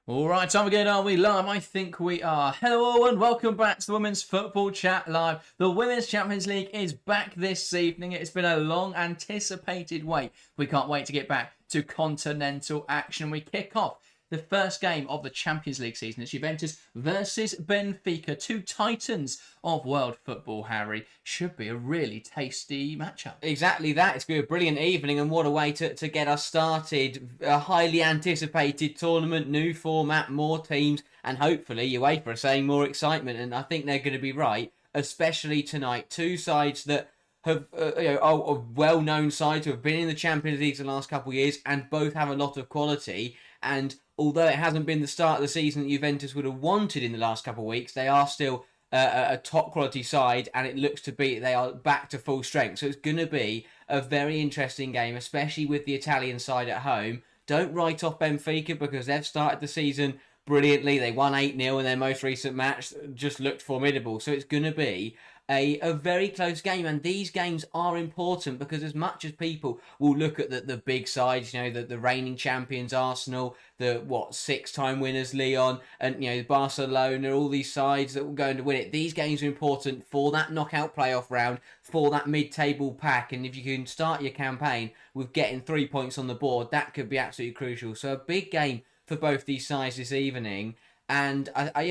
All right, time again. Are we live? I think we are. Hello all and welcome back to the Women's Football Chat Live. The Women's Champions League is back this evening. It's been a long anticipated wait. We can't wait to get back to continental action. We kick off the first game of the Champions League season. It's Juventus versus Benfica. Two titans of world football, Harry. Should be a really tasty matchup. Exactly that. It's going to be a brilliant evening, and what a way to get us started. A highly anticipated tournament, new format, more teams, and hopefully UEFA are saying more excitement, and I think they're going to be right, especially tonight. Two sides that have are well-known sides who have been in the Champions League the last couple of years, and both have a lot of quality. And although it hasn't been the start of the season that Juventus would have wanted in the last couple of weeks, they are still a top quality side, and it looks to be they are back to full strength. So it's going to be a very interesting game, especially with the Italian side at home. Don't write off Benfica because they've started the season brilliantly. They won 8-0 in their most recent match, just looked formidable. So it's going to be a very close game, and these games are important because as much as people will look at the big sides, the reigning champions Arsenal, the 6-time winners Lyon, and Barcelona, all these sides that will go to win it, these games are important for that knockout playoff round, for that mid-table pack, and if you can start your campaign with getting 3 points on the board, that could be absolutely crucial. So a big game for both these sides this evening. And I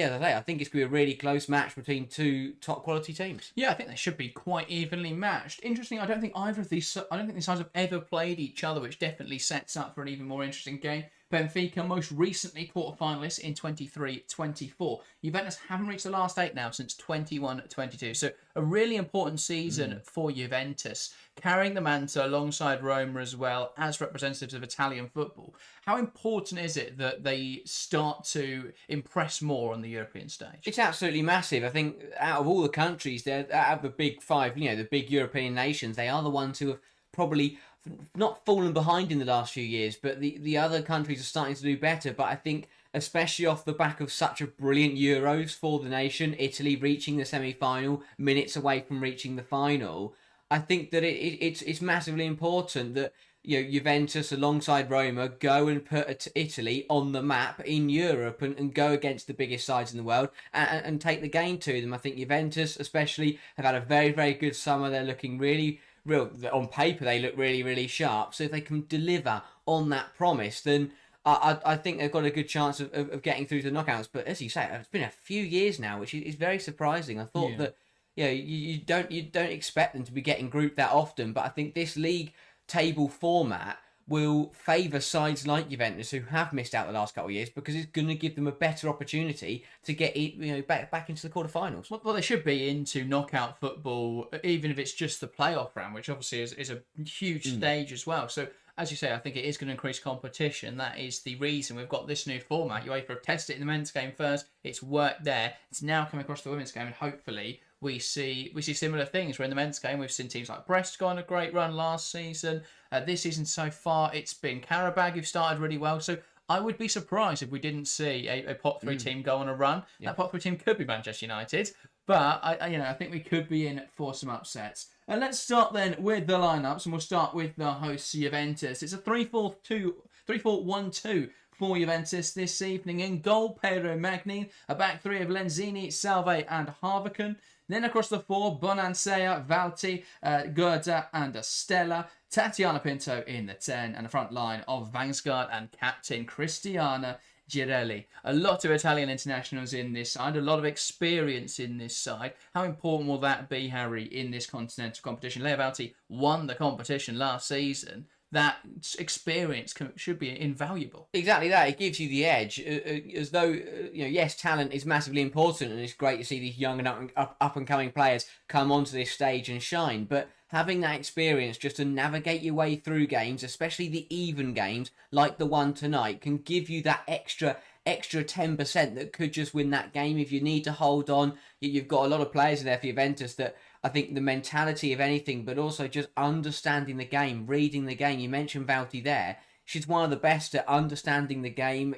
think it's going to be a really close match between two top quality teams. Yeah, I think they should be quite evenly matched. Interesting, I don't think these sides have ever played each other, which definitely sets up for an even more interesting game. Benfica most recently quarter-finalists in 23-24. Juventus haven't reached the last 8 now since 21-22. So a really important season for Juventus, carrying the mantle alongside Roma as well as representatives of Italian football. How important is it that they start to impress more on the European stage? It's absolutely massive. I think out of all the countries, out of the big five, the big European nations, they are the ones who have probably not fallen behind in the last few years, but the other countries are starting to do better. But I think, especially off the back of such a brilliant Euros for the nation, Italy reaching the semi-final, minutes away from reaching the final, I think that it's massively important that Juventus alongside Roma go and put Italy on the map in Europe and go against the biggest sides in the world and take the game to them. I think Juventus especially have had a very, very good summer. They're looking really on paper, they look really, really sharp. So if they can deliver on that promise, then I think they've got a good chance of getting through to the knockouts. But as you say, it's been a few years now, which is very surprising. I thought that you don't expect them to be getting grouped that often, but I think this league table format will favour sides like Juventus who have missed out the last couple of years because it's going to give them a better opportunity to get back into the quarterfinals. Well, they should be into knockout football, even if it's just the playoff round, which obviously is a huge stage as well. So, as you say, I think it is going to increase competition. That is the reason we've got this new format. UEFA have tested it in the men's game first. It's worked there. It's now coming across to the women's game, and hopefully we see similar things. Where in the men's game, we've seen teams like Brest go on a great run last season. This season so far, it's been Karabag who've started really well. So I would be surprised if we didn't see a pot 3 team go on a run. Yeah. That pot 3 team could be Manchester United, but I think we could be in for some upsets. And let's start then with the lineups, and we'll start with the hosts Juventus. It's a 3-4-1-2 for Juventus this evening. In goal, Pedro Magni, a back three of Lenzini, Salve and Harvican. Then across the four, Bonansea, Valti, Gerda and Stella. Tatiana Pinto in the 10, and a front line of Vangsgaard and captain Cristiana Girelli. A lot of Italian internationals in this side, a lot of experience in this side. How important will that be, Harry, in this continental competition? Leo Valti won the competition last season. That experience should be invaluable. Exactly that. It gives you the edge, as though yes, talent is massively important, and it's great to see these young and up and coming players come onto this stage and shine. But having that experience just to navigate your way through games, especially the even games like the one tonight, can give you that extra 10% that could just win that game if you need to hold on. You've got a lot of players in there for Juventus that I think the mentality of anything, but also just understanding the game, reading the game. You mentioned Valti there. she's one of the best at understanding the game,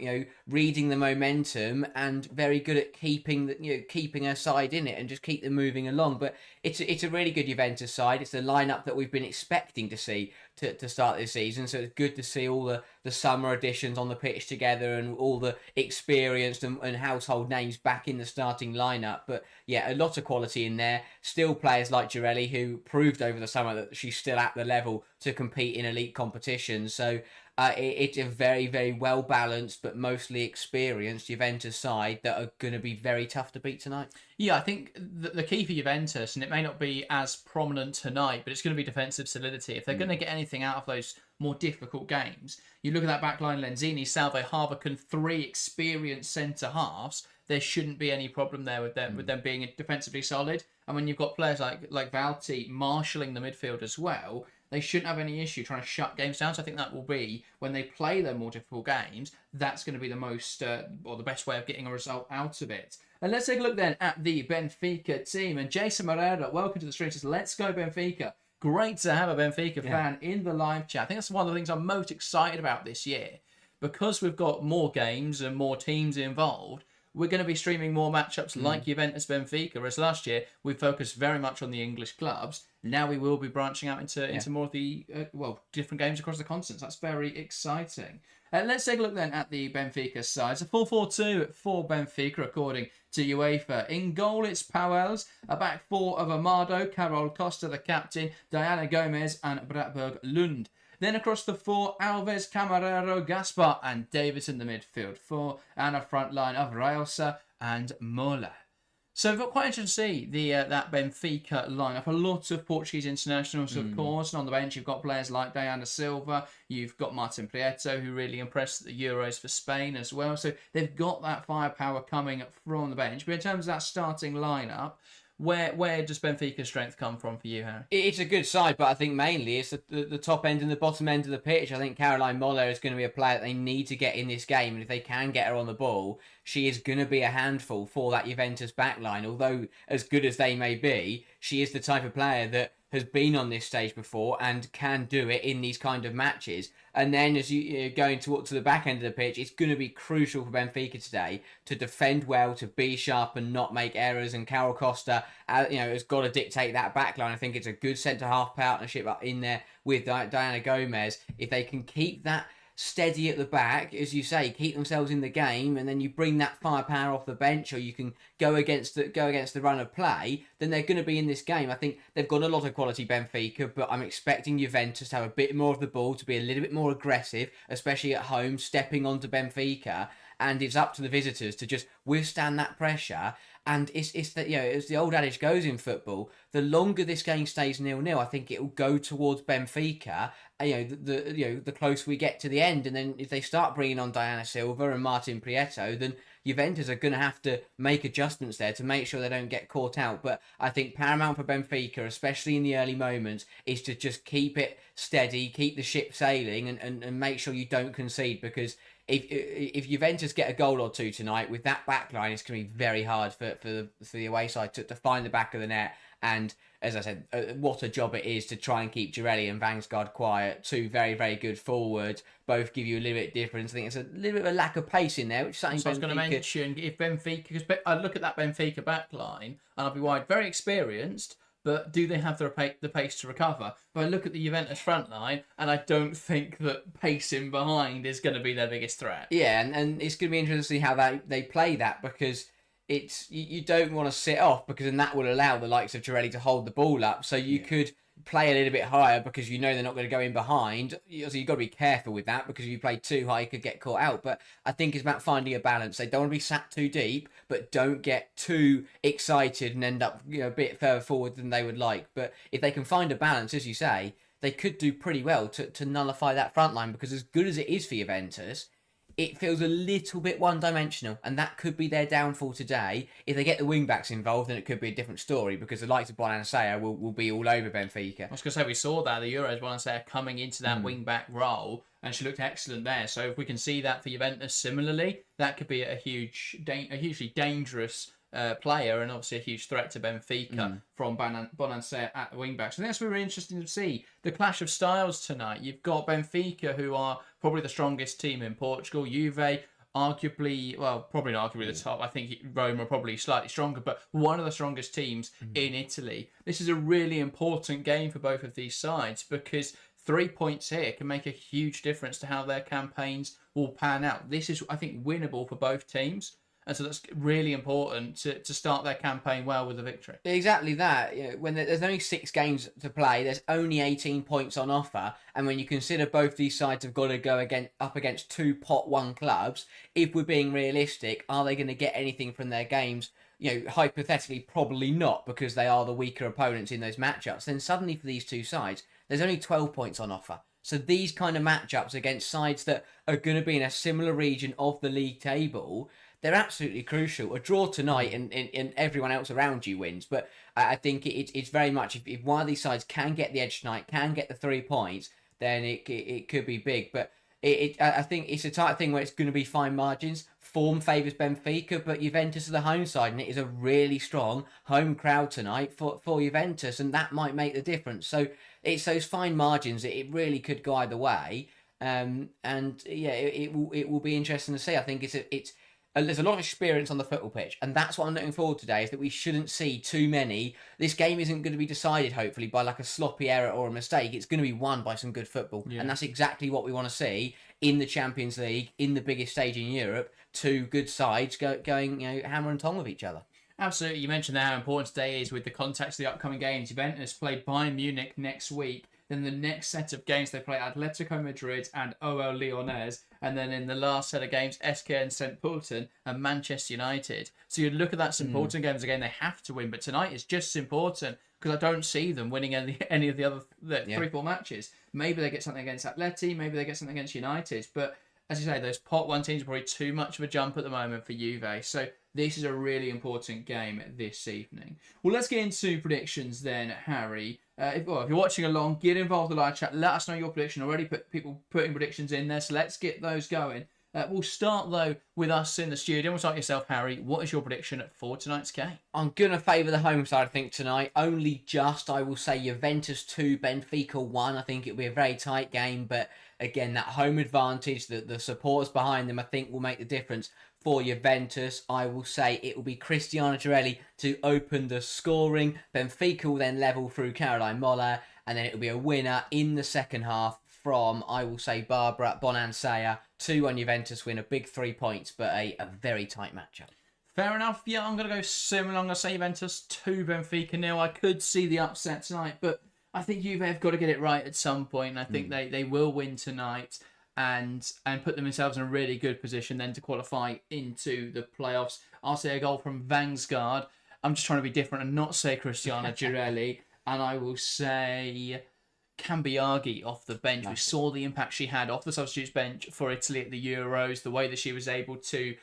reading the momentum, and very good at keeping her side in it and just keep them moving along. But it's a really good Juventus side. It's the lineup that we've been expecting to see to start this season. So it's good to see all the summer additions on the pitch together and all the experienced and household names back in the starting lineup. But yeah, a lot of quality in there. Still players like Girelli, who proved over the summer that she's still at the level to compete in elite competitions. So it's a very, very well balanced but mostly experienced Juventus side that are going to be very tough to beat tonight. Yeah, I think the key for Juventus, and it may not be as prominent tonight, but it's going to be defensive solidity. If they're going to get anything out of those more difficult games, you look at that backline: Lenzini, Salve, Harvacan, 3 experienced centre halves. There shouldn't be any problem there with them being defensively solid. And when you've got players like Valti marshalling the midfield as well, they shouldn't have any issue trying to shut games down. So I think that will be, when they play their more difficult games, that's going to be the most or the best way of getting a result out of it. And let's take a look then at the Benfica team. And Jason Moreira, welcome to the stream. Says, let's go Benfica. Great to have a Benfica fan in the live chat. I think that's one of the things I'm most excited about this year. Because we've got more games and more teams involved, we're going to be streaming more matchups like Juventus Benfica, whereas last year we focused very much on the English clubs. Now we will be branching out into more of the different games across the continents. That's very exciting. Let's take a look then at the Benfica side. It's a 4-4-2 for Benfica according to UEFA. In goal it's Pauwels, a back four of Amado, Carol Costa the captain, Diana Gomez and Bratberg Lund. Then across the four, Alves, Camarero, Gaspar and Davis in the midfield. 4 and a front line of Raiosa and Mola. So quite interesting to see that Benfica lineup. A lot of Portuguese internationals, of course. And on the bench, you've got players like Diana Silva. You've got Martin Prieto, who really impressed at the Euros for Spain as well. So they've got that firepower coming from the bench. But in terms of that starting lineup, where does Benfica's strength come from for you, Harry? It's a good side, but I think mainly it's the top end and the bottom end of the pitch. I think Caroline Moller is going to be a player that they need to get in this game, and if they can get her on the ball, she is going to be a handful for that Juventus backline. Although, as good as they may be, she is the type of player that has been on this stage before and can do it in these kind of matches. And then as you're going to the back end of the pitch, it's going to be crucial for Benfica today to defend well, to be sharp and not make errors. And Carol Costa, has got to dictate that backline. I think it's a good centre-half partnership up in there with Diana Gomez. If they can keep that steady at the back, as you say, keep themselves in the game, and then you bring that firepower off the bench, or you can go against the run of play, then they're going to be in this game. I think they've got a lot of quality, Benfica, but I'm expecting Juventus to have a bit more of the ball, to be a little bit more aggressive, especially at home, stepping onto Benfica, and it's up to the visitors to just withstand that pressure. And it's that, as the old adage goes in football, the longer this game stays 0-0, I think it will go towards Benfica. The closer we get to the end, and then if they start bringing on Diana Silva and Martin Prieto, then Juventus are going to have to make adjustments there to make sure they don't get caught out. But I think paramount for Benfica, especially in the early moments, is to just keep it steady, keep the ship sailing, and make sure you don't concede, because if Juventus get a goal or two tonight with that back line, it's going to be very hard for the away side to find the back of the net. And as I said, what a job it is to try and keep Girelli and Vangsgaard quiet. 2 very, very good forwards. Both give you a little bit difference. I think it's a little bit of a lack of pace in there, which is something so I was going to mention, if Benfica, because I look at that Benfica back line and I'll be wide, very experienced, but do they have the pace to recover? But I look at the Juventus front line, and I don't think that pacing behind is going to be their biggest threat. Yeah, and it's going to be interesting to see how they play that, because you don't want to sit off, because then that will allow the likes of Girelli to hold the ball up. So you could play a little bit higher, because they're not going to go in behind. So you've got to be careful with that, because if you play too high, you could get caught out. But I think it's about finding a balance. They don't want to be sat too deep, but don't get too excited and end up a bit further forward than they would like. But if they can find a balance, as you say, they could do pretty well to nullify that front line, because as good as it is for Juventus, it feels a little bit one-dimensional, and that could be their downfall today. If they get the wing-backs involved, then it could be a different story, because the likes of Bonansea will be all over Benfica. I was going to say, we saw that, the Euros, Bonansea coming into that wing-back role, and she looked excellent there. So if we can see that for Juventus similarly, that could be a hugely dangerous player, and obviously a huge threat to Benfica from Bonansea at the wing back. So I think that's really interesting to see the clash of styles tonight. You've got Benfica, who are probably the strongest team in Portugal. Juve, arguably, well, probably not arguably the top. I think Roma are probably slightly stronger, but one of the strongest teams in Italy. This is a really important game for both of these sides because 3 points here can make a huge difference to how their campaigns will pan out. This is, I think, winnable for both teams. And so that's really important to start their campaign well with a victory. Exactly that. You know, when there's only 6 games to play, there's only 18 points on offer. And when you consider both these sides have got to go up against 2 pot 1 clubs, if we're being realistic, are they going to get anything from their games? You know, hypothetically, probably not, because they are the weaker opponents in those matchups. Then suddenly for these two sides, there's only 12 points on offer. So these kind of matchups against sides that are going to be in a similar region of the league table, they're absolutely crucial. A draw tonight and everyone else around you wins. But I think it's very much, if one of these sides can get the edge tonight, can get the 3 points, then it could be big. But I think it's a type thing where it's going to be fine margins. Form favours Benfica, but Juventus are the home side, and it is a really strong home crowd tonight for Juventus, and that might make the difference. So it's those fine margins. It really could go either way. And yeah, it will be interesting to see. I think there's a lot of experience on the football pitch, and that's what I'm looking forward to today, is that we shouldn't see too many. This game isn't going to be decided, hopefully, by like a sloppy error or a mistake. It's going to be won by some good football, and that's exactly what we want to see in the Champions League, in the biggest stage in Europe. 2 good sides going hammer and tong with each other. Absolutely. You mentioned how important today is with the context of the upcoming games. Juventus play Bayern Munich next week. Then the next set of games, they play Atletico Madrid and OL Lyonnais. And then in the last set of games, SK and St. Pölten and Manchester United. So you look at that St. Pölten games again, they have to win. But tonight is just as important because I don't see them winning any of the other 3-4 matches. Maybe they get something against Atleti, maybe they get something against United. But as you say, those pot 1 teams are probably too much of a jump at the moment for Juve. So this is a really important game this evening. Well, let's get into predictions then, Harry. If you're watching along, get involved in the live chat. Let us know your prediction. Already people putting predictions in there, so let's get those going. We'll start, though, with us in the studio. We'll start yourself, Harry. What is your prediction for tonight's game? I'm going to favour the home side, I think, tonight. Only just, I will say, Juventus 2, Benfica 1. I think it'll be a very tight game, but again, that home advantage, the supporters behind them, I think will make the difference. For Juventus, I will say it will be Cristiano Girelli to open the scoring. Benfica will then level through Caroline Moller, and then it will be a winner in the second half from, I will say, Barbara Bonansea. 2-1 Juventus win, a big 3 points, but a very tight matchup. Fair enough. Yeah, I'm going to go similar. I'm going to say Juventus 2, Benfica 0. I could see the upset tonight, but I think Juve have got to get it right at some point. I think they will win tonight and put themselves in a really good position then to qualify into the playoffs. I'll say a goal from Vangsgaard. I'm just trying to be different and not say Cristiano Girelli. And I will say Cambiaghi off the bench. We saw the impact she had off the substitutes bench for Italy at the Euros, the way that she was able to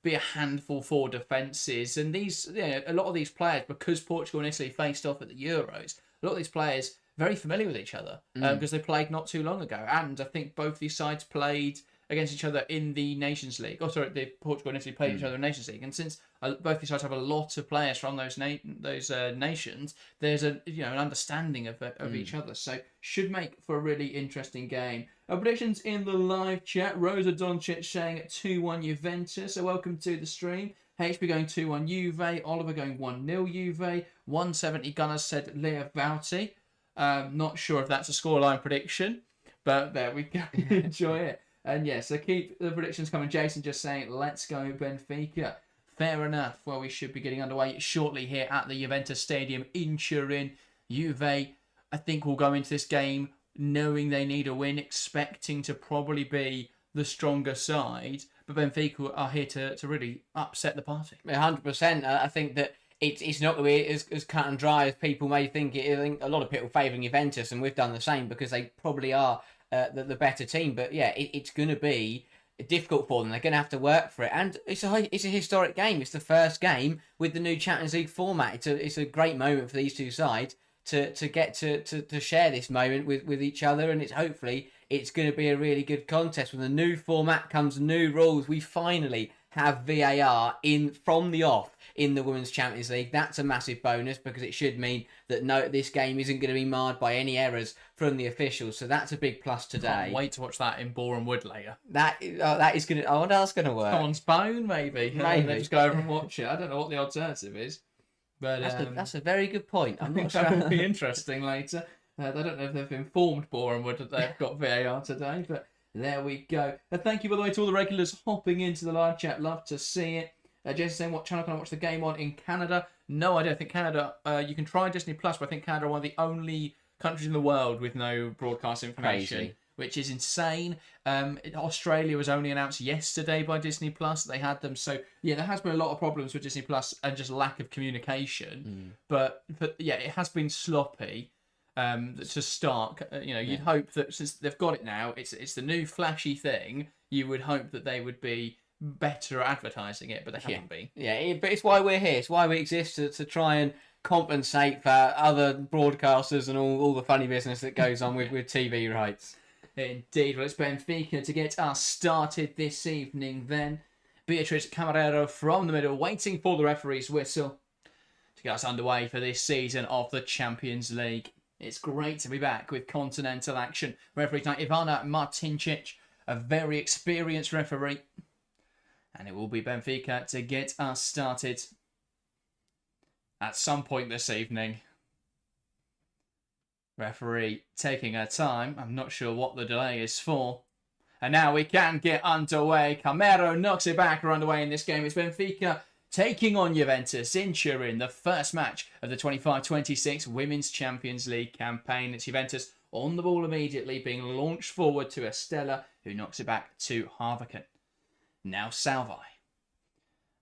be a handful for defences. And these, a lot of these players, because Portugal and Italy faced off at the Euros, a lot of these players very familiar with each other because they played not too long ago. And I think both these sides played against each other in the Nations League. Oh, sorry, Portugal and Italy played each other in the Nations League. And since both these sides have a lot of players from those nations, there's an understanding of each other. So should make for a really interesting game. Our predictions in the live chat. Rosa Doncic saying 2-1 Juventus. So welcome to the stream. HP going 2-1 Juve. Oliver going 1-0 Juve. 170 Gunners said Leah Vouty. Not sure if that's a scoreline prediction, but there we go. Enjoy it. And yeah, so keep the predictions coming. Jason just saying, let's go Benfica. Fair enough. Well, we should be getting underway shortly here at the Juventus Stadium in Turin. Juve, I think, will go into this game knowing they need a win, expecting to probably be the stronger side. But Benfica are here to really upset the party. 100%. I think that it's not going to be as cut and dry as people may think it is. I think a lot of people favouring Juventus, and we've done the same because they probably are the better team. But yeah, it's going to be difficult for them. They're going to have to work for it, and it's a historic game. It's the first game with the new Champions League format. It's a great moment for these two sides to get to share this moment with each other, and hopefully it's going to be a really good contest. With the new format comes new rules. We finally have VAR in from the off in the Women's Champions League. That's a massive bonus because it should mean that this game isn't going to be marred by any errors from the officials. So that's a big plus today. Can't wait to watch that in Boreham Wood later. That is going to. I wonder how that's going to work. Someone's phone, maybe. Maybe. They just go over and watch it. I don't know what the alternative is. But that's a very good point. I'm not sure. That will be interesting later. I don't know if they've informed Boreham Wood that they've got VAR today, but there we go. Thank you, by the way, to all the regulars hopping into the live chat. Love to see it. Jason saying, what channel can I watch the game on in Canada? No, I don't think Canada. You can try Disney Plus, but I think Canada are one of the only countries in the world with no broadcast information. Crazy. Which is insane. Australia was only announced yesterday by Disney Plus. They had them. So, yeah, there has been a lot of problems with Disney Plus and just lack of communication. But yeah, it has been sloppy to start. You'd hope that since they've got it now, it's the new flashy thing, you would hope that they would be better at advertising it, but they haven't been. Yeah, but it's why we're here. It's why we exist, to try and compensate for other broadcasters and all the funny business that goes on with TV rights. Indeed. Well, it's Benfica to get us started this evening then. Beatriz Camarero from the middle, waiting for the referee's whistle to get us underway for this season of the Champions League. It's great to be back with continental action. Referee tonight, Ivana Martincic, a very experienced referee. And it will be Benfica to get us started at some point this evening. Referee taking her time. I'm not sure what the delay is for. And now we can get underway. Camero knocks it back. We're underway in this game. It's Benfica taking on Juventus in Turin. The first match of the 25-26 Women's Champions League campaign. It's Juventus on the ball immediately, being launched forward to Estella, who knocks it back to Harviken. Now Salvi.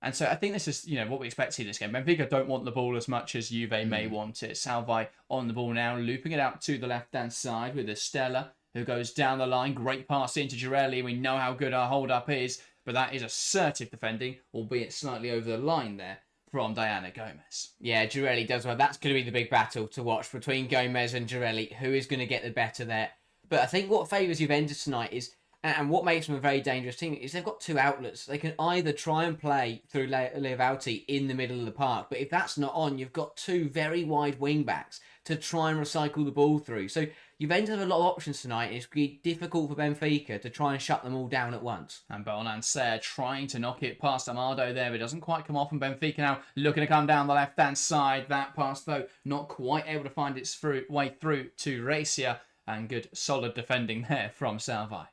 And so I think this is, what we expect to see in this game. Benfica don't want the ball as much as Juve may want it. Salvi on the ball now, looping it out to the left-hand side with Estella, who goes down the line. Great pass into Girelli. We know how good our hold-up is, but that is assertive defending, albeit slightly over the line there from Diana Gomez. Yeah, Girelli does well. That's going to be the big battle to watch between Gomez and Girelli. Who is going to get the better there? But I think what favours Juventus tonight is, and what makes them a very dangerous team, is they've got two outlets. They can either try and play through Leovalti in the middle of the park, but if that's not on, you've got two very wide wing-backs to try and recycle the ball through. So Juventus have a lot of options tonight, and it's going to be difficult for Benfica to try and shut them all down at once. And Bonansea trying to knock it past Amado there, but it doesn't quite come off, and Benfica now looking to come down the left-hand side. That pass, though, not quite able to find its way through to Recia, and good solid defending there from Salvi.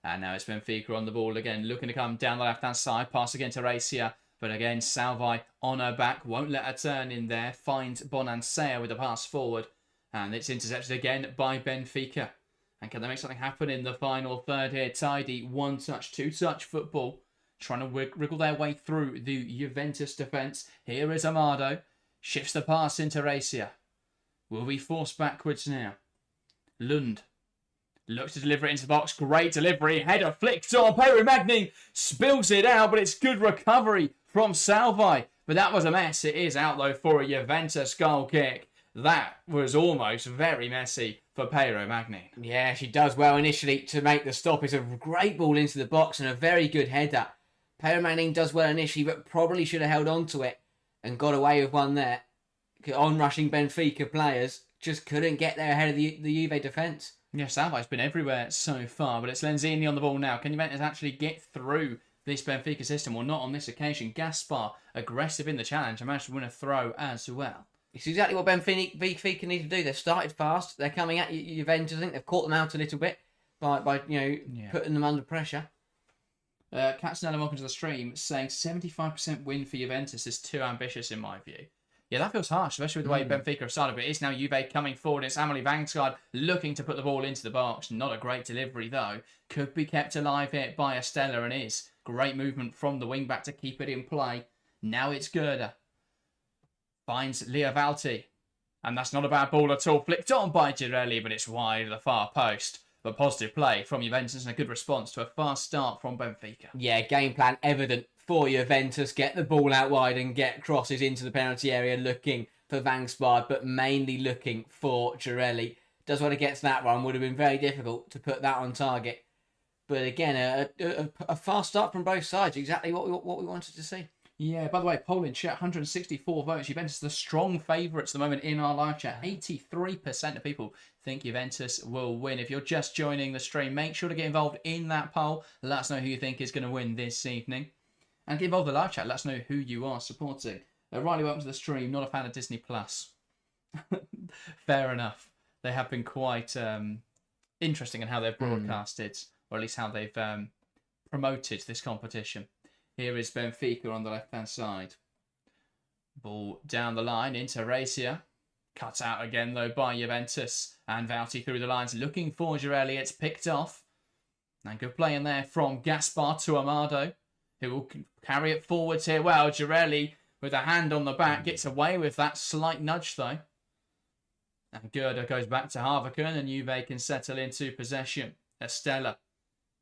And now it's Benfica on the ball again, looking to come down the left-hand side. Pass again to Recia. But again, Salvi on her back. Won't let her turn in there. Finds Bonansea with a pass forward. And it's intercepted again by Benfica. And can they make something happen in the final third here? Tidy, one-touch, two-touch football. Trying to wriggle their way through the Juventus defence. Here is Amado. Shifts the pass into Recia. Will be forced backwards now. Lund. Looks to deliver it into the box. Great delivery. Header flicked on. Pero Magnin spills it out, but it's good recovery from Salvi. But that was a mess. It is out, though, for a Juventus goal kick. That was almost very messy for Pero Magnin. Yeah, she does well initially to make the stop. It's a great ball into the box and a very good header. Pero Magnin does well initially, but probably should have held on to it and got away with one there. On-rushing Benfica players just couldn't get there ahead of the Juve defence. Yeah, Salvi's been everywhere so far, but it's Lenzini on the ball now. Can Juventus actually get through this Benfica system? Well, not on this occasion. Gaspar, aggressive in the challenge, and managed to win a throw as well. It's exactly what Benfica need to do. They've started fast. They're coming at Juventus. I think they've caught them out a little bit by putting them under pressure. Katzenella, welcome to the stream, saying 75% win for Juventus is too ambitious in my view. Yeah, that feels harsh, especially with the way Benfica have started. But it is now Juve coming forward. It's Amelie Vangsgaard looking to put the ball into the box. Not a great delivery, though. Could be kept alive here by Estella, and is. Great movement from the wing-back to keep it in play. Now it's Gerda. Finds Leovalti. And that's not a bad ball at all. Flicked on by Girelli, but it's wide of the far post. But positive play from Juventus and a good response to a fast start from Benfica. Yeah, game plan evident for Juventus. Get the ball out wide and get crosses into the penalty area, looking for Vangsgaard, but mainly looking for Girelli. Does what it gets that one. Would have been very difficult to put that on target. But again, a fast start from both sides. Exactly what we wanted to see. Yeah, by the way, poll in chat, 164 votes. Juventus the strong favourites at the moment in our live chat. 83% of people think Juventus will win. If you're just joining the stream, make sure to get involved in that poll. Let us know who you think is going to win this evening. And get involved in the live chat. Let us know who you are supporting. Riley, welcome to the stream. Not a fan of Disney Plus. Fair enough. They have been quite interesting in how they've broadcasted, or at least how they've promoted this competition. Here is Benfica on the left-hand side. Ball down the line into Racia. Cut out again, though, by Juventus. And Vauti through the lines, looking for Girelli. It's picked off. And good play in there from Gaspar to Amado, who will carry it forwards here. Well, Girelli, with a hand on the back, gets away with that slight nudge, though. And Gerda goes back to Harviken, and Juve can settle into possession. Estella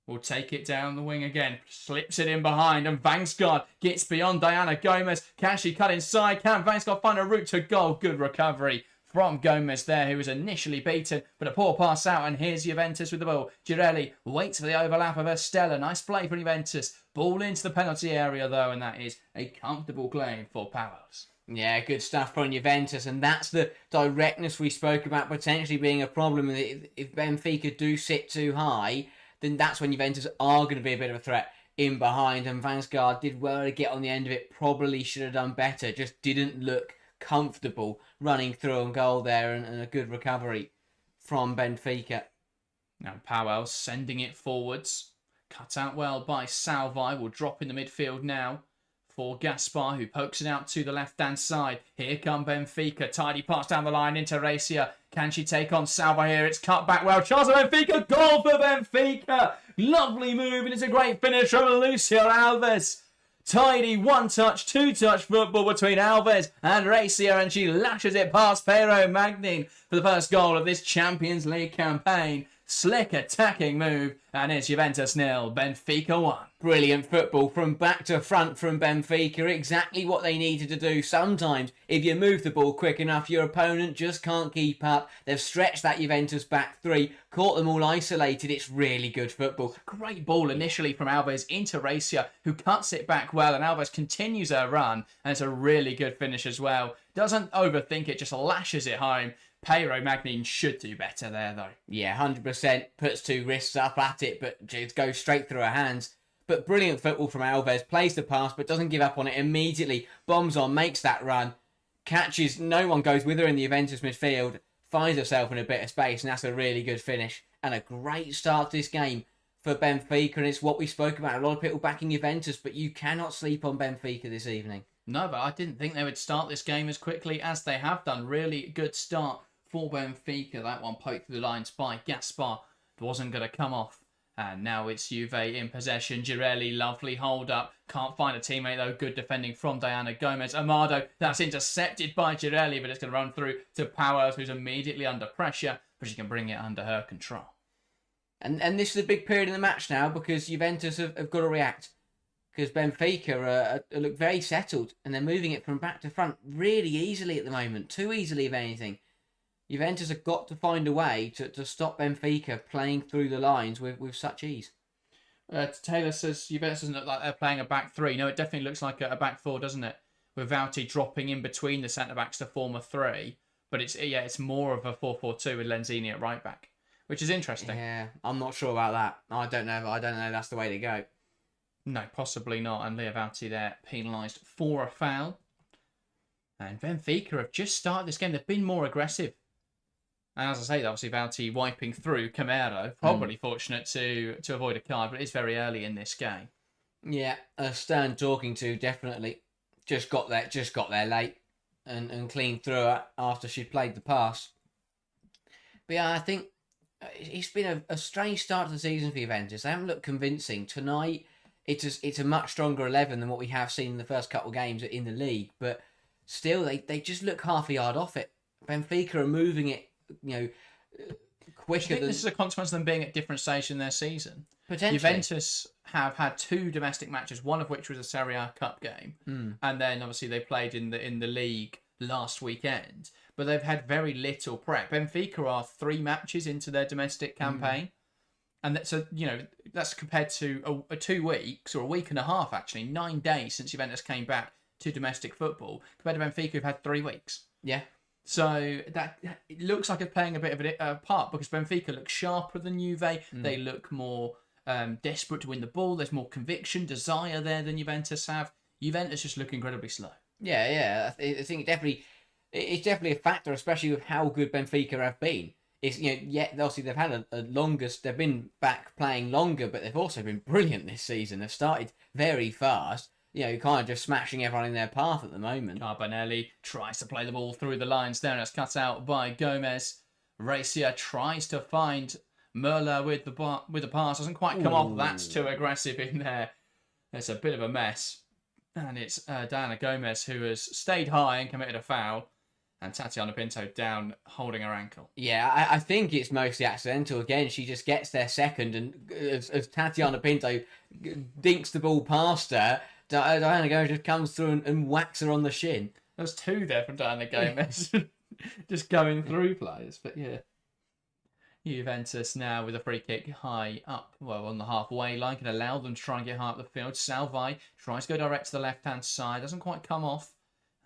will take it down the wing again. Slips it in behind. And Vangsgaard gets beyond Diana Gomez. Can she cut inside? Can Vangsgaard find a route to goal? Good recovery from Gomez there, who was initially beaten. But a poor pass out. And here's Juventus with the ball. Girelli waits for the overlap of Estella. Nice play for Juventus. Ball into the penalty area, though. And that is a comfortable claim for Powers. Yeah, good stuff from Juventus. And that's the directness we spoke about potentially being a problem. If Benfica do sit too high, then that's when Juventus are going to be a bit of a threat in behind. And Vangsgaard did well to get on the end of it. Probably should have done better. Just didn't look comfortable running through on goal there. And a good recovery from Benfica. Now Powell sending it forwards. Cut out well by Salvi. Will drop in the midfield now for Gaspar, who pokes it out to the left-hand side. Here come Benfica. Tidy pass down the line into Racia. Can she take on Salva here? It's cut back well. Chance of Benfica. Goal for Benfica. Lovely move, and it's a great finish from Lucio Alves. Tidy one-touch, two-touch football between Alves and Racia, and she lashes it past Pero Magnin for the first goal of this Champions League campaign. Slick attacking move, and it's Juventus 0, Benfica 1. Brilliant football from back to front from Benfica. Exactly what they needed to do. Sometimes, if you move the ball quick enough, your opponent just can't keep up. They've stretched that Juventus back three, caught them all isolated. It's really good football. Great ball initially from Alves into Racia, who cuts it back well, and Alves continues her run, and it's a really good finish as well. Doesn't overthink it, just lashes it home. Pero Magnin should do better there, though. Yeah, 100%. Puts two wrists up at it, but just goes straight through her hands. But brilliant football from Alves. Plays the pass, but doesn't give up on it immediately. Bombs on, makes that run. Catches, no one goes with her in the Juventus midfield. Finds herself in a bit of space, and that's a really good finish. And a great start to this game for Benfica, and it's what we spoke about. A lot of people backing Juventus, but you cannot sleep on Benfica this evening. No, but I didn't think they would start this game as quickly as they have done. Really good start for Benfica. That one poked through the lines by Gaspar. It wasn't going to come off. And now it's Juve in possession. Girelli, lovely hold up. Can't find a teammate though. Good defending from Diana Gomez. Amado, that's intercepted by Girelli, but it's going to run through to Powers, who's immediately under pressure, but she can bring it under her control. And this is a big period in the match now, because Juventus have got to react. Because Benfica look very settled, and they're moving it from back to front really easily at the moment. Too easily, if anything. Juventus have got to find a way to stop Benfica playing through the lines with such ease. Taylor says Juventus doesn't look like they're playing a back three. No, it definitely looks like a back four, doesn't it? With Vauti dropping in between the centre-backs to form a three. But it's more of a 4-4-2 with Lenzini at right back, which is interesting. Yeah, I'm not sure about that. I don't know that's the way to go. No, possibly not. And Leo Vauti there penalised for a foul. And Benfica have just started this game. They've been more aggressive. And as I say, obviously Vauti wiping through Camero. Probably fortunate to avoid a card, but it's very early in this game. Yeah, Stern talking to, definitely. Just got there late and cleaned through it after she'd played the pass. But yeah, I think it's been a strange start to the season for Juventus. They haven't looked convincing. Tonight, it's a much stronger 11 than what we have seen in the first couple of games in the league. But still, they just look half a yard off it. Benfica are moving it, quicker than... This is a consequence of them being at different stages in their season. Potentially. Juventus have had two domestic matches, one of which was a Serie A Cup game, and then obviously they played in the league last weekend. But they've had very little prep. Benfica are 3 matches into their domestic campaign, And so, that's compared to a 2 weeks or a week and a half, actually, 9 days since Juventus came back to domestic football, compared to Benfica, who've had 3 weeks. Yeah. So that it looks like it's playing a bit of a part, because Benfica look sharper than Juve. They look more desperate to win the ball. There's more conviction, desire there than Juventus have. Juventus just look incredibly slow. Yeah. I think it's definitely a factor, especially with how good Benfica have been. It's, obviously they've had they've been back playing longer, but they've also been brilliant this season. They've started very fast, kind of just smashing everyone in their path at the moment. Carbonelli tries to play the ball through the lines there, and it's cut out by Gomez. Racia tries to find Merla with the pass. Doesn't quite come off. That's too aggressive in there. It's a bit of a mess. And it's Diana Gomez who has stayed high and committed a foul. And Tatiana Pinto down, holding her ankle. Yeah, I think it's mostly accidental. Again, she just gets there second, and as Tatiana Pinto dinks the ball past her, Diana Gomez just comes through and whacks her on the shin. There's 2 there from Diana Gomez. Just going through players, but yeah. Juventus now with a free kick high up, on the halfway line, can allow them to try and get high up the field. Salvai tries to go direct to the left-hand side, doesn't quite come off.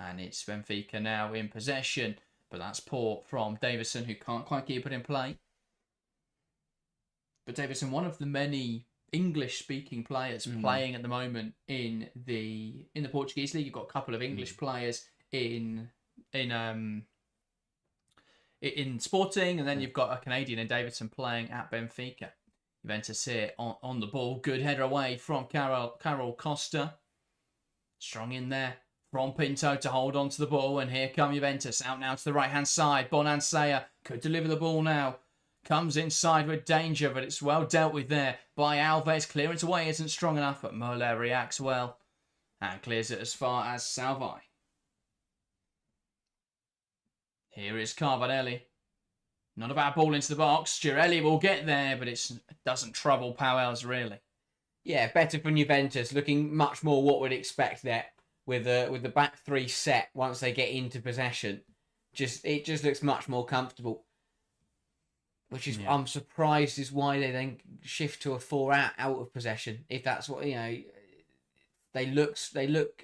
And it's Benfica now in possession. But that's poor from Davison, who can't quite keep it in play. But Davison, one of the many English-speaking players playing at the moment in the Portuguese league. You've got a couple of English players in Sporting, and then you've got a Canadian in Davison playing at Benfica. Juventus here on the ball. Good header away from Carol Costa. Strong in there from Pinto to hold on to the ball, and here come Juventus out now to the right hand side. Bonansea could deliver the ball now, comes inside with danger, but it's well dealt with there by Alves. Clearance away isn't strong enough, but Moller reacts well and clears it as far as Salvai. Here is Carbonelli, not a bad ball into the box. Girelli will get there, but it doesn't trouble Powell's really. Yeah, better from Juventus, looking much more what we'd expect there. With the back 3 set once they get into possession, it just looks much more comfortable. Which is I'm surprised is why they then shift to a 4 out of possession. If that's what they look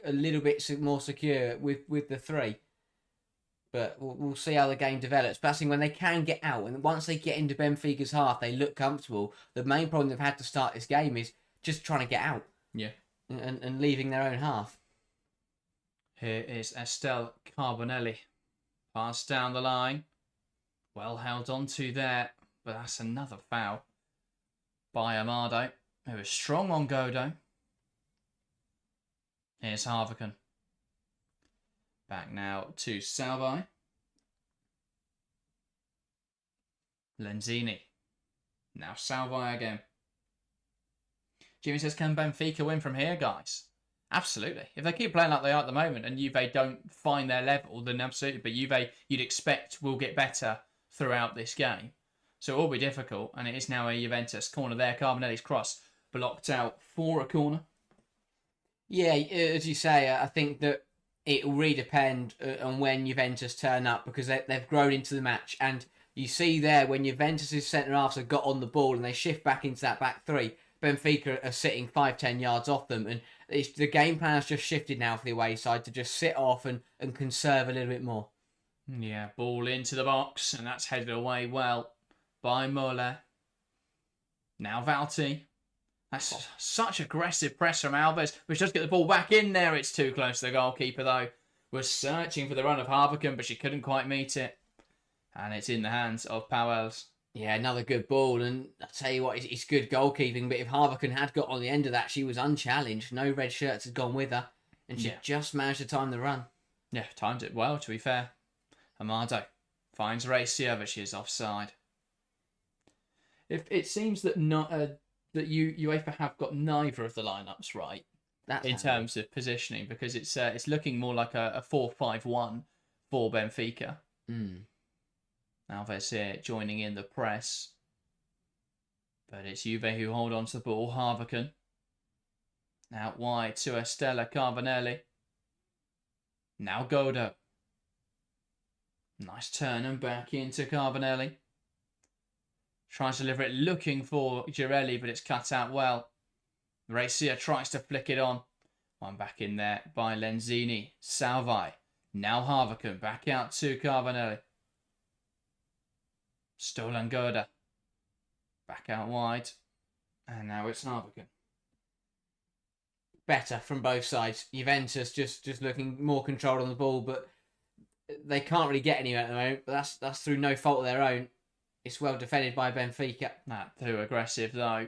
a little bit more secure with the 3. But we'll see how the game develops. But I think when they can get out, and once they get into Benfica's half, they look comfortable. The main problem they've had to start this game is just trying to get out. Yeah, and leaving their own half. Here is Estelle Carbonelli. Pass down the line. Well held onto there, but that's another foul by Amado, who is strong on Godo. Here's Harvican. Back now to Salvai. Lenzini. Now Salvai again. Jimmy says, can Benfica win from here, guys? Absolutely. If they keep playing like they are at the moment and Juve don't find their level, then absolutely. But Juve, you'd expect, will get better throughout this game. So it will be difficult. And it is now a Juventus corner there. Carbonelli's cross blocked out for a corner. Yeah, as you say, I think that it will really depend on when Juventus turn up, because they've grown into the match. And you see there, when Juventus' centre-halves have got on the ball and they shift back into that back 3, Benfica are sitting 5-10 yards off them, and the game plan has just shifted now for the away side to just sit off and conserve a little bit more. Yeah, ball into the box, and that's headed away well by Moller. Now Valti. That's such aggressive press from Alves, which does get the ball back in there. It's too close to the goalkeeper, though. Was searching for the run of Harvican, but she couldn't quite meet it. And it's in the hands of Powells. Yeah, another good ball, and I'll tell you what, it's good goalkeeping, but if Harvican had got on the end of that, she was unchallenged. No red shirts had gone with her, and she just managed to time the run. Yeah, timed it well, to be fair. Amado finds Racia, but she is offside. If it seems that UEFA have got neither of the lineups right in terms of positioning, because it's looking more like a 4-5-1 for Benfica. Alves here joining in the press. But it's Juve who hold on to the ball. Harvican. Out wide to Estella Carbonelli. Now Godo. Nice turn and back into Carbonelli. Tries to deliver it, looking for Girelli, but it's cut out well. Racia tries to flick it on. One back in there by Lenzini. Salvi. Now Harvican. Back out to Carbonelli. Stolen Goda. Back out wide. And now it's Harvican. Better from both sides. Juventus just looking more controlled on the ball, but they can't really get anywhere at the moment. But that's through no fault of their own. It's well defended by Benfica. Not too aggressive though.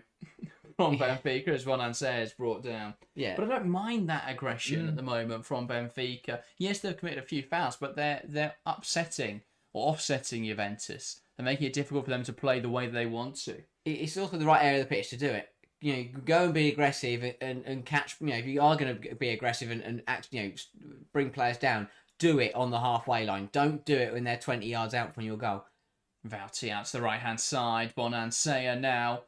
From Benfica, as Bonansea is brought down. Yeah. But I don't mind that aggression at the moment from Benfica. Yes, they've committed a few fouls, but they're upsetting or offsetting Juventus. They're making it difficult for them to play the way they want to. It's also the right area of the pitch to do it. You know, go and be aggressive and catch. You know, if you are going to be aggressive and act, you know, bring players down, do it on the halfway line. Don't do it when they're 20 yards out from your goal. Vouty out to the right-hand side. Bonansea now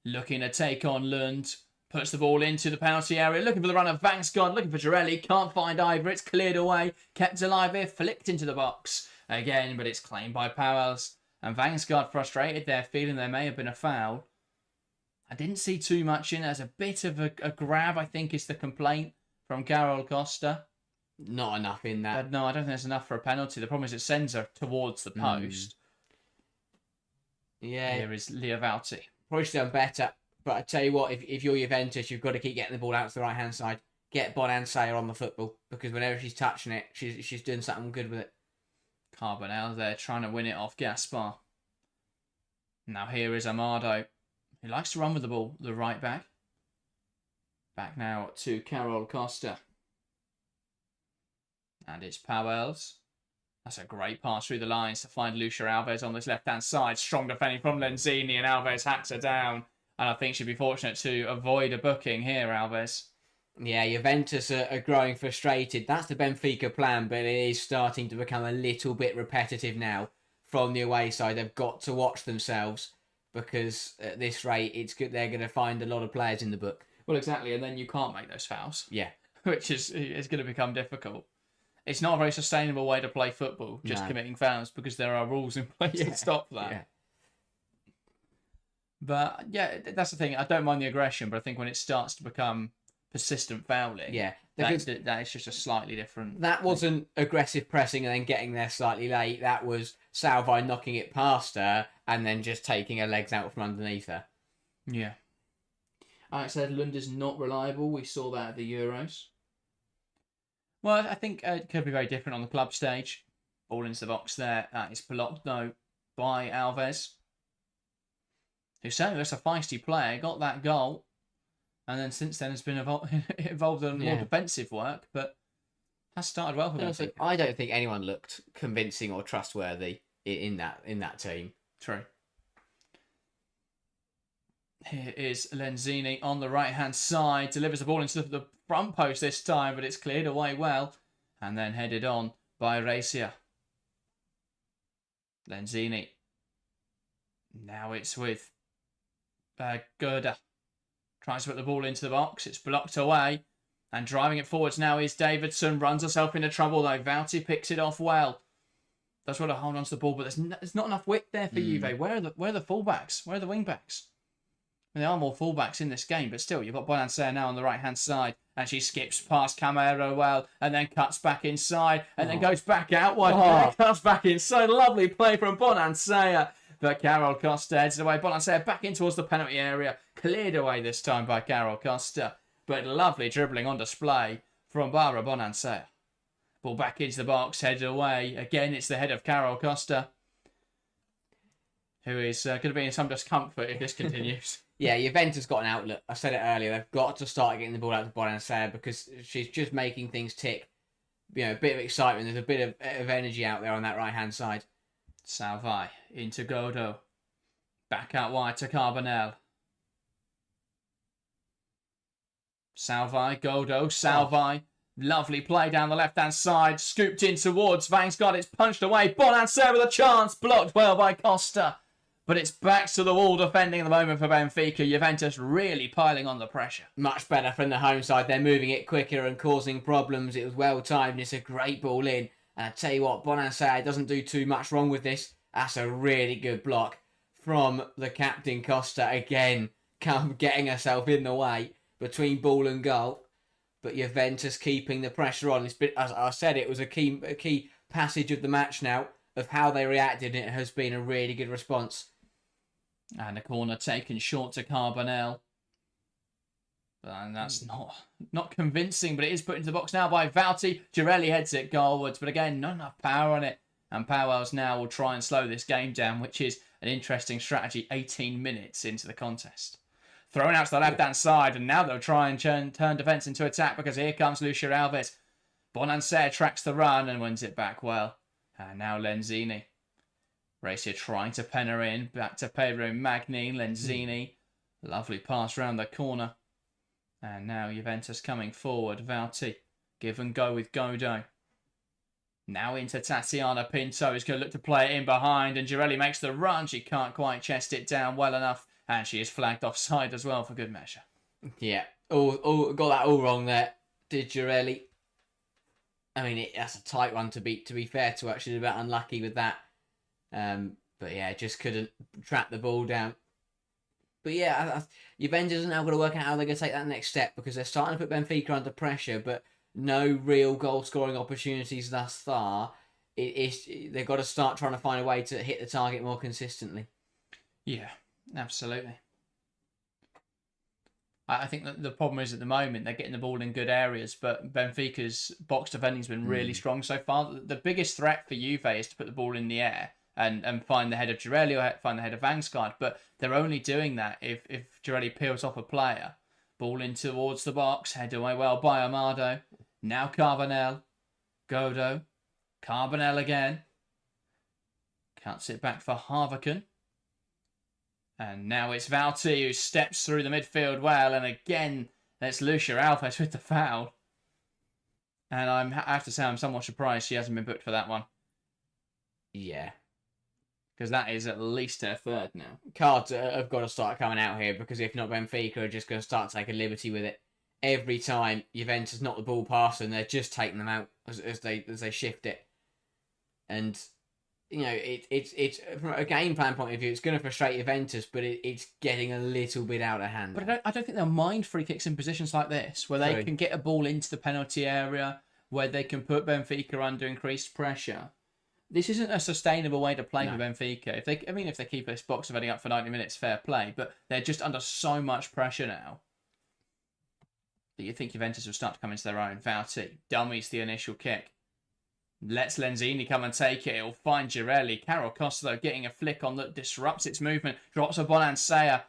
looking to take on Lund. Puts the ball into the penalty area. Looking for the run of Vangsgaard. Looking for Girelli. Can't find either. It's cleared away. Kept alive here. Flicked into the box again, but it's claimed by Powells. And Vangsgaard frustrated there, feeling there may have been a foul. I didn't see too much in. There's a bit of a grab, I think, is the complaint from Carol Costa. Not enough in that. No, I don't think there's enough for a penalty. The problem is it sends her towards the post. Yeah. Here is Leo Vouty. Probably should have done better. But I tell you what, if you're Juventus, you've got to keep getting the ball out to the right-hand side. Get Bonansea on the football. Because whenever she's touching it, she's doing something good with it. Carbonell there trying to win it off Gaspar. Now here is Amado. He likes to run with the ball, the right back. Back now to Carol Costa. And it's Powells. That's a great pass through the lines to find Lucia Alves on this left-hand side. Strong defending from Lenzini, and Alves hacks her down. And I think she'd be fortunate to avoid a booking here, Alves. Yeah, Juventus are growing frustrated. That's the Benfica plan, but it is starting to become a little bit repetitive now from the away side. They've got to watch themselves because at this rate, it's good. They're going to find a lot of players in the book. Well, exactly, and then you can't make those fouls. Yeah. Which is going to become difficult. It's not a very sustainable way to play football, just committing fouls, because there are rules in place to stop that. Yeah. But, yeah, that's the thing. I don't mind the aggression, but I think when it starts to become persistent fouling, that is just a slightly different... That wasn't aggressive pressing and then getting there slightly late. That was Salvi knocking it past her and then just taking her legs out from underneath her. Yeah. Alex said Lund is not reliable. We saw that at the Euros. Well, I think it could be very different on the club stage. Ball into the box there. It's blocked, though, by Alves, who certainly looks a feisty player. Got that goal. And then since then has been involved in more defensive work, but has started well for Benfica. I don't think anyone looked convincing or trustworthy in that team. True. Here is Lenzini on the right-hand side. Delivers the ball into the front post this time, but it's cleared away well. And then headed on by Racia. Lenzini. Now it's with Gerda. Tries to put the ball into the box. It's blocked away. And driving it forwards now is Davidson. Runs herself into trouble though. Vouty picks it off well. Does want to hold on to the ball, but there's not enough width there for Juve. Where are the fullbacks? Where are the wing-backs? I mean, there are more fullbacks in this game, but still, you've got Bonansea now on the right-hand side. And she skips past Camero well, and then cuts back inside, and then goes back out wide, and then cuts back inside. Lovely play from Bonansea. But Carol Costa heads away. Bonansea back in towards the penalty area. Cleared away this time by Carol Costa. But lovely dribbling on display from Barbara Bonansea. Ball back into the box, headed away. Again, it's the head of Carol Costa, who is going to be in some discomfort if this continues. Yeah, Juventus got an outlet. I said it earlier. They've got to start getting the ball out to Bonansea because she's just making things tick. You know, a bit of excitement. There's a bit of energy out there on that right-hand side. Salvi into Godo. Back out wide to Carbonell. Salvi, Godo, Salvi. Lovely play down the left-hand side. Scooped in towards Vangsgaard. It's punched away. Bonansea with a chance. Blocked well by Costa. But it's back to the wall defending at the moment for Benfica. Juventus really piling on the pressure. Much better from the home side. They're moving it quicker and causing problems. It was well timed. It's a great ball in. And I tell you what, Bonansea doesn't do too much wrong with this. That's a really good block from the captain Costa again, getting herself in the way between ball and goal. But Juventus keeping the pressure on. It's been, as I said, it was a key passage of the match now of how they reacted. It has been a really good response. And a corner taken short to Carbonell. And that's not convincing, but it is put into the box now by Vouty. Girelli heads it goalwards, but again, not enough power on it. And Powell's now will try and slow this game down, which is an interesting strategy 18 minutes into the contest. Thrown out to the left-hand side, and now they'll try and turn defence into attack because here comes Lucia Alves. Bonansea tracks the run and wins it back well. And now Lenzini. Racia trying to pen her in. Back to Pedro Magni. Lenzini. Lovely pass round the corner. And now Juventus coming forward. Vouty. Give and go with Godo. Now into Tatiana Pinto. Who's going to look to play it in behind. And Girelli makes the run. She can't quite chest it down well enough. And she is flagged offside as well for good measure. Yeah. Got that all wrong there. Did Girelli. I mean, that's a tight one to be fair to her. She's a bit unlucky with that. But yeah, just couldn't trap the ball down. But yeah, Juventus are now going to work out how they're going to take that next step because they're starting to put Benfica under pressure, but no real goal-scoring opportunities thus far. They've got to start trying to find a way to hit the target more consistently. Yeah, absolutely. I think that the problem is at the moment they're getting the ball in good areas, but Benfica's box defending's been really strong so far. The biggest threat for Juve is to put the ball in the air and find the head of Girelli or find the head of Vangsgaard, but they're only doing that if Girelli peels off a player. Ball in towards the box, head away well by Amado. Now Carbonell. Godo. Carbonell again. Cuts it back for Harviken. And now it's Vouty who steps through the midfield well. And again, that's Lucia Alves with the foul. And I have to say, I'm somewhat surprised she hasn't been booked for that one. Yeah. Because that is at least her third now. Cards have got to start coming out here because if not, Benfica are just going to start taking liberty with it. Every time Juventus knock the ball past them, they're just taking them out as they shift it. And you know, it's from a game plan point of view, it's going to frustrate Juventus, but it's getting a little bit out of hand. But I don't think they'll mind free kicks in positions like this, where they can get a ball into the penalty area, where they can put Benfica under increased pressure. This isn't a sustainable way to play for Benfica. If they keep this box defending up for 90 minutes, fair play, but they're just under so much pressure now that you think Juventus will start to come into their own. Vouty dummies the initial kick. Lets Lenzini come and take it. He'll find Girelli. Carol Costa, though, getting a flick on that disrupts its movement. Drops a Bonansea.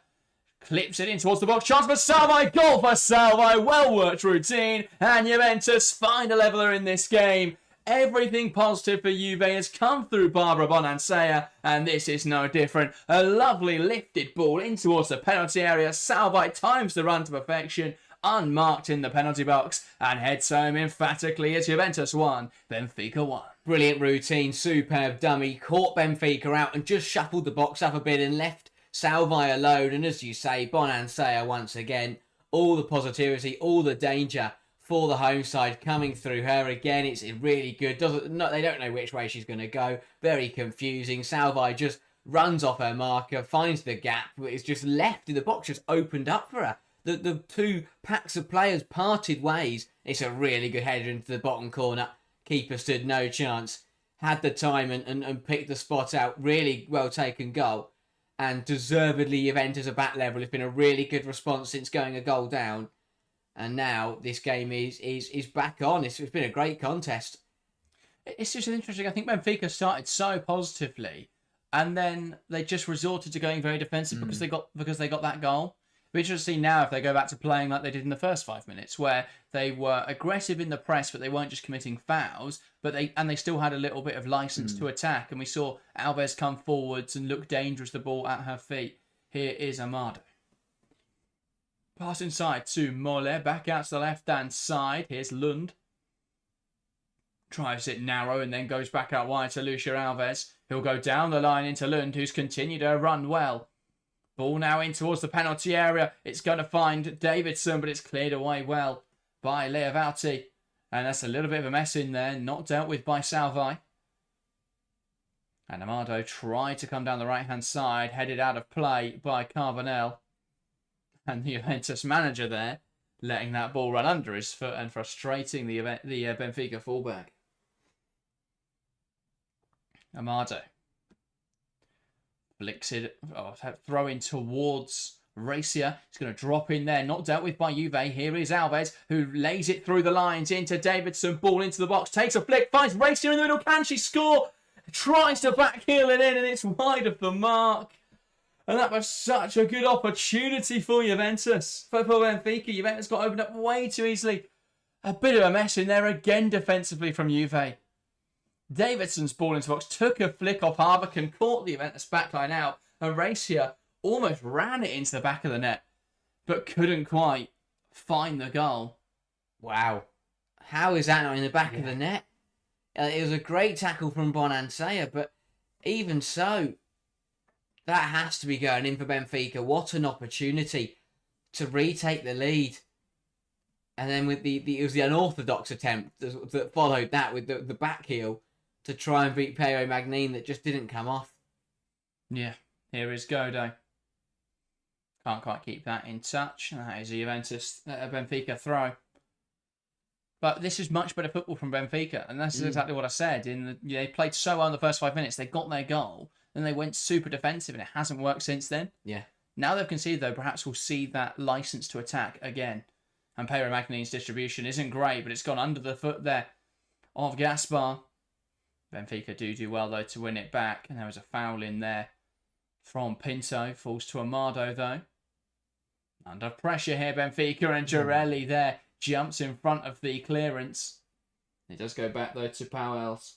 Clips it in towards the box. Chance for Salvi. Goal for Salvi. Well-worked routine. And Juventus find a leveller in this game. Everything positive for Juve has come through Barbara Bonansea. And this is no different. A lovely lifted ball in towards the penalty area. Salvi times the run to perfection. Unmarked in the penalty box and heads home emphatically as Juventus 1, Benfica 1. Brilliant routine, superb dummy, caught Benfica out and just shuffled the box up a bit and left Salvi alone. And as you say, Bonansea once again, all the positivity, all the danger for the home side coming through her again. It's really good. They don't know which way she's going to go. Very confusing. Salvi just runs off her marker, finds the gap, but it's just left in the box, just opened up for her. The two packs of players parted ways. It's a really good header into the bottom corner. Keeper stood no chance. Had the time and picked the spot out. Really well taken goal. And deservedly Juventus are back level. It's been a really good response since going a goal down. And now this game is back on. It's been a great contest. It's just interesting. I think Benfica started so positively. And then they just resorted to going very defensive because they got that goal. We're just see now if they go back to playing like they did in the first 5 minutes, where they were aggressive in the press, but they weren't just committing fouls, but they still had a little bit of license to attack. And we saw Alves come forwards and look dangerous, the ball at her feet. Here is Amado. Pass inside to Mole, back out to the left-hand side. Here's Lund. Drives it narrow and then goes back out wide to Lucia Alves. He'll go down the line into Lund, who's continued her run well. Ball now in towards the penalty area. It's going to find Davidson, but it's cleared away well by Lea Vouty. And that's a little bit of a mess in there. Not dealt with by Salvi. And Amado tried to come down the right-hand side, headed out of play by Carbonell. And the Juventus manager there, letting that ball run under his foot and frustrating the Benfica fullback. Amado flicks it, throwing towards Racia. He's going to drop in there, not dealt with by Juve. Here is Alves, who lays it through the lines into Davidson. Ball into the box, takes a flick, finds Racia in the middle. Can she score? Tries to backheel it in, and it's wide of the mark. And that was such a good opportunity for Juventus. For Benfica, Juventus got opened up way too easily. A bit of a mess in there again defensively from Juve. Davidson's ball into the box, took a flick off Harvican, caught the Juventus backline out, and Racia almost ran it into the back of the net, but couldn't quite find the goal. Wow. How is that not in the back of the net? It was a great tackle from Bonansea, but even so, that has to be going in for Benfica. What an opportunity to retake the lead. And then with it was the unorthodox attempt that followed that with the back heel to try and beat Pero Magnin that just didn't come off. Yeah, here is Godo. Can't quite keep that in touch. That is a Benfica throw. But this is much better football from Benfica, and that's exactly what I said. They played so well in the first 5 minutes, they got their goal, then they went super defensive, and it hasn't worked since then. Yeah. Now they've conceded, though, perhaps we'll see that license to attack again. And Pero Magnin's distribution isn't great, but it's gone under the foot there of Gaspar. Benfica do well, though, to win it back, and there was a foul in there from Pinto. Falls to Amado, though. Under pressure here, Benfica, and Girelli there jumps in front of the clearance. It does go back, though, to Powell's.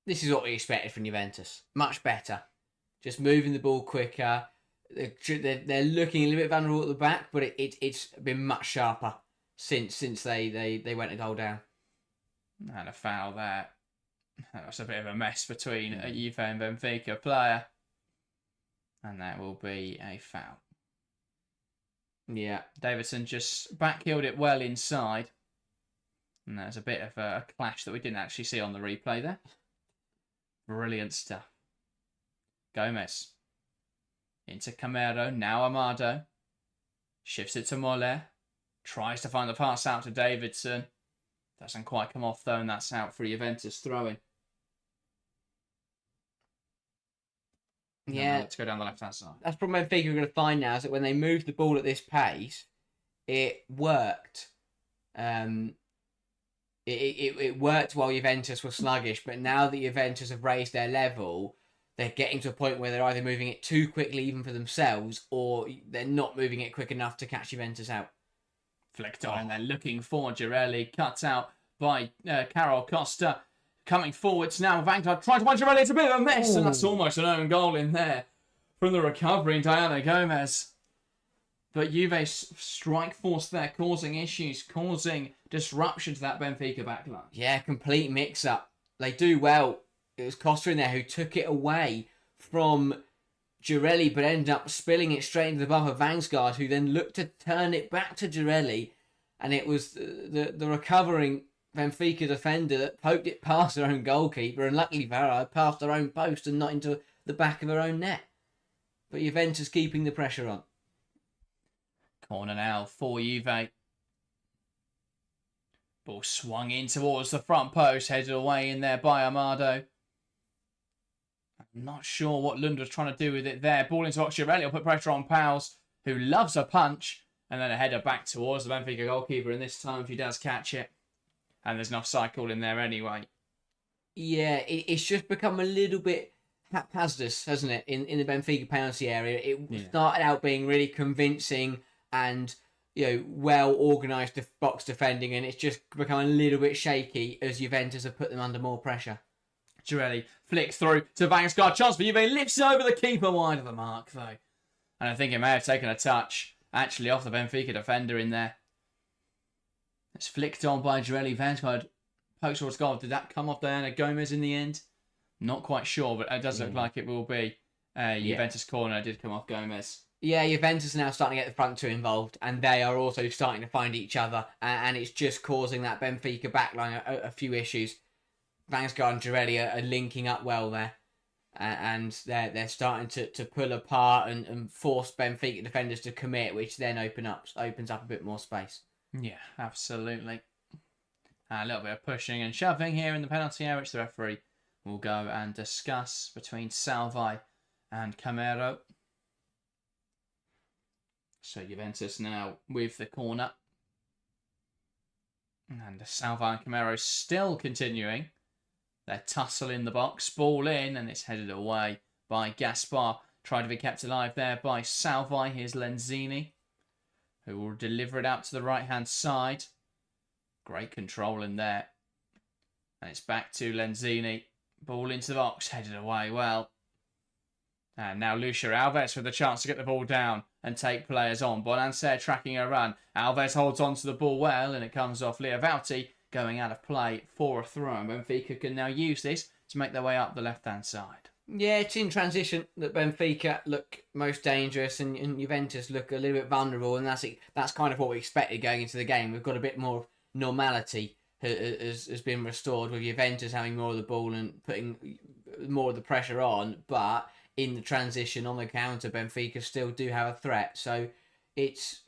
This is what we expected from Juventus. Much better. Just moving the ball quicker. They're looking a little bit vulnerable at the back, but it's been much sharper since they went a goal down. And a foul there. That was a bit of a mess between a Juve and Benfica player. And that will be a foul. Yeah, Davidson just backheeled it well inside. And there's a bit of a clash that we didn't actually see on the replay there. Brilliant stuff. Gomez. Into Camero, now Amado. Shifts it to Moller. Tries to find the pass out to Davidson. Doesn't quite come off though, and that's out for Juventus throwing. Yeah. Let's go down the left-hand side. That's probably my figure we're going to find now, is that when they moved the ball at this pace, it worked. It worked while Juventus were sluggish, but now that Juventus have raised their level, they're getting to a point where they're either moving it too quickly even for themselves, or they're not moving it quick enough to catch Juventus out. Flicked on, and they're looking for Girelli. Cut out by Carol Costa. Coming forwards now, Vanguard trying to find Girelli. It's a bit of a mess, and that's almost an own goal in there from the recovery in Diana Gomez. But Juve's strike force there, causing issues, causing disruption to that Benfica backline. Yeah, complete mix-up. They do well. It was Costa in there who took it away from Girelli, but ended up spilling it straight into the bum of Vangsgaard, who then looked to turn it back to Girelli, and it was the recovering Benfica defender that poked it past their own goalkeeper, and luckily for her, past their own post and not into the back of her own net. But Juventus keeping the pressure on. Corner now for Juve. Ball swung in towards the front post, headed away in there by Amado. I'm not sure what Lund was trying to do with it there. Ball into Girelli will put pressure on Powles, who loves a punch, and then a header back towards the Benfica goalkeeper, and this time she does catch it. And there's an offside call in there anyway. Yeah, it's just become a little bit haphazardous, hasn't it, in the Benfica penalty area. It started out being really convincing and well organised box defending, and it's just become a little bit shaky as Juventus have put them under more pressure. Girelli flicks through to Vangsgaard. Chance for Juve, lifts over the keeper wide of the mark though. And I think it may have taken a touch actually off the Benfica defender in there. It's flicked on by Girelli. Vangsgaard pokes towards goal. Did that come off Diana Gomez in the end? Not quite sure, but it does look like it will be. Juventus corner did come off Gomez. Yeah, Juventus are now starting to get the front two involved, and they are also starting to find each other, and it's just causing that Benfica backline a few issues. Vangsgaard and Girelli are linking up well there. And they're starting to pull apart and force Benfica defenders to commit, which then opens up a bit more space. Yeah, absolutely. A little bit of pushing and shoving here in the penalty area, which the referee will go and discuss between Salvi and Camero. So Juventus now with the corner. And Salvi and Camero still continuing. Their tussle in the box, ball in, and it's headed away by Gaspar. Tried to be kept alive there by Salvi. Here's Lenzini, who will deliver it out to the right-hand side. Great control in there. And it's back to Lenzini. Ball into the box, headed away well. And now Lucia Alves with a chance to get the ball down and take players on. Bonansea tracking a run. Alves holds on to the ball well, and it comes off Liavauti, going out of play for a throw. Benfica can now use this to make their way up the left-hand side. Yeah, it's in transition that Benfica look most dangerous and Juventus look a little bit vulnerable, and that's kind of what we expected going into the game. We've got a bit more normality has been restored with Juventus having more of the ball and putting more of the pressure on, but in the transition on the counter, Benfica still do have a threat. So it's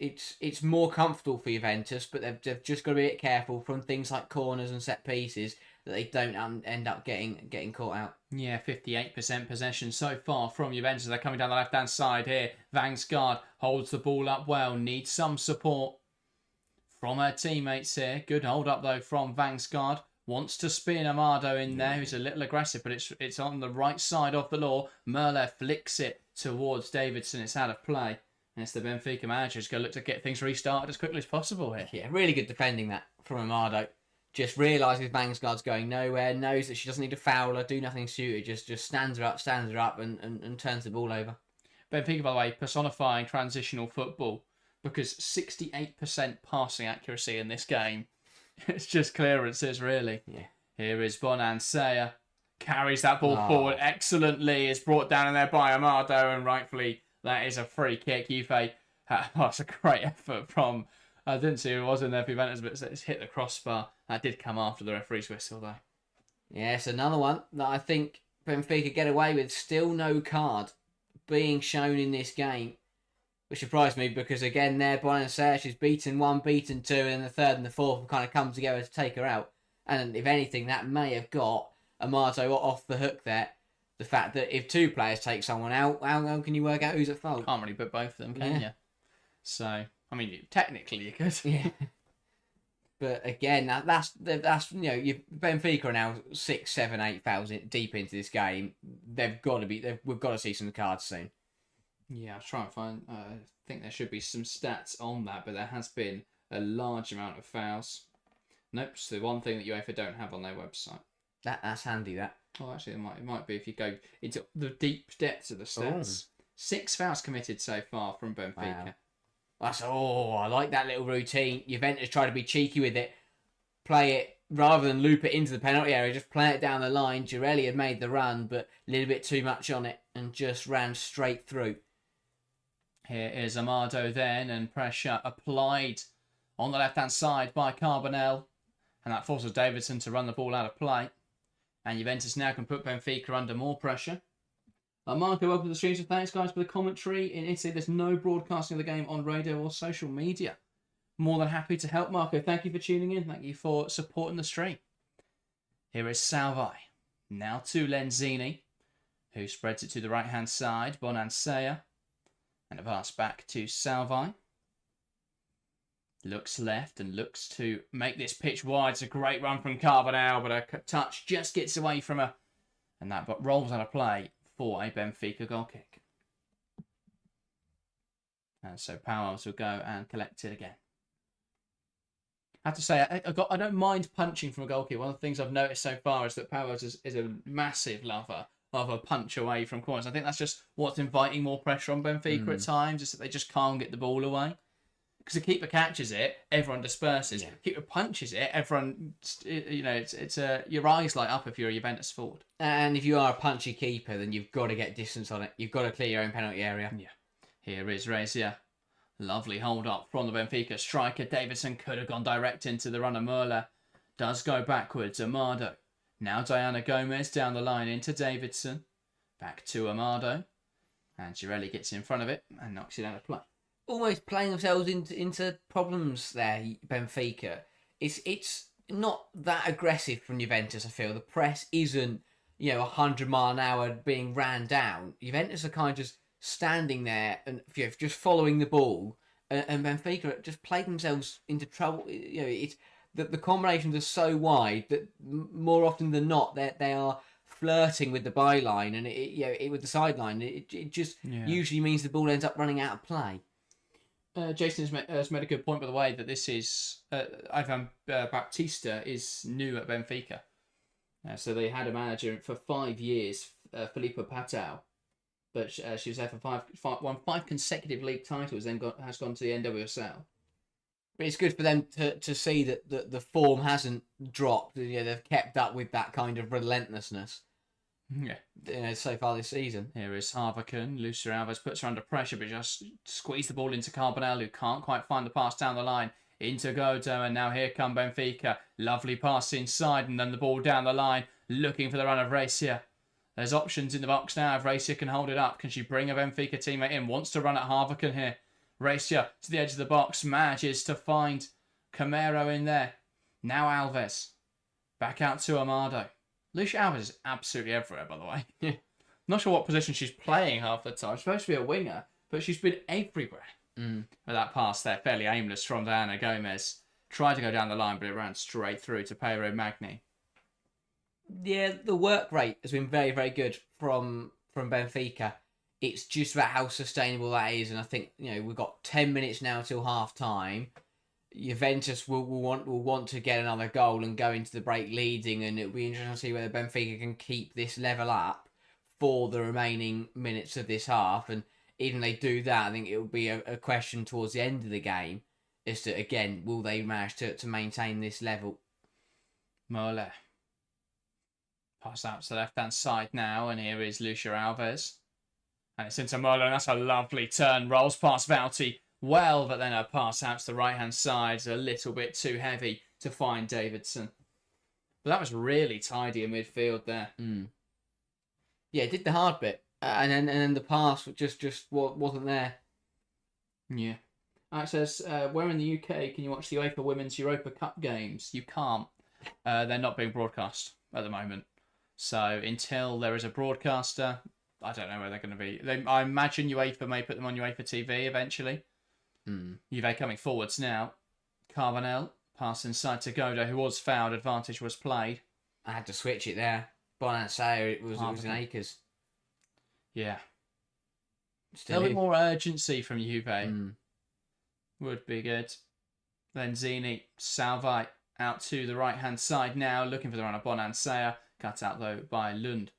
more comfortable for Juventus, but they've just got to be a bit careful from things like corners and set pieces that they don't end up getting caught out. Yeah, 58% possession so far from Juventus. They're coming down the left-hand side here. Vangsgaard holds the ball up well, needs some support from her teammates here. Good hold up though from Vangsgaard. Wants to spin Amado in there, who's a little aggressive, but it's on the right side of the law. Merle flicks it towards Davidson. It's out of play. And it's the Benfica manager who's going to look to get things restarted as quickly as possible here. Yeah, really good defending that from Amado. Just realises Vangsgaard's going nowhere, knows that she doesn't need to foul her, do nothing suited, just stands her up and turns the ball over. Benfica, by the way, personifying transitional football because 68% passing accuracy in this game. It's just clearances, really. Yeah. Here Here is Bonansea. Carries that ball forward excellently. Is brought down in there by Amado, and rightfully that is a free kick. Juve, that's a great effort from... I didn't see who it was in there for Juventus, but it's hit the crossbar. That did come after the referee's whistle, though. Yes, another one that I think Benfica get away with. Still no card being shown in this game, which surprised me because, again, there, Bonansea, she's beaten one, beaten two, and then the third and the fourth have kind of come together to take her out. And if anything, that may have got Amato off the hook there. The fact that if two players take someone out, how can you work out who's at fault? Can't really put both of them, can you? So, I mean, technically you could. Yeah. But again, that's Benfica are now 6, 7, 8,000 deep into this game. We've got to see some cards soon. Yeah, I was trying to find. I think there should be some stats on that, but there has been a large amount of fouls. Nope, it's the one thing that UEFA don't have on their website. That's handy. That. Oh, actually, it might be if you go into the deep depths of the stats. 6 fouls committed so far from Benfica. Wow. I like that little routine. Juventus try to be cheeky with it, play it rather than loop it into the penalty area. Just play it down the line. Girelli had made the run, but a little bit too much on it and just ran straight through. Here is Amado then, and pressure applied on the left-hand side by Carbonell. And that forces Davidson to run the ball out of play. And Juventus now can put Benfica under more pressure. Marco, welcome to the stream. So thanks, guys, for the commentary. In Italy, there's no broadcasting of the game on radio or social media. More than happy to help, Marco. Thank you for tuning in. Thank you for supporting the stream. Here is Salvi. Now to Lenzini, who spreads it to the right-hand side. Bonansea. And a pass back to Salvi. Looks left and looks to make this pitch wide. It's a great run from Carbonell, but a touch just gets away from her. And that rolls out of play for a Benfica goal kick. And so Powers will go and collect it again. I have to say, I don't mind punching from a goal kick. One of the things I've noticed so far is that Powers is a massive lover of a punch away from corners. I think that's just what's inviting more pressure on Benfica at times, is that they just can't get the ball away. Because the keeper catches it, everyone disperses. Yeah. Keeper punches it, everyone, it's your eyes light up if you're a Juventus forward. And if you are a punchy keeper, then you've got to get distance on it. You've got to clear your own penalty area. Yeah. Here is Rezia. Lovely hold up from the Benfica striker. Davidson could have gone direct into the runner. Merle does go backwards. Amado Now Diana Gomez down the line into Davidson. Back to Amado. And Girelli gets in front of it and knocks it out of play. Almost playing themselves into problems there, Benfica. It's not that aggressive from Juventus, I feel. The press isn't, 100-mile-an-hour being ran down. Juventus are kind of just standing there and just following the ball. And Benfica just played themselves into trouble. It's the combinations are so wide that more often than not, they are flirting with the byline and with the sideline. It just usually means the ball ends up running out of play. Jason has made a good point, by the way, that this is Ivan Baptista is new at Benfica. So they had a manager for 5 years, Filippo Patau, but she was there for won 5 consecutive league titles, then has gone to the NWSL. But it's good for them to see that the form hasn't dropped. They've kept up with that kind of relentlessness. Yeah. So far this season. Here is Harvacan. Lucia Alves puts her under pressure, but just squeezed the ball into Carbonell, who can't quite find the pass down the line. Into Godo, and now here come Benfica. Lovely pass inside, and then the ball down the line, looking for the run of Racia. There's options in the box now if Racia can hold it up. Can she bring a Benfica teammate in? Wants to run at Harvacan here. Racia to the edge of the box, manages to find Camero in there. Now Alves. Back out to Amado. Lucia Alves is absolutely everywhere, by the way. Not sure what position she's playing half the time. She's supposed to be a winger, but she's been everywhere. With that pass there, fairly aimless from Diana Gomez. Tried to go down the line, but it ran straight through to Pedro Magni. Yeah, the work rate has been very, very good from Benfica. It's just about how sustainable that is, and I think we've got 10 minutes now till half time. Juventus will want to get another goal and go into the break leading, and it'll be interesting to see whether Benfica can keep this level up for the remaining minutes of this half. And even if they do that, I think it will be a question towards the end of the game as to, again, will they manage to maintain this level? Mola. Pass out to the left-hand side now, and here is Lucia Alves. And it's into Mola, and that's a lovely turn. Rolls past Vauti well, but then a pass out to the right-hand side, a little bit too heavy to find Davidson. But that was really tidy in midfield there. Yeah, it did the hard bit. And then the pass just wasn't there. Yeah. It says, where in the UK can you watch the UEFA Women's Europa Cup games? You can't. They're not being broadcast at the moment. So until there is a broadcaster, I don't know where they're going to be. I imagine UEFA may put them on UEFA TV eventually. Juve coming forwards now. Carbonell, pass inside to Godo, who was fouled. Advantage was played. I had to switch it there. Bonanseo, it was in acres. Yeah. Still a little bit more urgency from Juve. Would be good. Lenzini, Salvai out to the right-hand side now, looking for the run of Bonansea. Cut out, though, by Lund.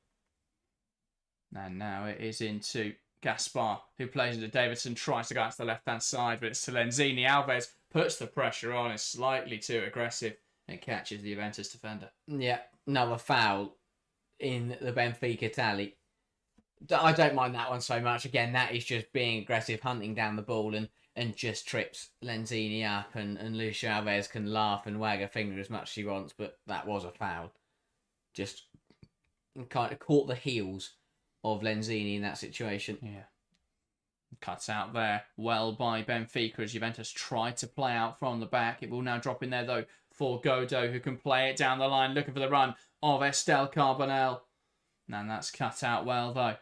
And now it is into Gaspar, who plays into Davidson, tries to go out to the left-hand side, but it's to Lenzini. Alves puts the pressure on, is slightly too aggressive, and catches the Juventus defender. Yeah, another foul in the Benfica tally. I don't mind that one so much. Again, that is just being aggressive, hunting down the ball, and just trips Lenzini up, and Lucia Alves can laugh and wag her finger as much as she wants, but that was a foul. Just kind of caught the heels of Lenzini in that situation. Yeah. Cuts out there well by Benfica as Juventus tried to play out from the back. It will now drop in there, though, for Godo, who can play it down the line, looking for the run of Estelle Carbonell. And that's cut out well, though.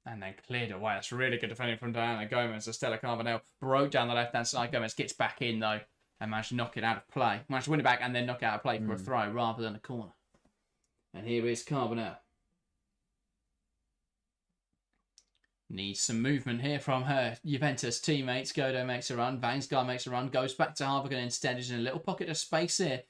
And then cleared away. That's really good defending from Diana Gomez. Estelle Carbonell broke down the left-hand side. Gomez gets back in, though, and managed to knock it out of play. Managed to win it back and then knock it out of play for a throw rather than a corner. And here is Carbonell. Needs some movement here from her Juventus teammates. Godo makes a run. Vangsgaard makes a run. Goes back to Harvagan instead. Is in a little pocket of space here.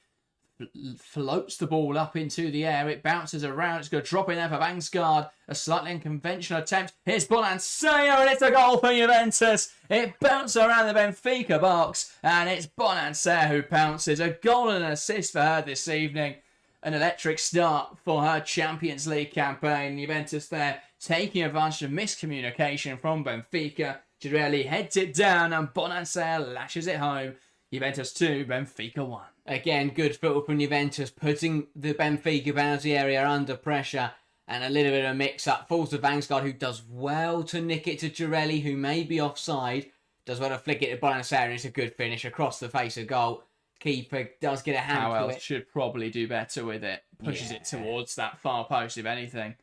Floats the ball up into the air. It bounces around. It's going to drop in there for Vangsgaard. A slightly unconventional attempt. Here's Bonansea, and it's a goal for Juventus. It bounces around the Benfica box, and it's Bonansea who pounces. A goal and an assist for her this evening. An electric start for her Champions League campaign. Juventus there taking advantage of miscommunication from Benfica. Girelli heads it down and Bonansea lashes it home. Juventus 2, Benfica 1. Again, good football from Juventus, putting the Benfica penalty area under pressure, and a little bit of a mix-up. Falls to Vangsgaard, who does well to nick it to Girelli, who may be offside. Does well to flick it to Bonansera, and it's a good finish across the face of goal. Keeper does get a hand to it. Should probably do better with it. Pushes it towards that far post, if anything.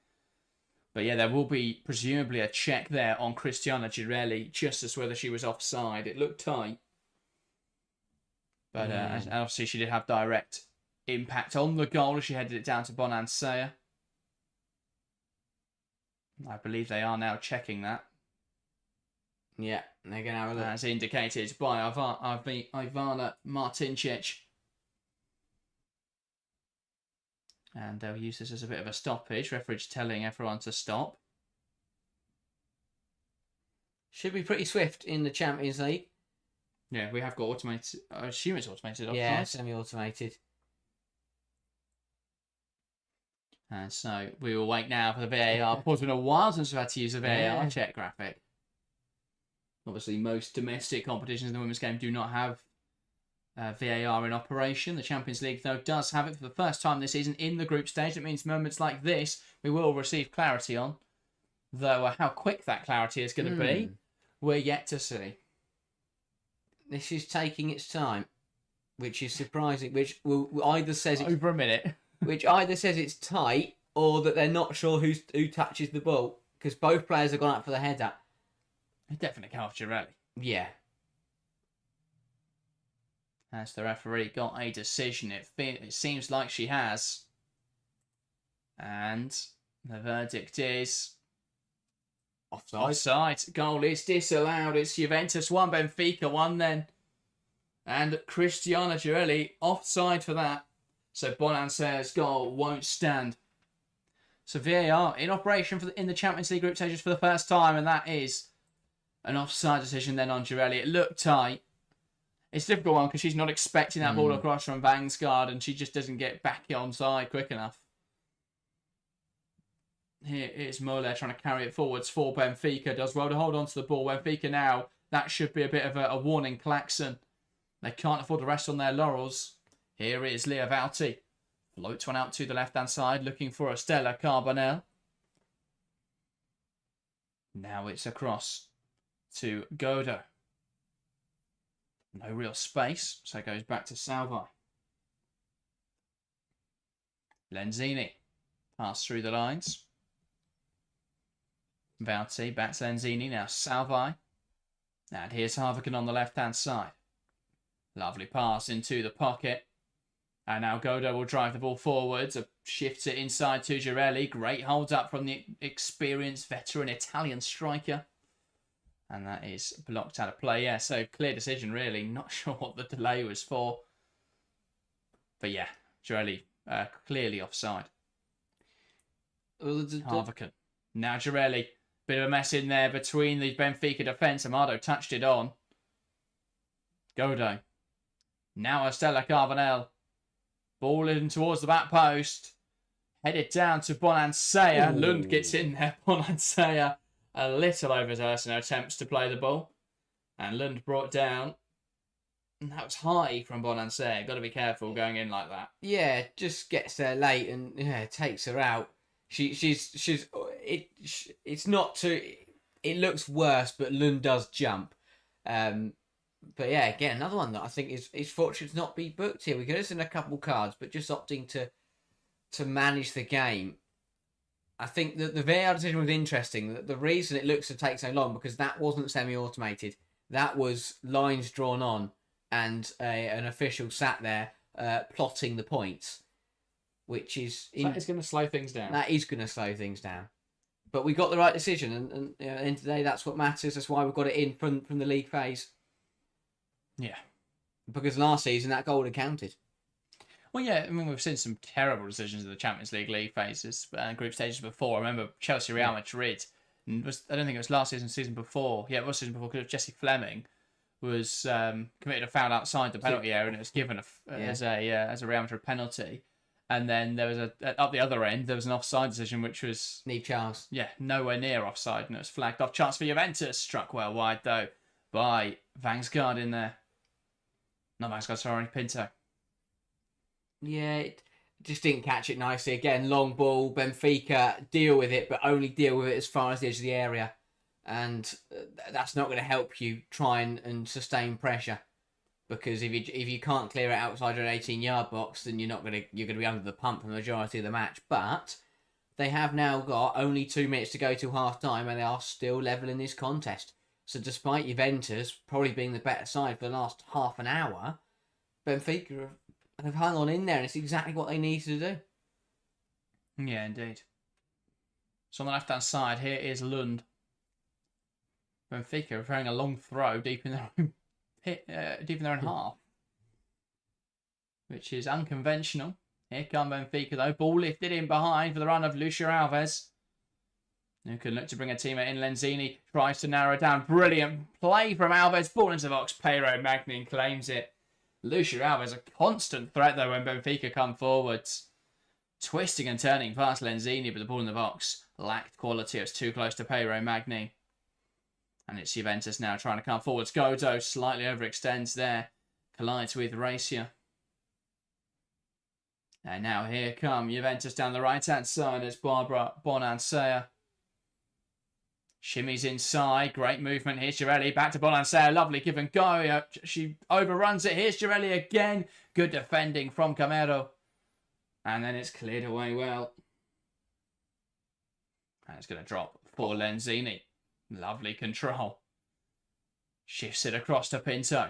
But yeah, there will be presumably a check there on Cristiana Girelli, just as whether she was offside. It looked tight. But and obviously she did have direct impact on the goal as she headed it down to Bonansea. I believe they are now checking that. Yeah, they're going to have a look. As indicated by Ivana Martincic. And they'll use this as a bit of a stoppage. Referee telling everyone to stop. Should be pretty swift in the Champions League. Yeah, we have got automated. I assume it's automated. Yeah, semi-automated. And so we will wait now for the VAR. It's been a while since we've had to use a VAR check graphic. Obviously, most domestic competitions in the women's game do not have VAR in operation. The Champions League, though, does have it for the first time this season in the group stage. It means moments like this we will receive clarity on. Though how quick that clarity is going to be, we're yet to see. This is taking its time, which is surprising. Which will either says it's, over a minute, which either says it's tight or that they're not sure who touches the ball, because both players have gone up for the header. It definitely can't have Girelli. Yeah. Has the referee got a decision? It seems like she has. And the verdict is offside. Goal is disallowed. It's Juventus 1, Benfica 1 then. And Cristiana Girelli offside for that. So Bonansea's goal won't stand. So VAR in operation in the Champions League group stages for the first time, and that is an offside decision then on Girelli. It looked tight. It's a difficult one because she's not expecting that ball across from Vangsgaard, and she just doesn't get back onside quick enough. Here is Moller trying to carry it forwards for Benfica. Does well to hold on to the ball. Benfica now, that should be a bit of a warning klaxon. They can't afford to rest on their laurels. Here is Leah Vauti. Floats one out to the left-hand side, looking for Estella Carbonell. Now it's across to Godo. No real space, so it goes back to Salvi. Lenzini. Pass through the lines. Vauti back to Lenzini. Now Salvi. And here's Harvican on the left-hand side. Lovely pass into the pocket. And now Godo will drive the ball forwards. Shifts it inside to Girelli. Great hold up from the experienced veteran Italian striker. And that is blocked out of play. Yeah, so clear decision, really. Not sure what the delay was for. But yeah, Girelli clearly offside. Harvican. Now Girelli. Bit of a mess in there between the Benfica defence. Amado touched it on. Godo. Now Estella Carbonell. Ball in towards the back post. Headed down to Bonansea. Lund gets in there. Bonansea a little overzealous in her attempts to play the ball. And Lund brought down. And that was high from Bonansea. Got to be careful going in like that. Yeah, just gets there late and takes her out. It's not too. It looks worse, but Lund does jump. But yeah, again, another one that I think is fortunate to not be booked here. We could have seen a couple cards, but just opting to manage the game. I think that the VAR decision was interesting. The reason it looks to take so long, because that wasn't semi-automated. That was lines drawn on and an official sat there plotting the points, which is... That is going to slow things down. That is going to slow things down. But we got the right decision, and at the end of the day, that's what matters. That's why we've got it in from the league phase. Yeah. Because last season, that goal had counted. Well, yeah, I mean, we've seen some terrible decisions in the Champions League phases, group stages before. I remember Chelsea Real Madrid. I don't think it was last season before. Yeah, it was season before, because Jesse Fleming was committed a foul outside the penalty area, and it was given as a Real Madrid penalty. And then there was up the other end, there was an offside decision, which was... Neve Charles. Yeah, nowhere near offside, and it was flagged off. Chance for Juventus, struck well wide, though, by Vangsgaard in there. Not Vangsgaard, sorry, Pinto. Yeah, it just didn't catch it nicely. Again, long ball. Benfica deal with it, but only deal with it as far as the edge of the area. And that's not going to help you try and sustain pressure. Because if you can't clear it outside your 18-yard box, then you're going to be under the pump for the majority of the match. But they have now got only 2 minutes to go to half time, and they are still level in this contest. So despite Juventus probably being the better side for the last half an hour, Benfica have hung on in there, and it's exactly what they need to do. Yeah, indeed. So on the left-hand side, here is Lund. Benfica are throwing a long throw deep in their own deep in their own half, which is unconventional. Here come Benfica though. Ball lifted in behind for the run of Lucio Alves, who can look to bring a teammate in. Lenzini tries to narrow it down. Brilliant play from Alves. Ball into the box. Pero Magnin claims it. Lucio Alves a constant threat though when Benfica come forwards. Twisting and turning past Lenzini, but the ball in the box lacked quality. It was too close to Pero Magni. And it's Juventus now trying to come forwards. Godo slightly overextends there. Collides with Racia. And now here come Juventus down the right-hand side as Barbara Bonansea. Shimmies inside. Great movement. Here's Girelli. Back to Bonansea. Lovely give and go. She overruns it. Here's Girelli again. Good defending from Camero. And then it's cleared away well. And it's going to drop for Lenzini. Lovely control. Shifts it across to Pinto,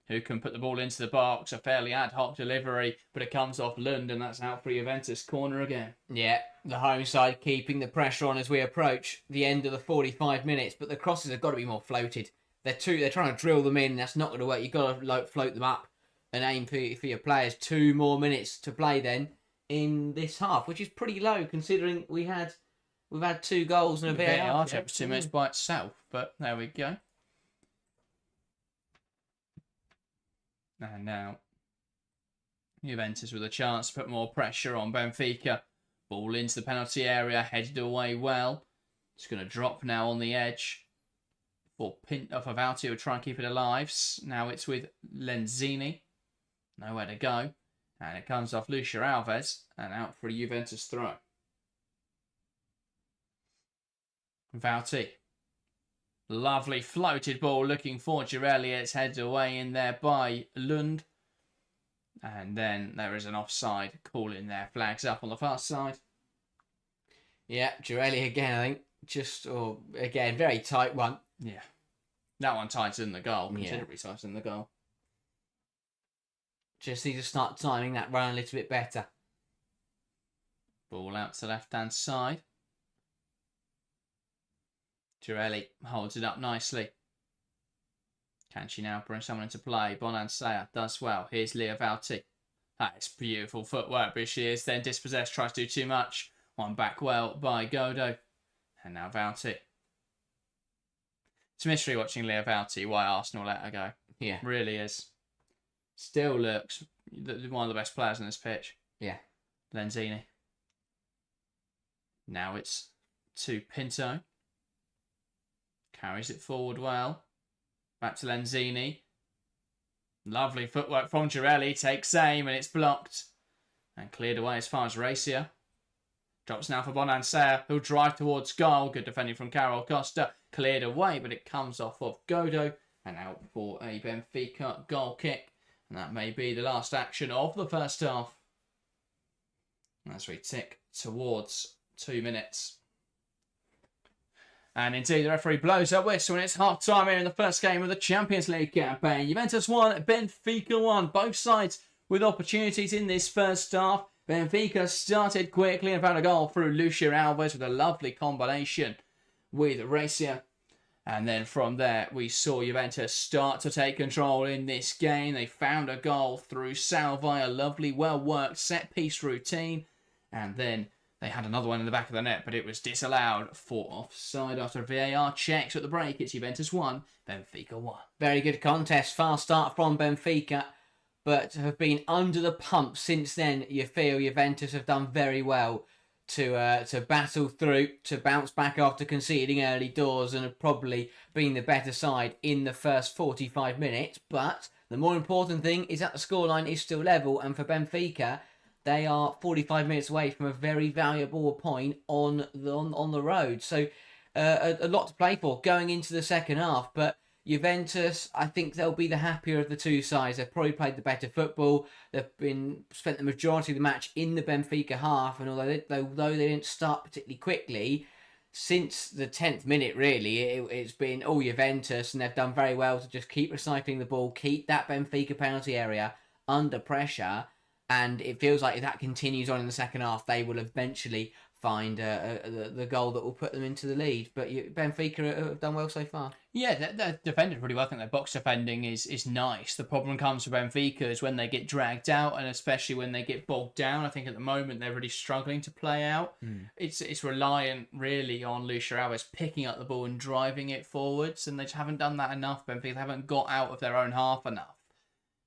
who can put the ball into the box. A fairly ad hoc delivery, but it comes off Lund, and that's out for Juventus. Corner again. Yeah, the home side keeping the pressure on as we approach the end of the 45 minutes, but the crosses have got to be more floated. They're trying to drill them in. That's not going to work. You've got to float them up and aim for your players. 2 more minutes to play then in this half, which is pretty low considering we've had 2 goals and a VAR check. 2 minutes by itself, but there we go. And now Juventus with a chance to put more pressure on Benfica. Ball into the penalty area, headed away well. It's going to drop now on the edge for Valti will try and keep it alive. Now it's with Lenzini. Nowhere to go. And it comes off Lucio Alves and out for a Juventus throw. Valti. Lovely floated ball looking for Girelli. It's headed away in there by Lund. And then there is an offside call in there. Flags up on the far side. Yeah, Girelli again, I think. Again, very tight one. Yeah. That one tighter than the goal. Considerably tighter than the goal. Just need to start timing that run a little bit better. Ball out to the left-hand side. Girelli holds it up nicely. Can she now bring someone into play? Bonansea does well. Here's Leah Valti. That is beautiful footwork, but she is then dispossessed, tries to do too much. One back well by Godo. And now Valti. It's a mystery watching Leah Valti, why Arsenal let her go. Yeah. Really is. Still looks one of the best players on this pitch. Yeah. Lenzini. Now it's to Pinto. Carries it forward well. Back to Lenzini. Lovely footwork from Girelli. Takes aim and it's blocked. And cleared away as far as Racia. Drops now for Bonansea, who'll drive towards goal. Good defending from Carol Costa. Cleared away, but it comes off of Godo. And out for a Benfica goal kick. And that may be the last action of the first half. As we tick towards 2 minutes. And indeed, the referee blows a whistle and it's half-time here in the first game of the Champions League campaign. Juventus 1, Benfica 1. Both sides with opportunities in this first half. Benfica started quickly and found a goal through Lucio Alves with a lovely combination with Racia. And then from there, we saw Juventus start to take control in this game. They found a goal through Salvi, a lovely, well-worked set-piece routine. And then they had another one in the back of the net, but it was disallowed for offside after VAR checks at the break. It's Juventus 1, Benfica 1. Very good contest. Fast start from Benfica, but have been under the pump since then. You feel Juventus have done very well to battle through, to bounce back after conceding early doors, and have probably been the better side in the first 45 minutes. But The more important thing is that the scoreline is still level, and for Benfica, they are 45 minutes away from a very valuable point on the road. So a lot to play for going into the second half. But Juventus, I think they'll be the happier of the two sides. They've probably played the better football. They've spent the majority of the match in the Benfica half, and although they didn't start particularly quickly, since the 10th minute, really, it's been all Juventus, and they've done very well to just keep recycling the ball, keep that Benfica penalty area under pressure, and it feels like if that continues on in the second half, they will eventually find the goal that will put them into the lead. But Benfica have done well so far. Yeah, they're defended pretty well. I think their box defending is nice. The problem comes for Benfica is when they get dragged out, and especially when they get bogged down. I think at the moment they're really struggling to play out. It's reliant really on Lucia Alves picking up the ball and driving it forwards, and they just haven't done that enough. Benfica, they haven't got out of their own half enough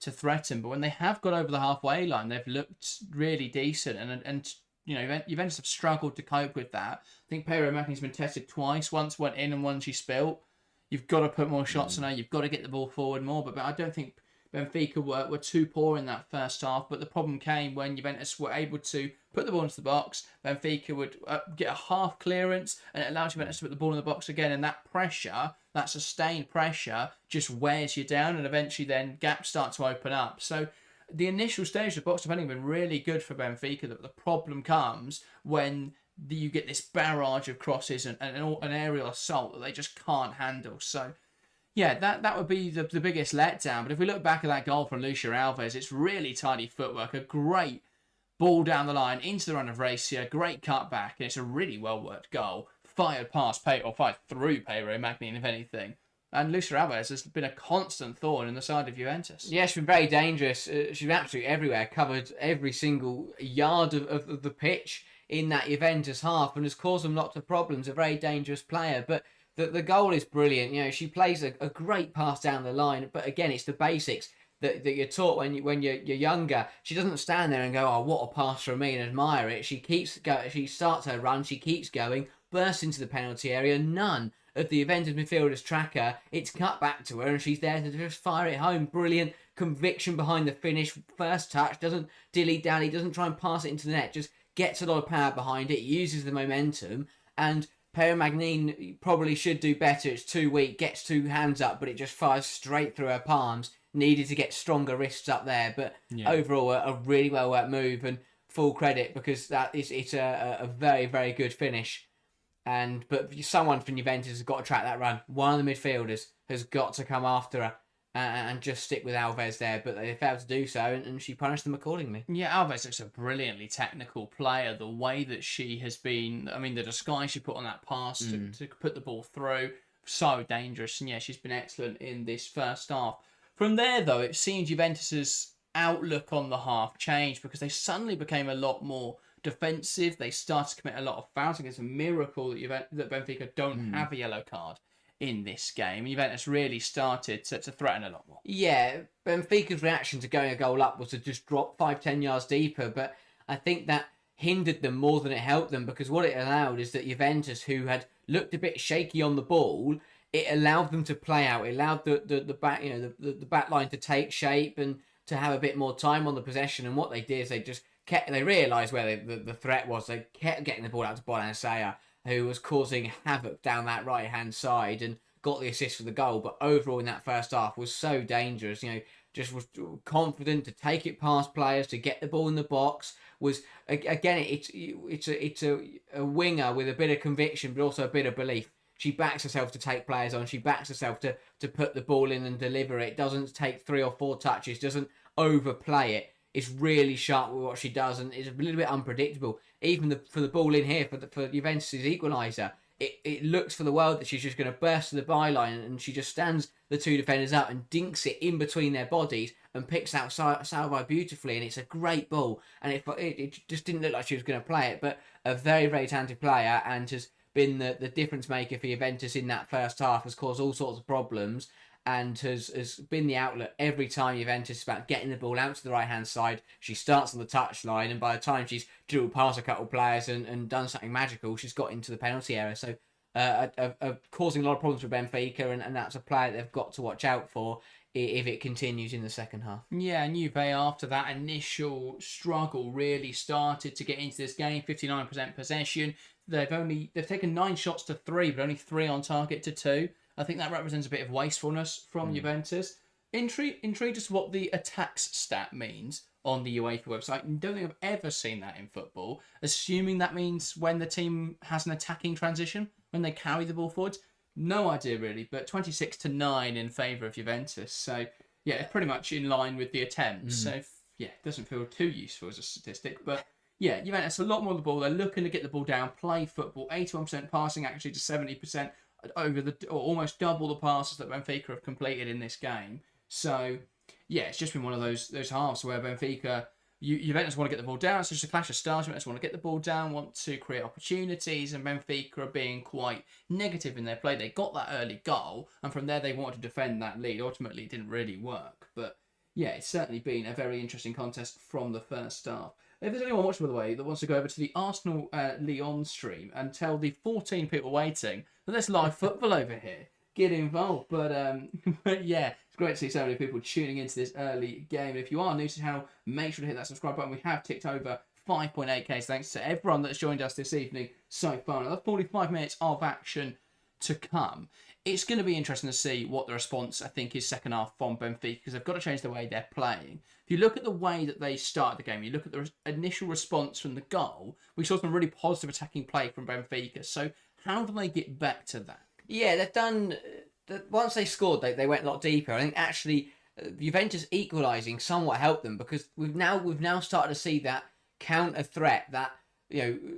to threaten. But when they have got over the halfway line, they've looked really decent, and you know, Juventus have struggled to cope with that. I think Pedro Macni's been tested twice. Once went in and once she spilt. You've got to put more shots on her. You've got to get the ball forward more. But I don't think Benfica were too poor in that first half. But the problem came when Juventus were able to put the ball into the box. Benfica would get a half clearance, and it allows Juventus to put the ball in the box again. And that pressure, that sustained pressure, just wears you down. And eventually then gaps start to open up. So the initial stage of box defending has been really good for Benfica. The problem comes when you get this barrage of crosses and an aerial assault that they just can't handle. So, yeah, that would be the biggest letdown. But if we look back at that goal from Lucia Alves, it's really tidy footwork, a great ball down the line into the run of Racia, great cutback, and it's a really well-worked goal. Fired through Pedro Magnin, if anything. And Lucia Alves has been a constant thorn in the side of Juventus. Yeah, she's been very dangerous. She's been absolutely everywhere, covered every single yard of the pitch in that Juventus half, and has caused them lots of problems. A very dangerous player. But the goal is brilliant. You know, she plays a great pass down the line. But again, it's the basics that you're taught when you're younger. She doesn't stand there and go, "Oh, what a pass from me," and admire it. She keeps going. She starts her run. She keeps going. Bursts into the penalty area. None of the Juventus midfielders track her. It's cut back to her, and she's there to just fire it home. Brilliant conviction behind the finish. First touch, doesn't dilly-dally, doesn't try and pass it into the net, just gets a lot of power behind it, uses the momentum, and Pedro Magnin probably should do better. It's too weak, gets two hands up, but it just fires straight through her palms. Needed to get stronger wrists up there, but overall a really well-worked move, and full credit, because it's a very, very good finish. But someone from Juventus has got to track that run. One of the midfielders has got to come after her and just stick with Alves there. But they failed to do so, and she punished them accordingly. Yeah, Alves looks a brilliantly technical player. The way that she has been, I mean, the disguise she put on that pass to put the ball through, so dangerous. And yeah, she's been excellent in this first half. From there, though, it seems Juventus's outlook on the half changed, because they suddenly became a lot more defensive. They started to commit a lot of fouls. I think it's a miracle that Benfica don't have a yellow card in this game. Juventus really started to threaten a lot more. Yeah, Benfica's reaction to going a goal up was to just drop 5-10 yards deeper, but I think that hindered them more than it helped them, because what it allowed is that Juventus, who had looked a bit shaky on the ball, it allowed them to play out. It allowed the back, the back line to take shape and to have a bit more time on the possession. And what they did is they realised where the threat was. They kept getting the ball out to Bonansea, who was causing havoc down that right-hand side, and got the assist for the goal. But overall in that first half was so dangerous. Just was confident to take it past players, to get the ball in the box. Was again, it's a winger with a bit of conviction, but also a bit of belief. She backs herself to take players on. She backs herself to put the ball in and deliver it. Doesn't take 3 or 4 touches. Doesn't overplay it. It's really sharp with what she does, and it's a little bit unpredictable. Even for the ball in here for Juventus' equaliser, it looks for the world that she's just going to burst to the byline, and she just stands the two defenders up and dinks it in between their bodies and picks out Salvai beautifully, and it's a great ball. And it just didn't look like she was going to play it, but a very, very talented player, and has been the difference maker for Juventus in that first half, has caused all sorts of problems, and has been the outlet every time Juventus is about getting the ball out to the right-hand side. She starts on the touchline, and by the time she's dribbled past a couple of players and done something magical, she's got into the penalty area. So causing a lot of problems for Benfica, and that's a player they've got to watch out for if it continues in the second half. Yeah, and Juve, after that initial struggle, really started to get into this game. 59% possession. They've taken 9 shots to 3, but only 3 on target to 2. I think that represents a bit of wastefulness from Juventus. Intrigued as to what the attacks stat means on the UEFA website. I don't think I've ever seen that in football. Assuming that means when the team has an attacking transition, when they carry the ball forwards. No idea really, but 26-9 in favour of Juventus. So yeah, it's pretty much in line with the attempts. So yeah, it doesn't feel too useful as a statistic, but yeah, Juventus a lot more of the ball. They're looking to get the ball down, play football. 81% passing actually to 70% or almost double the passes that Benfica have completed in this game. So yeah, it's just been one of those halves where Benfica, Juventus want to get the ball down. It's just a clash of styles. Juventus want to get the ball down, want to create opportunities, and Benfica are being quite negative in their play. They got that early goal, and from there they wanted to defend that lead. Ultimately, it didn't really work. But yeah, it's certainly been a very interesting contest from the first half. If there's anyone watching, by the way, that wants to go over to the Arsenal Lyon stream and tell the 14 people waiting that there's live football over here, get involved. But yeah, it's great to see so many people tuning into this early game. And if you are new to the channel, make sure to hit that subscribe button. We have ticked over 5.8k. Thanks to everyone that's joined us this evening so far. Another 45 minutes of action to come. It's going to be interesting to see what the response, I think, is second half from Benfica, because they've got to change the way they're playing. If you look at the way that they started the game, you look at the initial response from the goal, we saw some really positive attacking play from Benfica. So how do they get back to that? Yeah, they've done... Once they scored, they went a lot deeper. I think actually Juventus equalising somewhat helped them, because we've now started to see that counter threat, that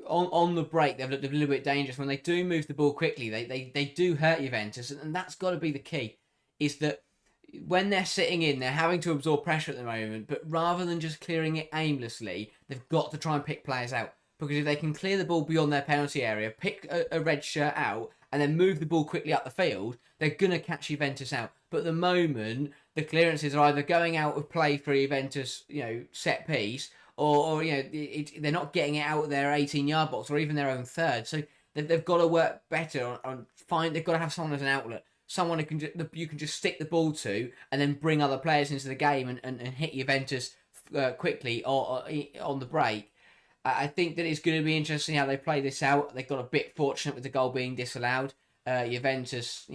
on the break they've looked a little bit dangerous. When they do move the ball quickly, they do hurt Juventus, and that's got to be the key. Is that when they're sitting in, they're having to absorb pressure at the moment, but rather than just clearing it aimlessly, they've got to try and pick players out. Because if they can clear the ball beyond their penalty area, pick a red shirt out, and then move the ball quickly up the field, they're going to catch Juventus out. But at the moment, the clearances are either going out of play for Juventus, set piece, or they're not getting it out of their 18-yard box or even their own third. So they've got to work better on they've got to have someone as an outlet, someone who you can just stick the ball to and then bring other players into the game and hit Juventus quickly or on the break. I think that it's going to be interesting how they play this out. They got a bit fortunate with the goal being disallowed. Juventus,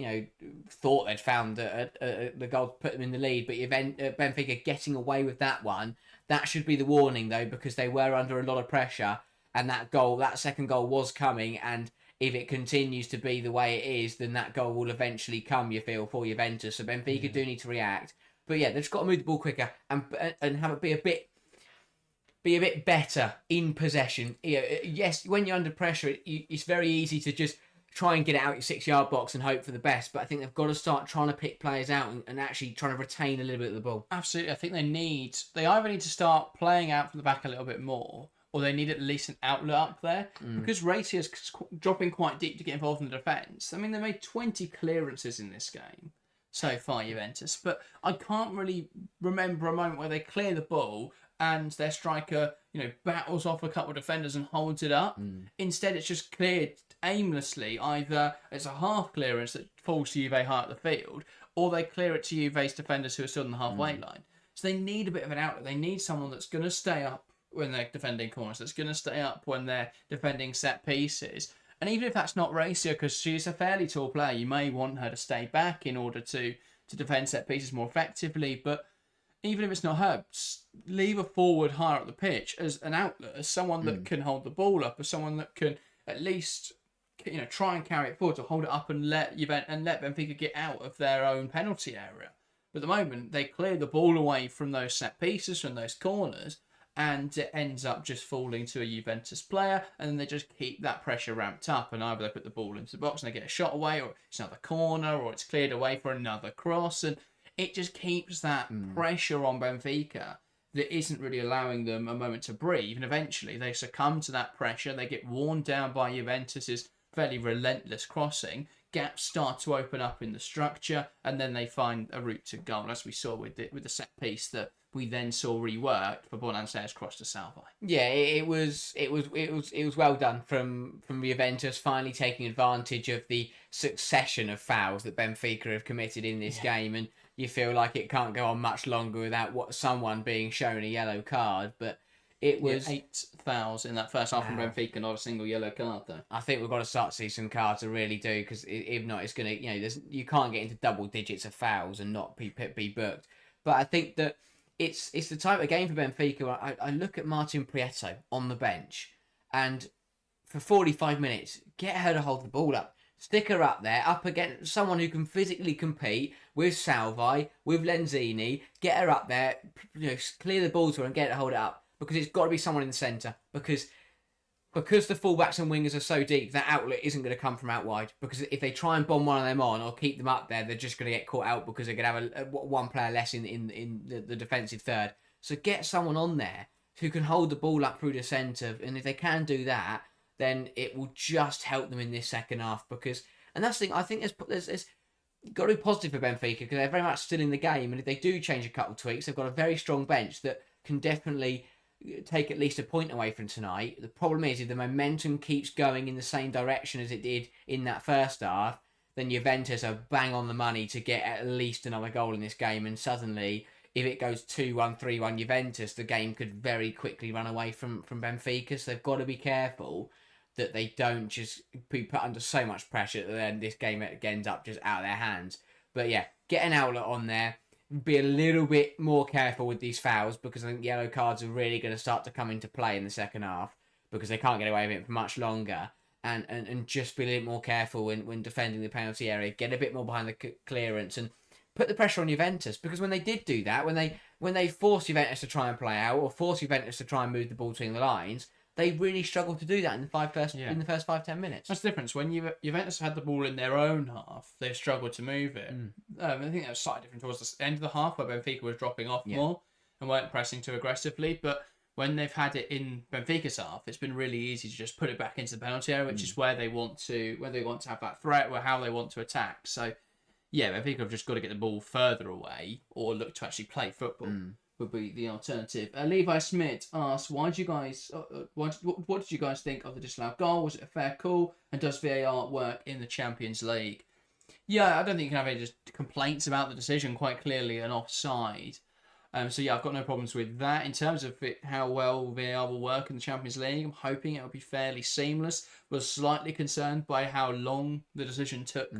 thought they'd found the goal to put them in the lead, but Benfica getting away with that one. That should be the warning, though, because they were under a lot of pressure, and that second goal was coming. And if it continues to be the way it is, then that goal will eventually come, you feel, for Juventus. So Benfica do need to react, but yeah, they've just got to move the ball quicker and have it be a bit better in possession. Yes, when you're under pressure, it's very easy to just try and get it out your 6-yard box and hope for the best. But I think they've got to start trying to pick players out and actually trying to retain a little bit of the ball. Absolutely. I think they either need to start playing out from the back a little bit more, or they need at least an outlet up there. Because Racier's dropping quite deep to get involved in the defence. I mean, they made 20 clearances in this game so far, Juventus. But I can't really remember a moment where they clear the ball and their striker, battles off a couple of defenders and holds it up. Instead, it's just cleared aimlessly. Either it's a half clearance that falls to Juve high at the field, or they clear it to Juve's defenders who are still on the halfway line. So they need a bit of an outlet. They need someone that's going to stay up when they're defending corners, that's going to stay up when they're defending set pieces. And even if that's not Racia, because she's a fairly tall player, you may want her to stay back in order to defend set pieces more effectively. But even if it's not her, leave a forward higher up the pitch as an outlet, as someone that can hold the ball up, as someone that can at least try and carry it forward, to hold it up and let Benfica get out of their own penalty area. But at the moment, they clear the ball away from those set pieces, from those corners, and it ends up just falling to a Juventus player, and then they just keep that pressure ramped up, and either they put the ball into the box and they get a shot away, or it's another corner, or it's cleared away for another cross, and it just keeps that pressure on Benfica that isn't really allowing them a moment to breathe. And eventually they succumb to that pressure. They get worn down by Juventus's fairly relentless crossing. Gaps start to open up in the structure, and then they find a route to goal, as we saw with the set piece that we then saw reworked for Bonance's cross to Salvi. Yeah, it was well done from Juventus, finally taking advantage of the succession of fouls that Benfica have committed in this game, and you feel like it can't go on much longer without someone being shown a yellow card. But it was 8 fouls in that first half from Benfica, not a single yellow card though. I think we've got to start to see some cards. I really do, because if not, it's gonna, you can't get into double digits of fouls and not be booked. But I think that it's the type of game for Benfica. I look at Martin Prieto on the bench, and for 45 minutes, get her to hold the ball up. Stick her up there, up against someone who can physically compete with Salvi, with Lenzini. Get her up there, clear the ball to her and get her to hold it up. Because it's got to be someone in the centre. Because the fullbacks and wingers are so deep, that outlet isn't going to come from out wide. Because if they try and bomb one of them on or keep them up there, they're just going to get caught out because they're going to have one player less in the defensive third. So get someone on there who can hold the ball up through the centre. And if they can do that, then it will just help them in this second half. And that's the thing, I think there's got to be positive for Benfica, because they're very much still in the game. And if they do change a couple of tweaks, they've got a very strong bench that can definitely take at least a point away from tonight. The problem is, if the momentum keeps going in the same direction as it did in that first half, then Juventus are bang on the money to get at least another goal in this game. And suddenly, if it goes 2-1, 3-1 Juventus, the game could very quickly run away from Benfica. So they've got to be careful that they don't just be put under so much pressure that then this game ends up just out of their hands. But yeah, get an outlet on there. Be a little bit more careful with these fouls, because I think yellow cards are really going to start to come into play in the second half, because they can't get away with it for much longer. And just be a little more careful when defending the penalty area. Get a bit more behind the clearance and put the pressure on Juventus, because when they did do that, when they forced Juventus to try and play out or forced Juventus to try and move the ball between the lines, they really struggled to do that in the first 5-10 minutes. That's the difference. When Juventus had the ball in their own half, they struggled to move it. I think that was slightly different towards the end of the half, where Benfica was dropping off more and weren't pressing too aggressively. But when they've had it in Benfica's half, it's been really easy to just put it back into the penalty area, which is where they want to have that threat, or how they want to attack. So, yeah, Benfica have just got to get the ball further away or look to actually play football. Would be the alternative. Levi Smith asks, what did you guys think of the disallowed goal? Was it a fair call? And does VAR work in the Champions League? Yeah, I don't think you can have any just complaints about the decision. Quite clearly an offside. So yeah, I've got no problems with that. In terms of how well VAR will work in the Champions League, I'm hoping it will be fairly seamless. Was slightly concerned by how long the decision took.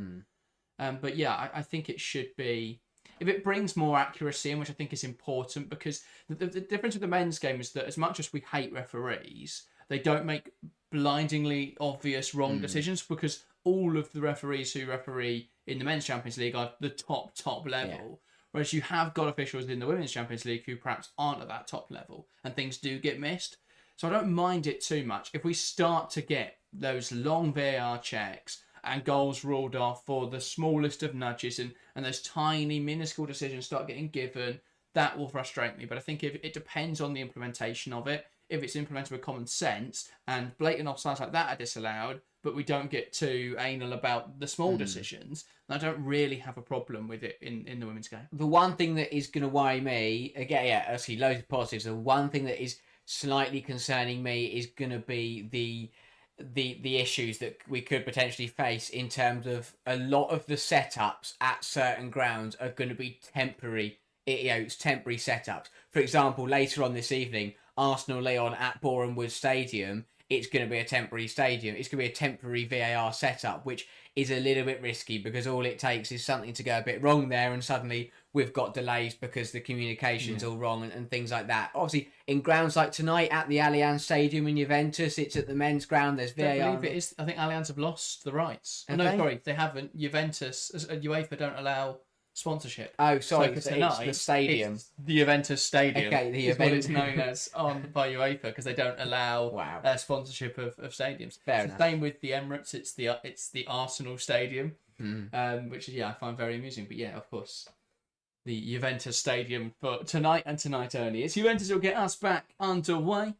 But yeah, I think it should be. If it brings more accuracy in, which I think is important, because the difference with the men's game is that as much as we hate referees, they don't make blindingly obvious wrong decisions, because all of the referees who referee in the men's Champions League are the top level. Whereas you have got officials in the women's Champions League who perhaps aren't at that top level, and things do get missed. So I don't mind it too much. If we start to get those long VAR checks and goals ruled off for the smallest of nudges, and those tiny, minuscule decisions start getting given, that will frustrate me. But I think if it depends on the implementation of it. If it's implemented with common sense and blatant offsides like that are disallowed, but we don't get too anal about the small decisions, I don't really have a problem with it in the women's game. The one thing that is going to worry me, again, actually loads of positives, the one thing that is slightly concerning me is going to be the issues that we could potentially face in terms of a lot of the setups at certain grounds are going to be temporary. It's temporary setups. For example, later on this evening, Arsenal-Lyon at Boreham Wood Stadium, it's going to be a temporary stadium. It's going to be a temporary VAR setup, which is a little bit risky, because all it takes is something to go a bit wrong there, and suddenly we've got delays because the communication's all wrong and things like that. Obviously, in grounds like tonight at the Allianz Stadium in Juventus, it's at the men's ground. There's VAR. I believe it is. I think Allianz have lost the rights. Sorry, they haven't. Juventus, UEFA don't allow sponsorship. Oh, sorry, so tonight, it's the stadium. It's the Juventus Stadium. Okay, the is what it's known as by UEFA, because they don't allow Wow. Sponsorship of stadiums. Fair enough. Same with the Emirates. It's the Arsenal Stadium, which is I find very amusing. But yeah, of course, the Juventus Stadium for tonight and tonight only. It's Juventus will get us back underway,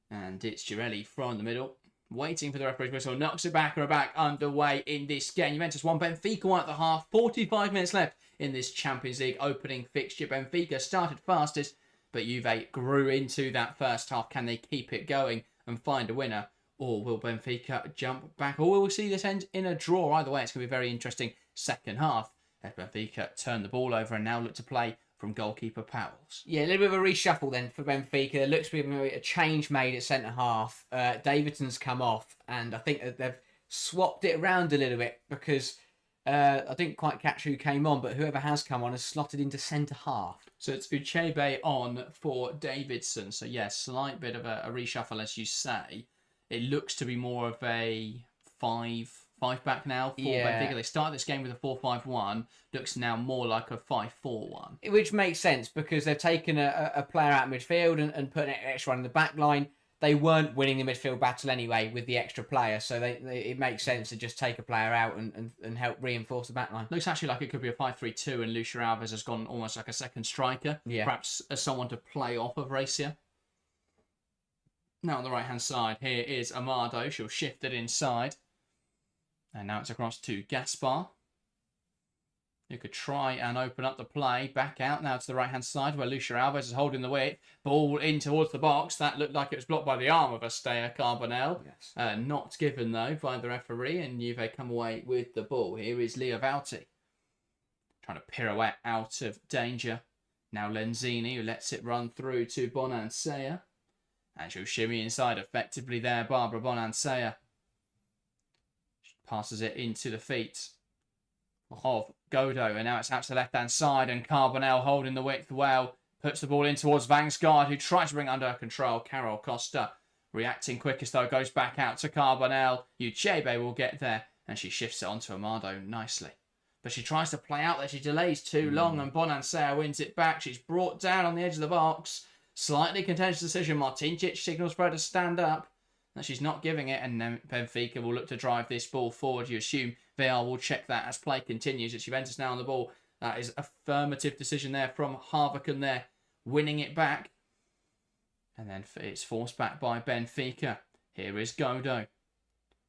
and it's Girelli from the middle, waiting for the referee's whistle, knocks it back, and we're back underway in this game. Juventus 1, Benfica 1 at the half. 45 minutes left in this Champions League opening fixture. Benfica started fastest, but Juve grew into that first half. Can they keep it going and find a winner? Or will Benfica jump back? Or will we see this end in a draw? Either way, it's going to be a very interesting second half. as Benfica turn the ball over and now look to play from goalkeeper Powell's. Yeah, a little bit of a reshuffle then for Benfica. There looks to be a change made at centre half. Davidson's come off, and I think that they've swapped it around a little bit because I didn't quite catch who came on, but whoever has come on has slotted into centre half. So it's Uchebe on for Davidson. So yes, slight bit of a reshuffle, as you say. It looks to be more of a five back now for Benfica. They started this game with a 4-5-1. Looks now more like a 5-4-1. Which makes sense because they've taken a player out of midfield and put an extra one in the back line. They weren't winning the midfield battle anyway with the extra player, so it makes sense to just take a player out and help reinforce the back line. Looks actually like it could be a 5-3-2, and Lucia Alves has gone almost like a second striker, perhaps as someone to play off of Racia. Now on the right-hand side, here is Amado. She'll shift it inside. And now it's across to Gaspar, who could try and open up the play. Back out now to the right-hand side where Lucia Alves is holding the width. Ball in towards the box. That looked like it was blocked by the arm of Estea Carbonell. Yes. Not given, though, by the referee. And Juve come away with the ball. Here is Leo Valti, trying to pirouette out of danger. Now Lenzini, who lets it run through to Bonansea. And she'll shimmy inside effectively there, Barbara Bonansea. Passes it into the feet of Godo. And now it's out to the left-hand side. And Carbonell holding the width well. Puts the ball in towards Vangsgaard, who tries to bring it under control. Carol Costa reacting quickest, though. Goes back out to Carbonell. Uchebe will get there. And she shifts it onto Amado nicely. But she tries to play out there. She delays too long. And Bonansea wins it back. She's brought down on the edge of the box. Slightly contentious decision. Martinčić signals for her to stand up. She's not giving it, and then Benfica will look to drive this ball forward. You assume VAR will check that as play continues. It's Juventus now on the ball. That is affirmative decision there from Harvikan there, winning it back. And then it's forced back by Benfica. Here is Godo.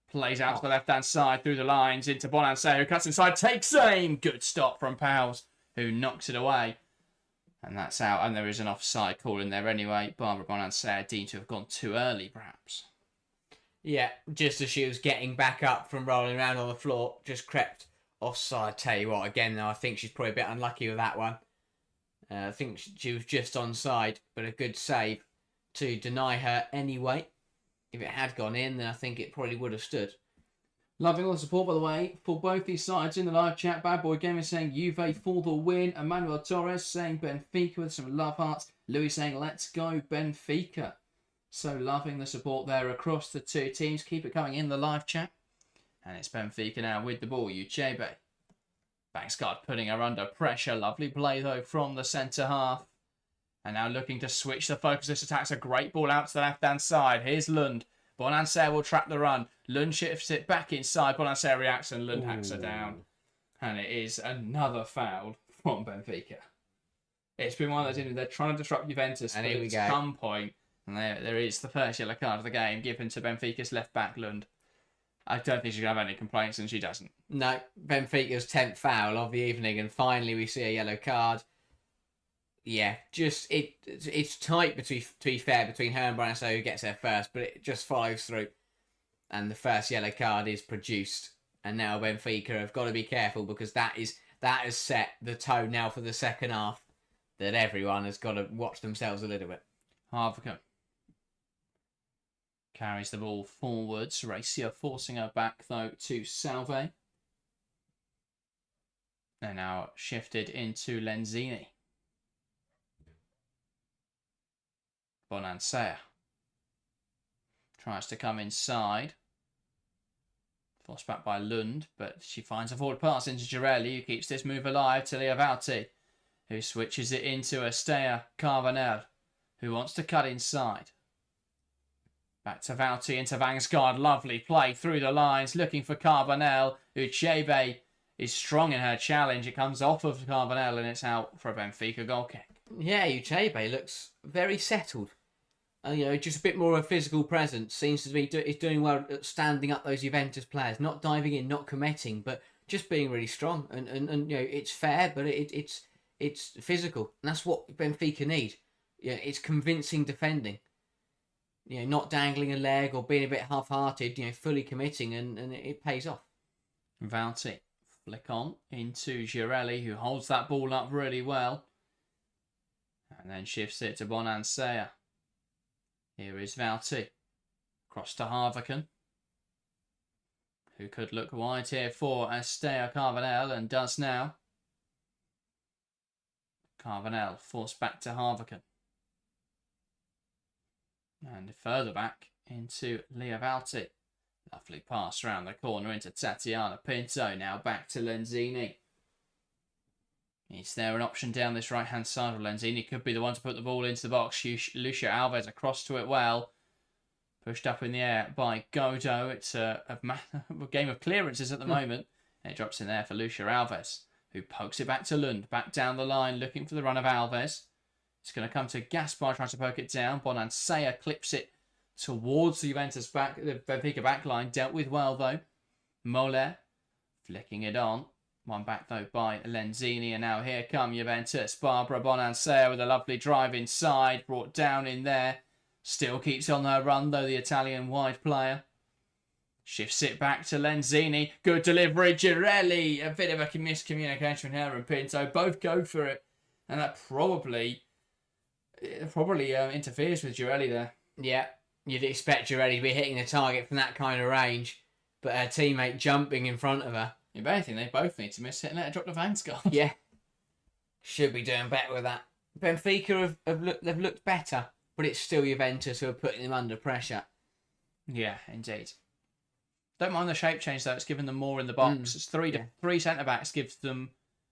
Plays out to the left-hand side through the lines into Bonansea, who cuts inside, takes aim. Good stop from Powles, who knocks it away. And that's out, and there is an offside call in there anyway. Barbara Bonansea deemed to have gone too early, perhaps. Yeah, just as she was getting back up from rolling around on the floor, just crept offside. Tell you what, again, though, I think she's probably a bit unlucky with that one. I think she was just onside, but a good save to deny her anyway. If it had gone in, then I think it probably would have stood. Loving all the support, by the way, for both these sides in the live chat. Bad Boy Gamer saying Juve for the win. Emmanuel Torres saying Benfica with some love hearts. Louis saying let's go Benfica. So loving the support there across the two teams. Keep it coming in the live chat. And it's Benfica now with the ball. Uchebe. Vangsgaard putting her under pressure. Lovely play though from the centre half. And now looking to switch the focus. This attack's a great ball out to the left-hand side. Here's Lund. Bonansea will trap the run. Lund shifts it back inside. Bonansea reacts and Lund hacks her down. And it is another foul from Benfica. It's been one of those, they're trying to disrupt Juventus. And here we go. At some point, and there is the first yellow card of the game given to Benfica's left back, Lund. I don't think she's going to have any complaints, and she doesn't. No, Benfica's 10th foul of the evening, and finally we see a yellow card. Yeah, just it's tight, to be fair, between her and Bonansea, who gets there first, but it just follows through. And the first yellow card is produced. And now Benfica have got to be careful because that has set the tone now for the second half that everyone has got to watch themselves a little bit. Harvikan carries the ball forwards. Racia forcing her back, though, to Salve. They're now shifted into Lenzini. Bonansea tries to come inside. Forced back by Lund, but she finds a forward pass into Girelli, who keeps this move alive to Leovalti, who switches it into Estea Carbonell, who wants to cut inside. Back to Valti into Vangsgaard. Lovely play through the lines, looking for Carbonell. Uchebe is strong in her challenge. It comes off of Carbonell and it's out for a Benfica goal kick. Yeah, Uchebe looks very settled. Just a bit more of a physical presence. Seems to be doing well at standing up those Juventus players, not diving in, not committing, but just being really strong. And it's fair, but it's physical. And that's what Benfica need. It's convincing defending. Not dangling a leg or being a bit half-hearted. Fully committing, and it pays off. Valti Flick on into Girelli, who holds that ball up really well. And then shifts it to Bonansea. Here is Vouty. Across to Harvican, who could look wide here for Esteo Carvanel, and does now. Carvanel forced back to Harvican. And further back into Leo Vouty. Lovely pass round the corner into Tatiana Pinto. Now back to Lenzini. Is there an option down this right-hand side of Lenzini? Could be the one to put the ball into the box. Lucio Alves across to it well. Pushed up in the air by Godo. It's a game of clearances at the moment. And it drops in there for Lucio Alves, who pokes it back to Lund. Back down the line, looking for the run of Alves. It's going to come to Gaspar, trying to poke it down. Bonansea clips it towards the Juventus the Benfica back line. Dealt with well, though. Moller flicking it on. One back, though, by Lenzini. And now here come Juventus. Barbara Bonansea with a lovely drive inside. Brought down in there. Still keeps on her run, though, the Italian wide player. Shifts it back to Lenzini. Good delivery. Girelli. A bit of a miscommunication from her and Pinto. Both go for it. And that probably interferes with Girelli there. Yeah, you'd expect Girelli to be hitting the target from that kind of range. But her teammate jumping in front of her. If anything, they both need to miss it and let her drop the Vanguard. Yeah. Should be doing better with that. Benfica they've looked better. But it's still Juventus who are putting them under pressure. Yeah, indeed. Don't mind the shape change, though. It's given them more in the box. It's three centre-backs gives them...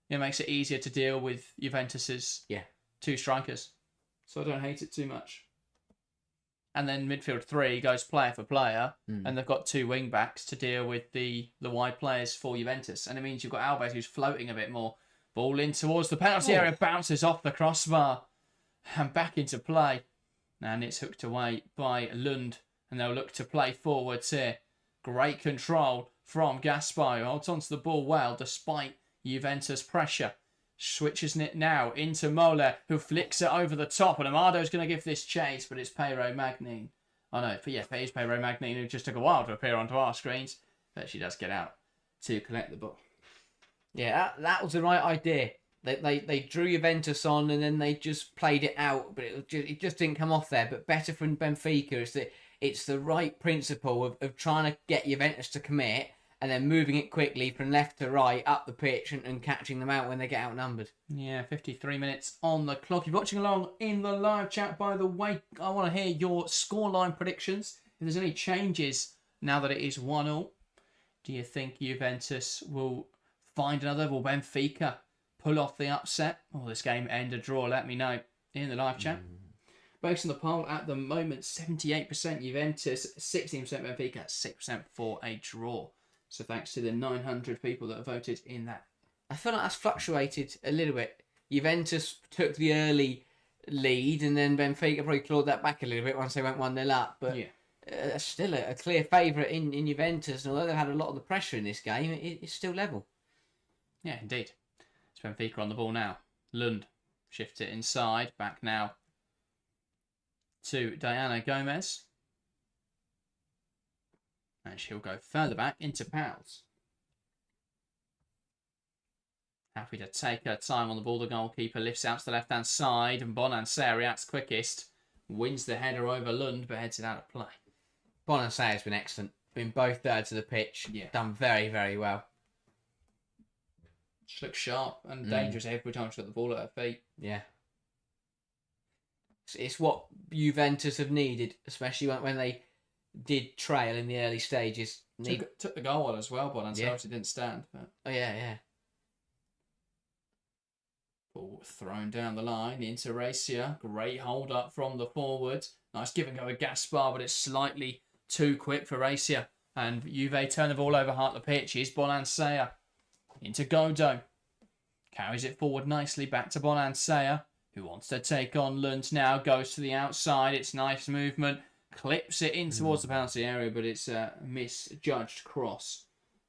makes it easier to deal with Juventus's two strikers. So I don't hate it too much. And then midfield 3 goes player for player. And they've got 2 wing-backs to deal with the wide players for Juventus. And it means you've got Alves, who's floating a bit more. Ball in towards the penalty area. Bounces off the crossbar. And back into play. And it's hooked away by Lund. And they'll look to play forwards here. Great control from Gaspar, who holds onto the ball well despite Juventus pressure. Switches it now into Moller, who flicks it over the top. And Amado's going to give this chase, but it's Pero Magnin. Oh no, it is Pero Magnin, who just took a while to appear onto our screens. But she does get out to collect the ball. Yeah, that was the right idea. They drew Juventus on and then they just played it out, but it just didn't come off there. But better from Benfica is that it's the right principle of trying to get Juventus to commit and then moving it quickly from left to right up the pitch and catching them out when they get outnumbered. Yeah, 53 minutes on the clock. If you're watching along in the live chat, by the way, I want to hear your scoreline predictions. If there's any changes now that it is 1-1, do you think Juventus will find another? Will Benfica pull off the upset? Or this game end a draw? Let me know in the live chat. Based on the poll at the moment, 78% Juventus, 16% Benfica, 6% for a draw. So thanks to the 900 people that have voted in that. I feel like that's fluctuated a little bit. Juventus took the early lead and then Benfica probably clawed that back a little bit once they went 1-0 up. But still a clear favourite in Juventus. And although they've had a lot of the pressure in this game, it's still level. Yeah, indeed. It's Benfica on the ball now. Lund shifts it inside. Back now to Diana Gomez. And she'll go further back into Pals. Happy to take her time on the ball. The goalkeeper lifts out to the left-hand side. And Bonansea reacts quickest. Wins the header over Lund, but heads it out of play. Bonansea has been excellent. Been both thirds of the pitch. Yeah. Done very, very well. She looks sharp and dangerous every time she's got the ball at her feet. Yeah. It's what Juventus have needed, especially when they did trail in the early stages. Took the goal on as well, but obviously didn't stand. But... Oh, yeah. Ball thrown down the line into Racia. Great hold up from the forward. Nice give and go with Gaspar, but it's slightly too quick for Racia. And Juve turn the ball over half the pitch. Here's Bonansea into Godo. Carries it forward nicely back to Bonansea, who wants to take on Lund now. Goes to the outside. It's nice movement. Clips it in towards the penalty area, but it's a misjudged cross.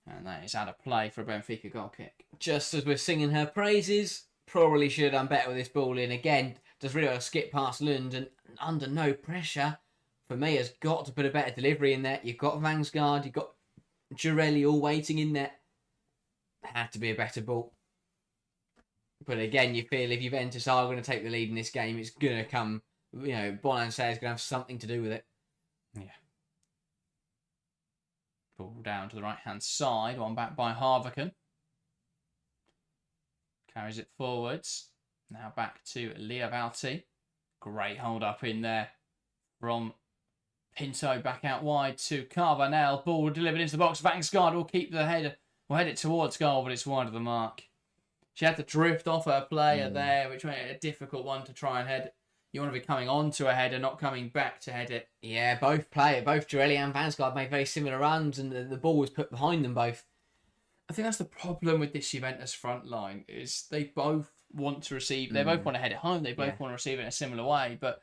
And that is out of play for a Benfica goal kick. Just as we're singing her praises, probably should have done better with this ball in. Again, does really well skip past Lund and under no pressure. For me, has got to put a better delivery in there. You've got Vangsgaard, you've got Girelli all waiting in there. Had to be a better ball. But again, you feel if Juventus are going to take the lead in this game, it's going to come, Bonansea is going to have something to do with it. Yeah. Ball down to the right-hand side, one back by Harvican. Carries it forwards. Now back to Liavalti. Great hold up in there from Pinto, back out wide to Carvanel. Ball delivered into the box. Vangsgaard will keep the header. Will head it towards goal, but it's wide of the mark. She had to drift off her player there, which made it a difficult one to try and head. You want to be coming onto a header, not coming back to head it. Yeah, both Girelli and Vangsgaard made very similar runs, and the ball was put behind them both. I think that's the problem with this Juventus front line, is they both want to receive. They both want to head it home. They both want to receive it in a similar way, but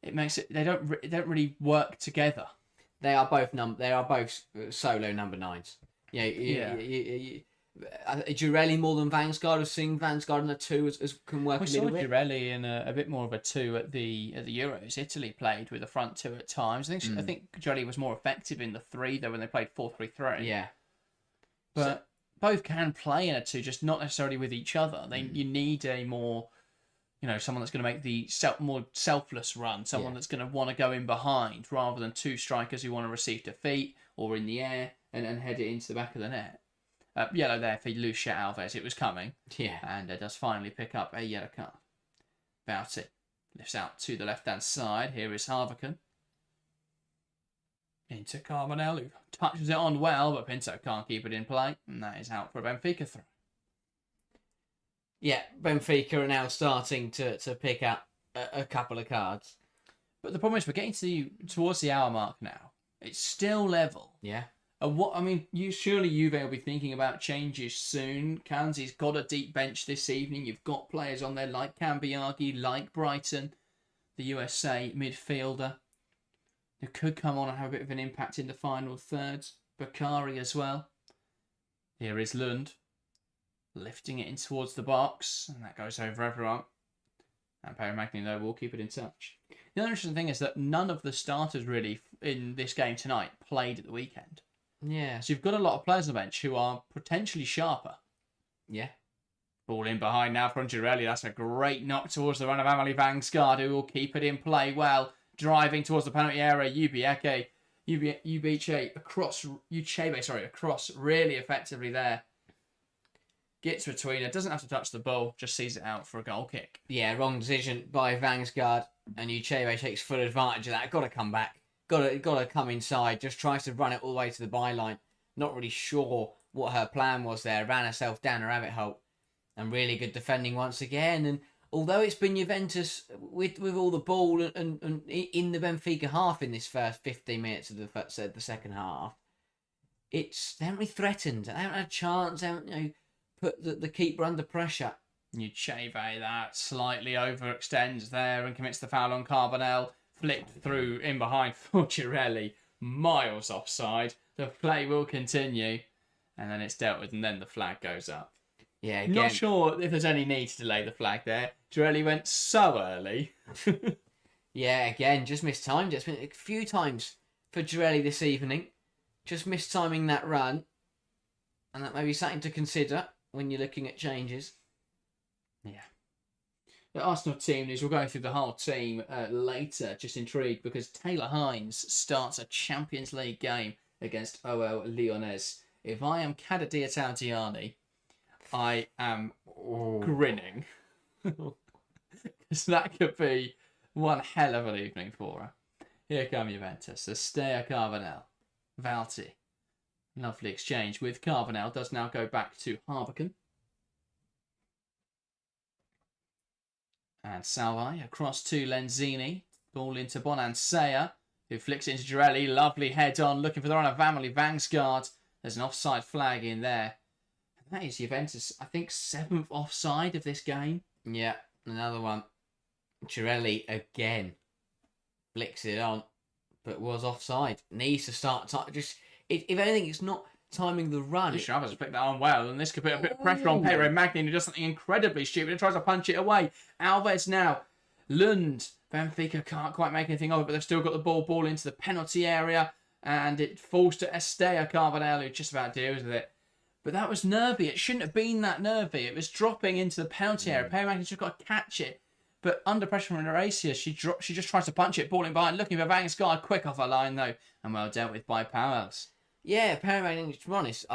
it makes it. They don't really work together. They are both solo number 9s. Girelli more than Vangsgaard. I've seen Vangsgaard in a 2 as can work a little bit. We saw Girelli in a bit more of a 2 at the Euros. Italy played with a front 2 at times. I think Girelli was more effective in the 3 though when they played 4-3-3. Yeah, but both can play in a 2, just not necessarily with each other. You need a more, someone that's going to make the more selfless run, someone that's going to want to go in behind rather than 2 strikers who want to receive defeat or in the air and head it into the back of the net. Yellow there for Lucia Alves. It was coming. Yeah. And does finally pick up a yellow card. About it. Lifts out to the left-hand side. Here is Harvican. Into Carvanel, who touches it on well, but Pinto can't keep it in play. And that is out for a Benfica throw. Yeah, Benfica are now starting to pick up a couple of cards. But the problem is we're getting towards the hour mark now. It's still level. Yeah. Surely Juve will be thinking about changes soon. Kanzi's got a deep bench this evening. You've got players on there like Cambiaghi, like Brighton, the USA midfielder, who could come on and have a bit of an impact in the final thirds. Bakari as well. Here is Lund, lifting it in towards the box, and that goes over everyone. And Perry Magni, though, will keep it in touch. The other interesting thing is that none of the starters really in this game tonight played at the weekend. Yeah. So you've got a lot of players on the bench who are potentially sharper. Yeah. Ball in behind now from Girelli. That's a great knock towards the run of Amalie Vangsgaard, who will keep it in play well. Driving towards the penalty area. Uchebe across really effectively there. Gets between her. Doesn't have to touch the ball. Just sees it out for a goal kick. Yeah, wrong decision by Vangsgaard. And Uchebe takes full advantage of that. Got to come back. Got to come inside. Just tries to run it all the way to the byline. Not really sure what her plan was there. Ran herself down a rabbit hole. And really good defending once again. And although it's been Juventus with all the ball and in the Benfica half in this first 15 minutes of the second half, they haven't really threatened. They haven't had a chance. They haven't put the keeper under pressure. Uchebe that slightly overextends there and commits the foul on Carvanel. Flicked through in behind for Girelli. Miles offside. The play will continue. And then it's dealt with and then the flag goes up. Yeah, again, not sure if there's any need to delay the flag there. Girelli went so early. Yeah, again, just mistimed it. It's been a few times for Girelli this evening. Just mistiming that run. And that may be something to consider when you're looking at changes. Yeah. The Arsenal team news, we'll go through the whole team later. Just intrigued because Taylor Hines starts a Champions League game against OL Lyonnais. If I am Kada Diataldiani, I am grinning. Because that could be one hell of an evening for her. Here come Juventus. Estea Carvanel. Valti. Lovely exchange with Carvanel. Does now go back to Harvican. And Salvai across to Lenzini. Ball into Bonansea, who flicks it into Girelli. Lovely head on, looking for the run of Amalie Vangsgaard. There's an offside flag in there. And that is Juventus, I think, 7th offside of this game. Yeah, another one. Girelli again flicks it on, but was offside. Needs to start. If anything, it's not timing the run. Chavez has picked that on well, and this could put a bit of pressure on Pedro Magnin, who does something incredibly stupid and tries to punch it away. Alves now. Lund. Benfica can't quite make anything of it, but they've still got the ball into the penalty area, and it falls to Estea Carvanel, who just about deals with it. But that was nervy. It shouldn't have been that nervy. It was dropping into the penalty area. Perry just got to catch it. But under pressure from Horacia, she just tries to punch it, balling behind, looking for Vangsgaard, quick off her line though, and well dealt with by Powers. Yeah, Perry, to be honest,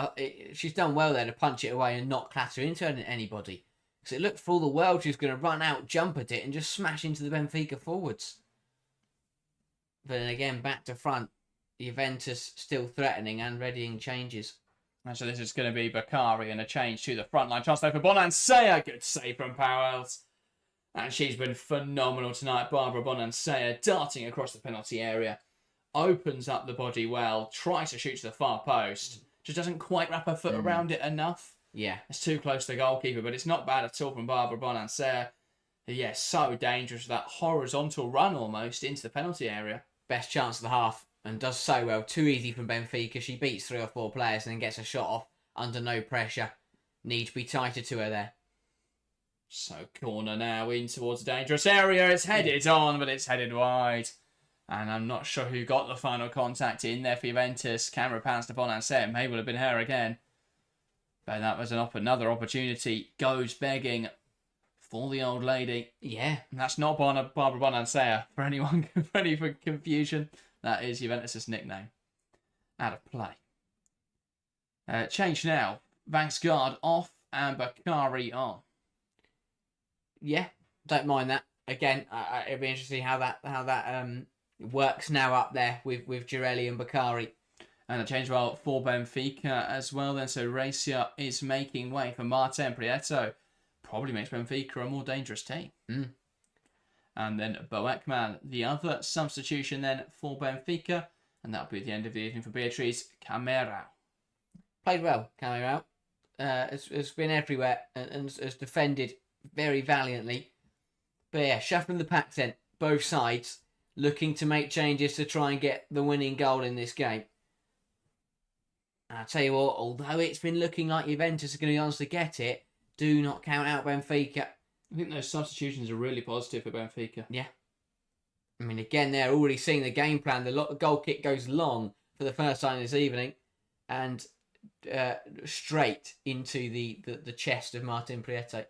she's done well there to punch it away and not clatter into anybody. Because it looked for all the world she was going to run out, jump at it, and just smash into the Benfica forwards. But then again, back to front, Juventus still threatening and readying changes. And so this is going to be Bakari and a change to the front line. Chance there for Bonansea. Good save from Powers. And she's been phenomenal tonight. Barbara Bonansea darting across the penalty area. Opens up the body well. Tries to shoot to the far post. Just doesn't quite wrap her foot around it enough. Yeah. It's too close to the goalkeeper, but it's not bad at all from Barbara Bonansea. Yeah, so dangerous. That horizontal run almost into the penalty area. Best chance of the half. And does so well. Too easy from Benfica. She beats 3 or 4 players and then gets a shot off under no pressure. Need to be tighter to her there. So corner now in towards a dangerous area. It's headed on, but it's headed wide. And I'm not sure who got the final contact in there for Juventus. Camera pans to Bonansea. It may well have been her again. But that was another opportunity. Goes begging for the old lady. Yeah. And that's not Barbara Bonansea. For anyone, for any confusion. That is Juventus' nickname. Out of play. Change now. Vangsgaard off and Bakari on. Yeah, don't mind that. Again, it'll be interesting how that works now up there with Girelli and Bakari. And a change well for Benfica as well then. So Racia is making way for Martin Prieto. Probably makes Benfica a more dangerous team. And then Boekman, the other substitution then for Benfica. And that'll be the end of the evening for Beatriz Camerao. Played well, Camerao. Has been everywhere and has defended very valiantly. But yeah, shuffling the packs then, both sides, looking to make changes to try and get the winning goal in this game. And I'll tell you what, although it's been looking like Juventus are going to be on to get it, do not count out Benfica. I think those substitutions are really positive for Benfica. Yeah. I mean, again, they're already seeing the game plan. The goal kick goes long for the first time this evening and straight into the chest of Martin Prieto.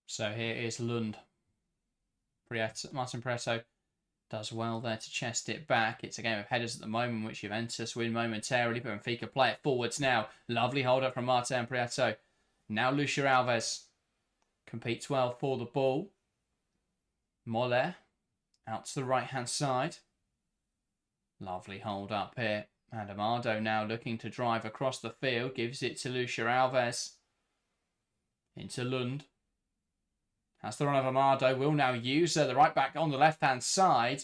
So here is Lund. Martin Prieto does well there to chest it back. It's a game of headers at the moment, which Juventus win momentarily, but Benfica play it forwards now. Lovely hold up from Martin Prieto. Now Lucia Alves competes well for the ball. Moller out to the right-hand side. Lovely hold up here. And Amado now looking to drive across the field. Gives it to Lucia Alves. Into Lund. That's the run of Amado. Will now use the right back on the left-hand side.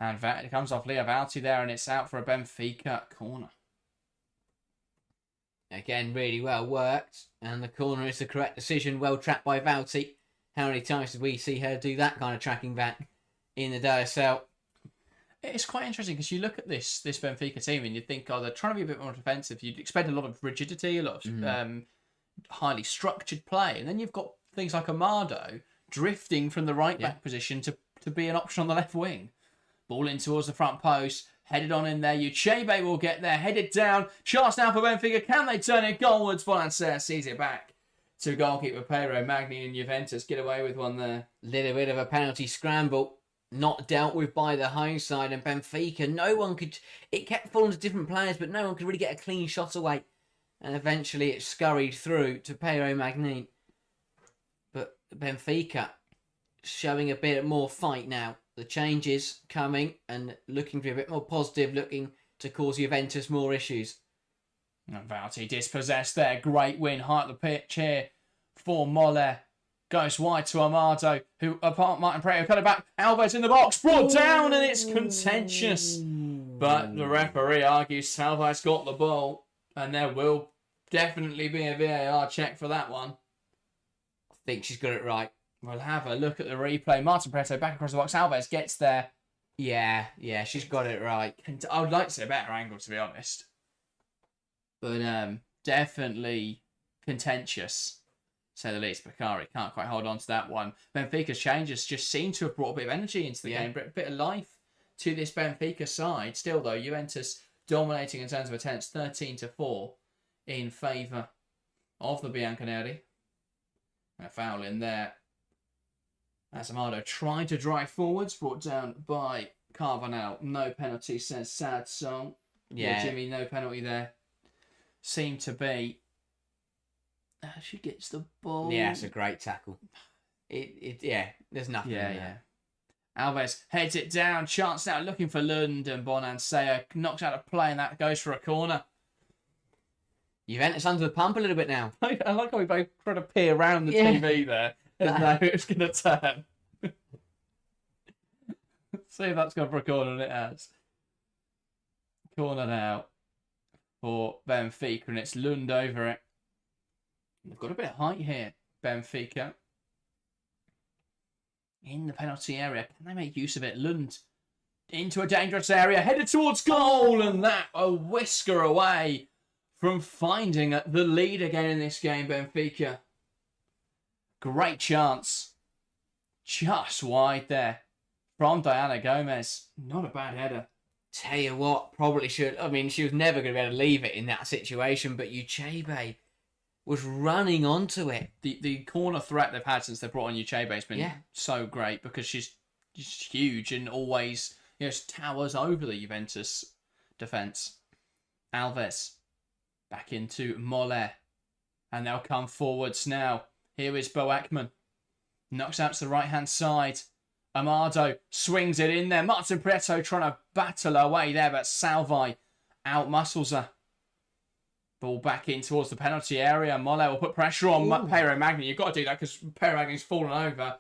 And it comes off Leah Vauti there, and it's out for a Benfica corner. Again, really well worked. And the corner is the correct decision. Well tracked by Vauti. How many times did we see her do that kind of tracking back in the WSL? It's quite interesting because you look at this Benfica team and you think, oh, they're trying to be a bit more defensive. You'd expect a lot of rigidity, a lot of highly structured play. And then you've got things like Amado drifting from the right back position to be an option on the left wing. Ball in towards the front post. Headed on in there. Uchebe will get there. Headed down. Chance now for Benfica. Can they turn it goalwards? Bonansea sees it back to goalkeeper Pero Magni and Juventus. Get away with one there. Little bit of a penalty scramble. Not dealt with by the home side. And Benfica, no one could... It kept falling to different players, but no one could really get a clean shot away. And eventually it scurried through to Pero Magni. But Benfica showing a bit more fight now. The changes coming and looking to be a bit more positive, looking to cause Juventus more issues. And Vauti dispossessed there. Great win. High at the pitch here for Moller. Goes wide to Amado, who, apart Martin Prieto, cut it back. Alves in the box. Brought down, and it's contentious. But the referee argues Salvador's got the ball, and there will definitely be a VAR check for that one. I think she's got it right. We'll have a look at the replay. Martin Prieto back across the box. Alves gets there. Yeah, she's got it right. I would like to see a better angle, to be honest. But definitely contentious, to say the least. Bakari can't quite hold on to that one. Benfica's changes just seem to have brought a bit of energy into the game, a bit of life to this Benfica side. Still, though, Juventus dominating in terms of attempts, 13-4 in favour of the Bianconeri. A foul in there. As Amado tried to drive forwards, brought down by Carvanel. No penalty, says Sad Song. Yeah, Jimmy, no penalty there. Seemed to be. She gets the ball. Yeah, it's a great tackle. Yeah, there's nothing in there. Alves heads it down. Chance now looking for Lund, and Bonansea knocks out a play, and that goes for a corner. Juventus under the pump a little bit now. I like how we both try to peer around the TV there. And know it's going to turn. See if that's gone for a corner, and it has. Corner now for Benfica, and it's Lund over it. They've got a bit of height here, Benfica. In the penalty area. Can they make use of it? Lund into a dangerous area, headed towards goal, and that a whisker away from finding the lead again in this game, Benfica. Great chance. Just wide there from Diana Gomez. Not a bad header. Tell you what, probably should. I mean, she was never going to be able to leave it in that situation, but Uchebe was running onto it. The corner threat they've had since they brought on Uchebe has been so great, because she's huge and always towers over the Juventus defence. Alves back into Molle, and they'll come forwards now. Here is Bo Ekman. Knocks out to the right-hand side. Amado swings it in there. Martin Prieto trying to battle away there, but Salvi outmuscles her. Ball back in towards the penalty area. Molle will put pressure on Pero Magni. You've got to do that because Pero Magni's fallen over.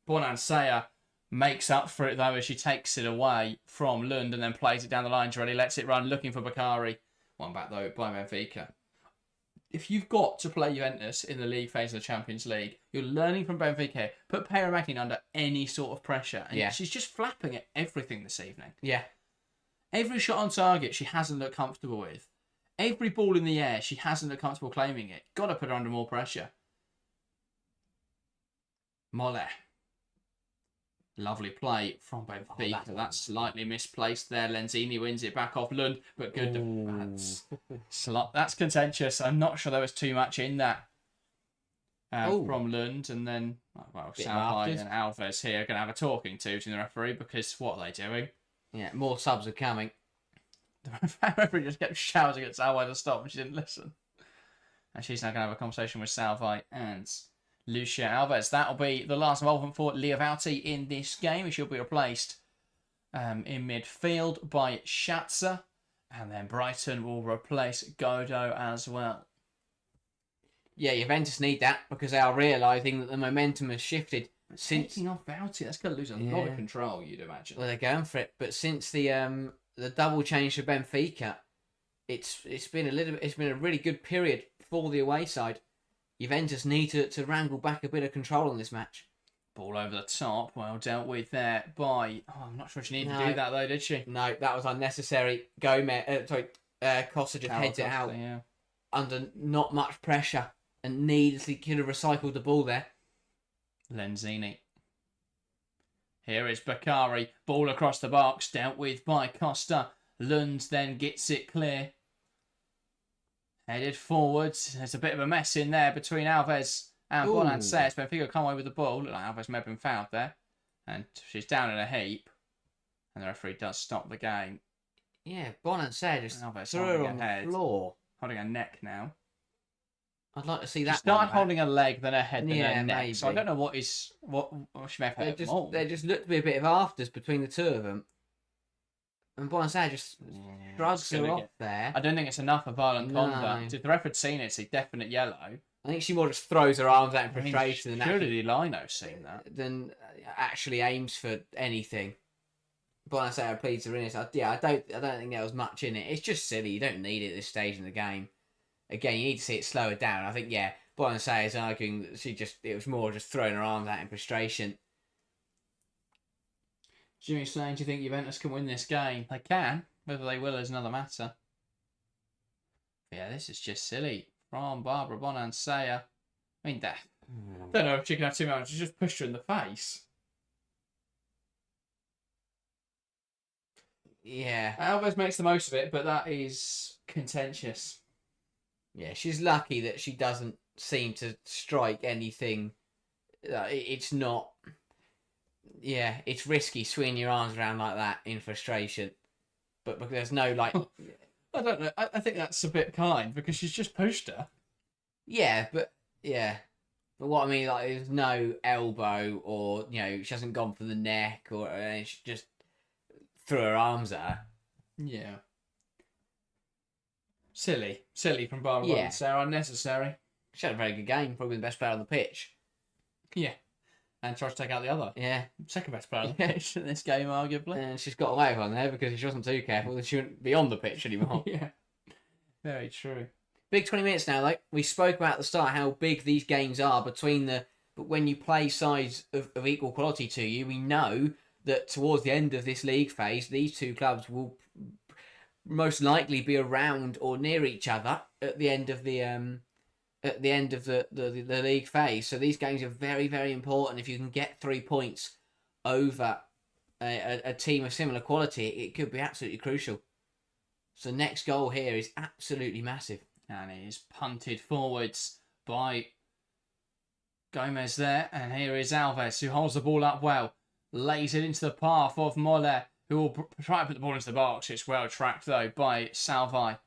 Bonansea makes up for it, though, as she takes it away from Lund and then plays it down the line. Girelli lets it run, looking for Bakari. One back, though, by Benfica. If you've got to play Juventus in the league phase of the Champions League, you're learning from Benfica here. Put Pero Magni under any sort of pressure. And she's just flapping at everything this evening. Yeah. Every shot on target she hasn't looked comfortable with. Every ball in the air, she hasn't looked comfortable claiming it. Got to put her under more pressure. Molle. Lovely play from Benfica. That's slightly misplaced there. Lenzini wins it back off Lund, but good defence. That's contentious. I'm not sure there was too much in that from Lund. And then, Salvi and Alves here are going to have a talking to the referee, because what are they doing? Yeah, more subs are coming. The referee just kept shouting at Salvi to stop, and she didn't listen. And she's now going to have a conversation with Salvi and Lucia Alves. That'll be the last involvement for Liavauti in this game. She'll be replaced in midfield by Schatzer. And then Brighton will replace Godo as well. Yeah, Juventus need that, because they are realising that the momentum has shifted. Since taking off Bauti, that's going to lose a lot of control, you'd imagine. Well, they're going for it. But since the double change for Benfica, it's been a really good period for the away side. Juventus need to wrangle back a bit of control on this match. Ball over the top, well dealt with there by... I'm not sure she needed to do that though, did she? No, that was unnecessary. Costa just heads it out under not much pressure, and needlessly could have recycled the ball there. Lenzini. Here is Bakari. Ball across the box, dealt with by Costa. Lund then gets it clear. Headed forwards. There's a bit of a mess in there between Alves and Bonansea. Benfica come away with the ball. Look like Alves may have been fouled there. And she's down in a heap. And the referee does stop the game. Yeah, Bonansea just Alves threw her on the floor. Holding her neck now. I'd like to see that. She started holding her leg, then her head, then her neck. Maybe. So I don't know what she may have had. There just looked to be a bit of afters between the two of them. And Bonansea just shrugs her off there. I don't think it's enough of violent conduct. If the ref had seen it, it's a definite yellow. I think she more just throws her arms out in frustration. Surely Lino's seen that. Then actually aims for anything. Bonansea pleads her in it. I don't think there was much in it. It's just silly. You don't need it at this stage in the game. Again, you need to see it slow it down. I think, Bonansea is arguing that it was more just throwing her arms out in frustration. Jimmy's saying, do you think Juventus can win this game? They can. Whether they will is another matter. Yeah, this is just silly. From Barbara Bonansea. I mean, I don't know if she can have too much. She just pushed her in the face. Yeah. Alves makes the most of it, but that is contentious. Yeah, she's lucky that she doesn't seem to strike anything. It's not. Yeah, it's risky swinging your arms around like that in frustration. But because there's no like. I don't know. I think that's a bit kind because she's just pushed her. Yeah, but what I mean, like, there's no elbow or she hasn't gone for the neck or she just threw her arms at her. Yeah. Silly from Barbara Yeah. and Sarah, unnecessary. She had a very good game, probably the best player on the pitch. Yeah. And tried to take out the other. Yeah. Second best player on the pitch in this game, arguably. And she's got away with one there because if she wasn't too careful, then she wouldn't be on the pitch anymore. Yeah. Very true. Big 20 minutes now, though. We spoke about at the start how big these games are but when you play sides of equal quality to you, we know that towards the end of this league phase, these two clubs will most likely be around or near each other at the end of the league phase. So these games are very, very important. If you can get 3 points over a team of similar quality, it could be absolutely crucial. So next goal here is absolutely massive. And it is punted forwards by Gomez there. And here is Alves, who holds the ball up well. Lays it into the path of Moller, who will try to put the ball into the box. It's well tracked, though, by Salvi.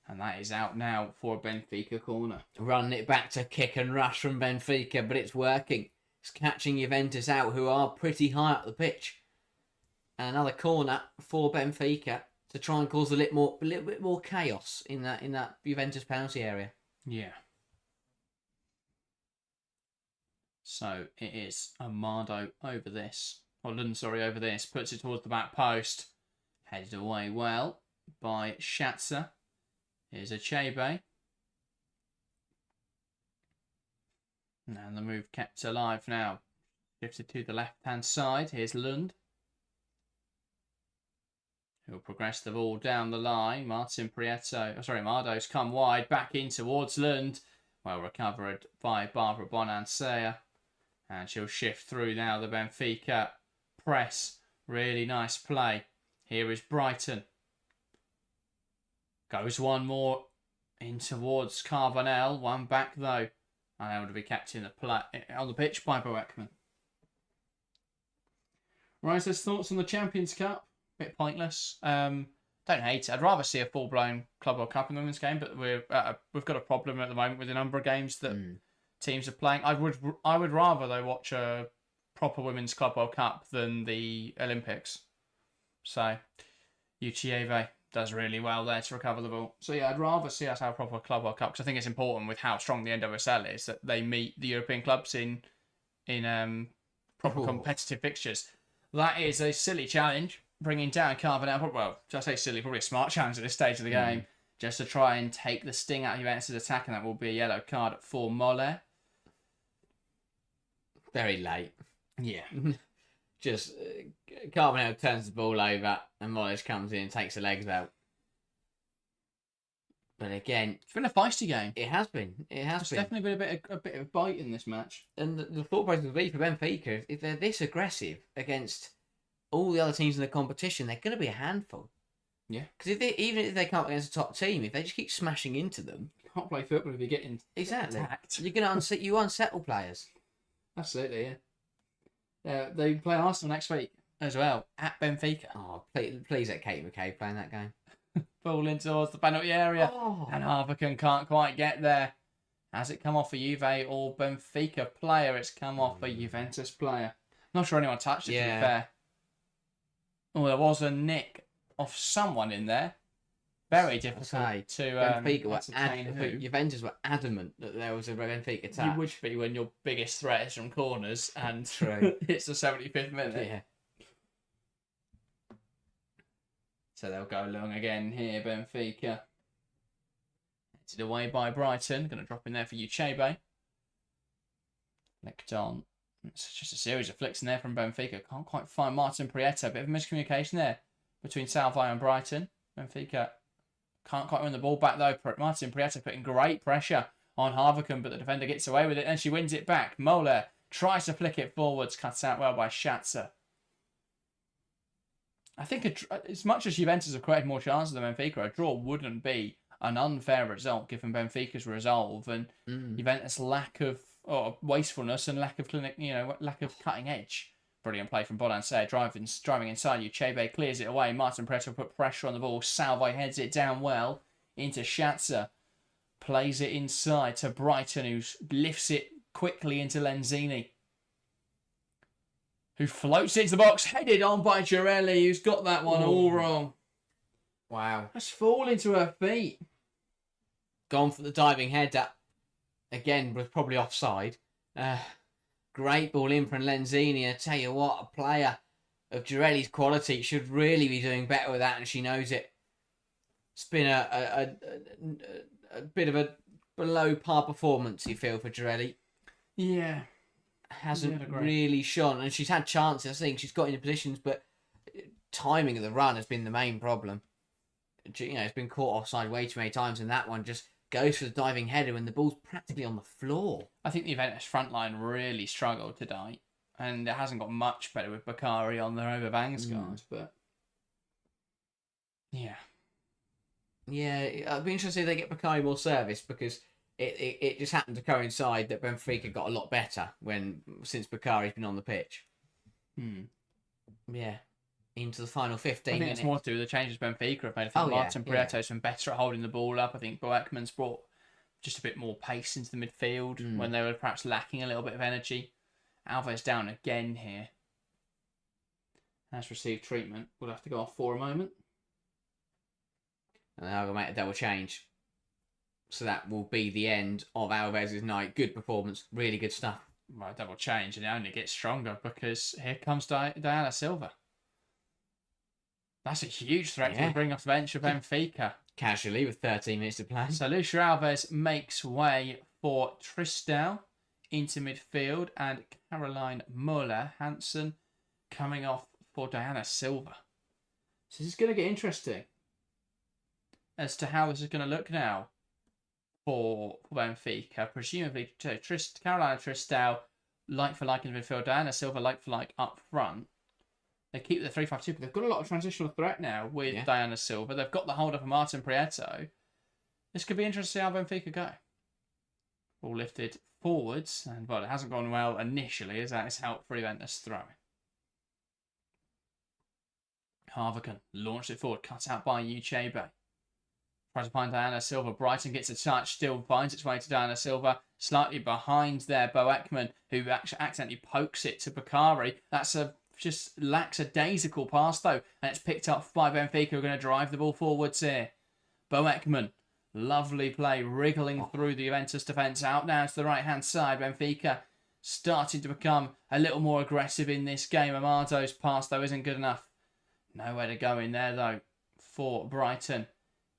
And that is out now for a Benfica corner. Running it back to kick and rush from Benfica, but it's working. It's catching Juventus out, who are pretty high up the pitch. And another corner for Benfica to try and cause a little bit more chaos in that Juventus penalty area. Yeah. So it is Amado over this. Or Lund, over this. Puts it towards the back post. Headed away well by Schatzer. Here's Achebe. And the move kept alive now. Shifted to the left-hand side. Here's Lund. He'll progress the ball down the line. Mardo's come wide. Back in towards Lund. Well recovered by Barbara Bonansea. And she'll shift through now the Benfica press. Really nice play. Here is Brighton. Goes one more in towards Carbonell. One back though. Unable to be kept on the pitch by Boekman. Right, so thoughts on the Champions Cup? Bit pointless. Don't hate it. I'd rather see a full-blown Club World Cup in the women's game, but we've got a problem at the moment with the number of games that teams are playing. I would rather though watch a proper women's Club World Cup than the Olympics. So UWCL does really well there to recover the ball. So yeah, I'd rather see us have a proper Club World Cup because I think it's important with how strong the NWSL is that they meet the European clubs in proper competitive fixtures. That is a silly challenge. Bringing down Carbonell, well, just say silly, probably a smart challenge at this stage of the game, just to try and take the sting out of Juventus' attack, and that will be a yellow card for Moller. Very late. Yeah. Just Carbonell turns the ball over, and Moller comes in and takes the legs out. But again, It's been a feisty game. it has been. There's definitely been a bit of a bite in this match. And the thought process would be for Benfica, if they're this aggressive against all the other teams in the competition, they're going to be a handful. Yeah. Because even if they come up against a top team, if they just keep smashing into them, You can't play football if you're getting attacked. You're going to unsettle players. Absolutely, yeah. They play Arsenal next week as well, at Benfica. Oh, please let Kate McKay play in that game. Ball in towards the penalty area. Oh. And Harvican can't quite get there. Has it come off a Juve or Benfica player? It's come off a Juventus player. Not sure anyone touched it, to be fair. Oh, there was a nick off someone in there. Very difficult to Benfica Juventus were adamant that there was a Benfica touch. You would be when your biggest threat is from corners and True. it's the 75th minute. Yeah. So they'll go along again here, Benfica. Headed away by Brighton. Going to drop in there for Uchebe. Flicked on. It's just a series of flicks in there from Benfica. Can't quite find Martin Prieta. Bit of miscommunication there between Salvi and Brighton. Benfica can't quite win the ball back though. Martin Prieta putting great pressure on Harvican, but the defender gets away with it and she wins it back. Moller tries to flick it forwards. Cuts out well by Schatzer. I think as much as Juventus have created more chances than Benfica, a draw wouldn't be an unfair result given Benfica's resolve and Juventus' lack of wastefulness and lack of lack of cutting edge. Brilliant play from Bonansea, driving inside. Uchebe clears it away. Martin Preto put pressure on the ball. Salvi heads it down well into Schatzer. Plays it inside to Brighton, who lifts it quickly into Lenzini, who floats into the box, headed on by Girelli, who's got that one all wrong. Wow. That's falling to her feet. Gone for the diving header. Again, was probably offside. Great ball in from Lenzini. I tell you what, a player of Girelli's quality should really be doing better with that, and she knows it. It's been a bit of a below par performance, you feel, for Girelli. Yeah. Hasn't really shone, and she's had chances. I think she's got into positions, but timing of the run has been the main problem. It's been caught offside way too many times, and that one just goes for the diving header when the ball's practically on the floor. I think the Juventus front line really struggled tonight, and it hasn't got much better with Bakari on there over Vangsgaard, but yeah. Yeah, it'll be interesting if they get Bakari more service, because it just happened to coincide that Benfica got a lot better since Bakari's been on the pitch. Yeah. Into the final 15. I think it's more to do with the changes Benfica have made. I think Martin Prieto's been better at holding the ball up. I think Boekman's brought just a bit more pace into the midfield when they were perhaps lacking a little bit of energy. Alves down again here. Has received treatment. We'll have to go off for a moment. And now we'll make a double change. So that will be the end of Alves' night. Good performance. Really good stuff. Well, double change, and it only gets stronger because here comes Diana Silva. That's a huge threat to bring off the bench of Benfica. Casually with 13 minutes to play. So Lucia Alves makes way for Tristão into midfield, and Caroline Muller Hansen coming off for Diana Silva. So this is going to get interesting as to how this is going to look now for Benfica. Presumably, Caroline Tristão, like for like in the midfield, Diana Silva, like for like up front. They keep the 3-5-2, but they've got a lot of transitional threat now with Diana Silva. They've got the hold up of Martin Prieto. This could be interesting to see how Benfica go. Ball lifted forwards, and it hasn't gone well initially, as that is helped for Juventus throwing. Harvican launched it forward, cut out by Uchebe. Tries to find Diana Silva. Brighton gets a touch, still finds its way to Diana Silva. Slightly behind there, Boekman, who actually accidentally pokes it to Bakari. That's a just lackadaisical pass though, and it's picked up by Benfica, who are going to drive the ball forwards here. Boekman, lovely play, wriggling through the Juventus defence. Out now to the right hand side. Benfica starting to become a little more aggressive in this game. Amado's pass though isn't good enough. Nowhere to go in there though for Brighton.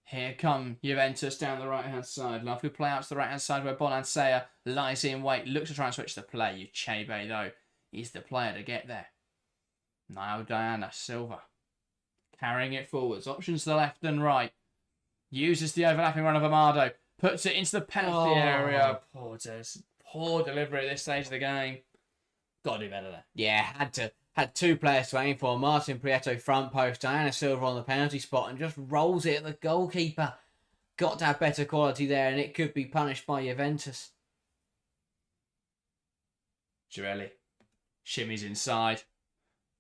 Here come Juventus down the right hand side. Lovely play out to the right hand side where Bonansea lies in wait, looks to try and switch the play. Uchebe though is the player to get there. Now Diana Silva carrying it forwards. Options to the left and right. Uses the overlapping run of Amado. Puts it into the penalty area. Poor delivery at this stage of the game. Got to do better there. Yeah, had two players to aim for. Martin Prieto front post. Diana Silva on the penalty spot and just rolls it at the goalkeeper. Got to have better quality there, and it could be punished by Juventus. Girelli shimmies inside.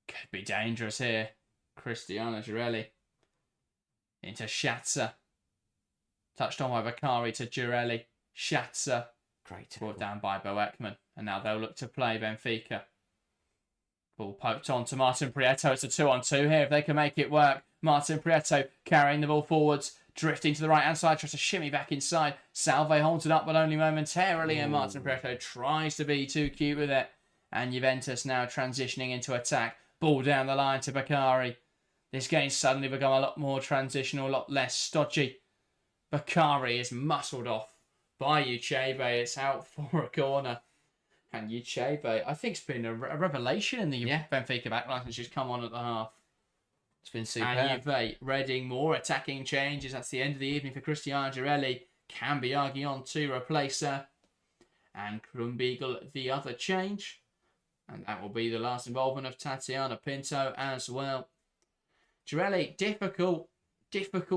Could be dangerous here. Cristiano Girelli into Schatzer. Touched on by Bakari to Girelli. Schatzer. Great. Brought down by Boekman. And now they'll look to play Benfica. Ball poked on to Martin Prieto. It's a 2-on-2 here if they can make it work. Martin Prieto carrying the ball forwards. Drifting to the right hand side. Tries to shimmy back inside. Salve holds it up but only momentarily. And Martin Prieto tries to be too cute with it. And Juventus now transitioning into attack. Ball down the line to Bakari. This game's suddenly become a lot more transitional, a lot less stodgy. Bakari is muscled off by Uchebe. It's out for a corner. And Uchebe, I think, it's been a revelation in the Benfica backline since she's come on at the half. It's been superb. And Juve, Reading, more attacking changes. That's the end of the evening for Cristiano Girelli. Can be arguing on to replace her. And Krumbiegel, the other change. And that will be the last involvement of Tatiana Pinto as well. Girelli, difficult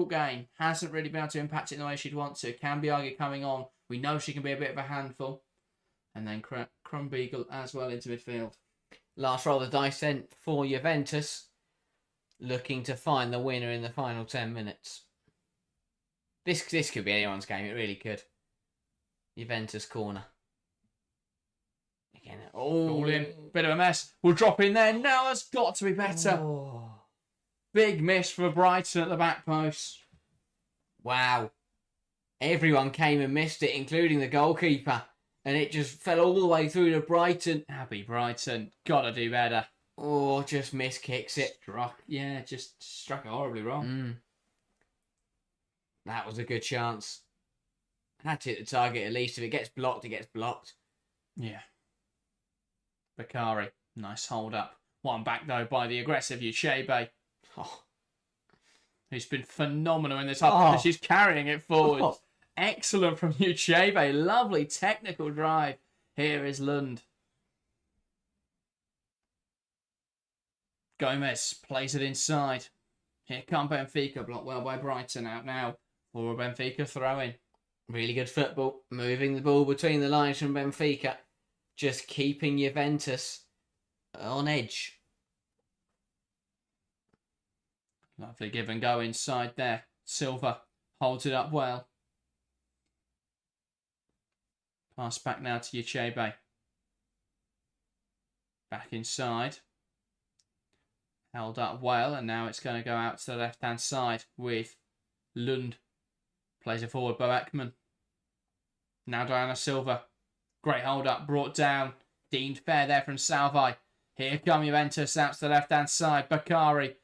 game. Hasn't really been able to impact it in the way she'd want to. Cambiagi coming on. We know she can be a bit of a handful. And then Krumbiegel as well into midfield. Last roll of the dice then for Juventus. Looking to find the winner in the final 10 minutes. This could be anyone's game. It really could. Juventus corner. Again, all in. Bit of a mess. We'll drop in there. Now that's got to be better. Oh. Big miss for Brighton at the back post. Wow. Everyone came and missed it, including the goalkeeper. And it just fell all the way through to Brighton. Happy Brighton. Gotta do better. Oh, just miskicks it. Just struck it horribly wrong. That was a good chance. Had to hit the target at least. If it gets blocked, it gets blocked. Yeah. Bakari. Nice hold up. One back though by the aggressive Uchebe. Oh. Who's been phenomenal in this half. She's carrying it forward. Oh. Excellent from Uchebe. Lovely technical drive. Here is Lund. Gomez plays it inside. Here come Benfica. Blocked well by Brighton. Out now for a Benfica throw-in. Really good football. Moving the ball between the lines from Benfica. Just keeping Juventus on edge. Lovely give and go inside there. Silva holds it up well. Pass back now to Uchebe. Back inside. Held up well, and now it's going to go out to the left-hand side with Lund. Plays it forward, Bo Ekman. Now Diana Silva. Great hold up, brought down. Deemed fair there from Salvi. Here come Juventus out to the left-hand side. Bakari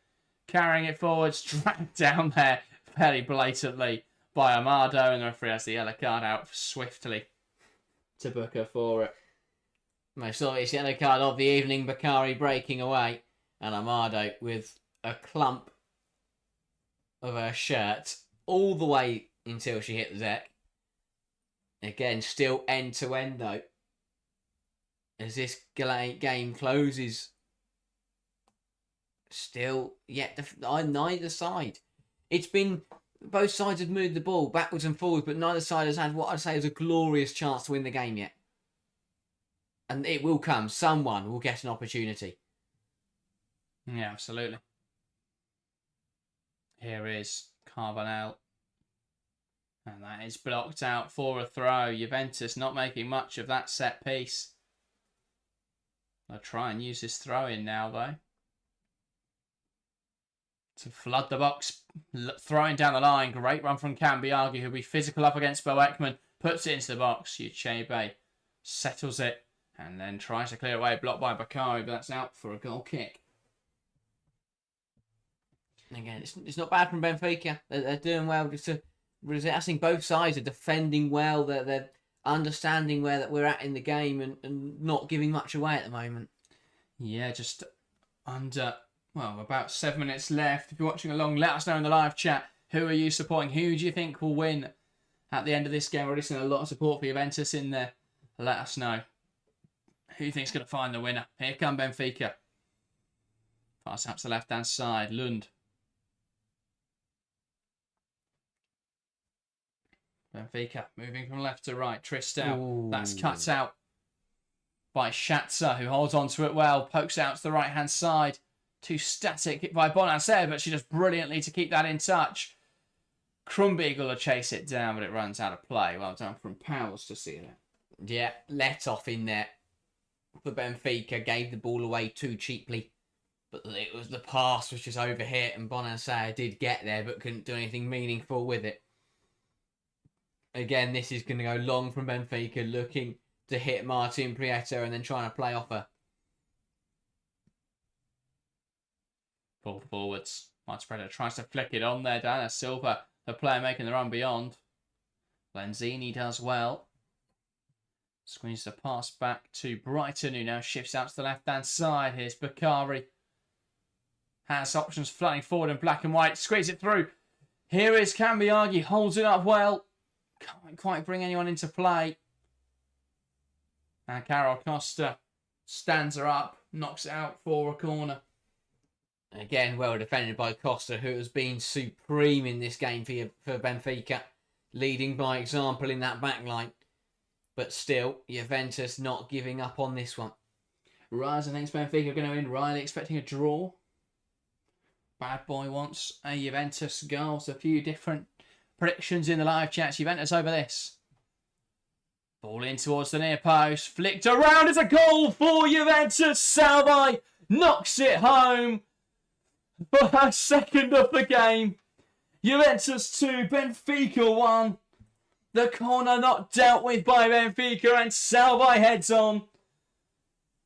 carrying it forwards, dragged down there very blatantly by Amado, and the referee has the yellow card out swiftly to Booker for it. Most obvious yellow card of the evening. Bakari breaking away, and Amado with a clump of her shirt all the way until she hit the deck. Again, still end to end though, as this game closes. Still, yet on neither side. It's been, both sides have moved the ball backwards and forwards, but neither side has had what I'd say is a glorious chance to win the game yet. And it will come. Someone will get an opportunity. Yeah, absolutely. Here is Carbonell. And that is blocked out for a throw. Juventus not making much of that set piece. They'll try and use this throw in now, though. To flood the box. Throwing down the line. Great run from Cambiagi, who'll be physical up against Bo Ekman. Puts it into the box. Uchebe settles it. And then tries to clear away. Blocked by Bakari, but that's out for a goal kick. Again, it's not bad from Benfica. They're doing well. I think both sides are defending well. They're understanding where that we're at in the game and not giving much away at the moment. Yeah, just under, about 7 minutes left. If you're watching along, let us know in the live chat. Who are you supporting? Who do you think will win at the end of this game? We're already seeing a lot of support for Juventus in there. Let us know. Who do you think is going to find the winner? Here come Benfica. Pass out to the left-hand side. Lund. Benfica moving from left to right. Tristel. Ooh. That's cut out by Schatzer, who holds on to it well. Pokes out to the right-hand side. Too static by Bonacer, but she does brilliantly to keep that in touch. Krumbiegel will chase it down, but it runs out of play. Well done from Powers to see that. Yeah, let off in there for Benfica. Gave the ball away too cheaply. But it was the pass which was overhit, and Bonacer did get there, but couldn't do anything meaningful with it. Again, this is going to go long from Benfica, looking to hit Martin Prieto and then trying to play off her. Ball forwards. Martin Prieto tries to flick it on there. Diana Silva, the player making the run beyond. Lenzini does well. Squeezes the pass back to Brighton, who now shifts out to the left-hand side. Here's Bakari. Has options flooding forward in black and white. Squeeze it through. Here is Cambiagi. Holds it up well. Can't quite bring anyone into play. And Carol Costa stands her up. Knocks it out for a corner. Again, well defended by Costa, who has been supreme in this game for Benfica, leading by example in that back line. But still, Juventus not giving up on this one. Rise, I think Benfica are going to win. Riley expecting a draw. Bad boy wants a Juventus goal. So a few different predictions in the live chat. Juventus over this. Ball in towards the near post. Flicked around. It's a goal for Juventus. Salvi knocks it home for her second of the game. Juventus 2, Benfica 1. The corner not dealt with by Benfica, and Salvi heads on.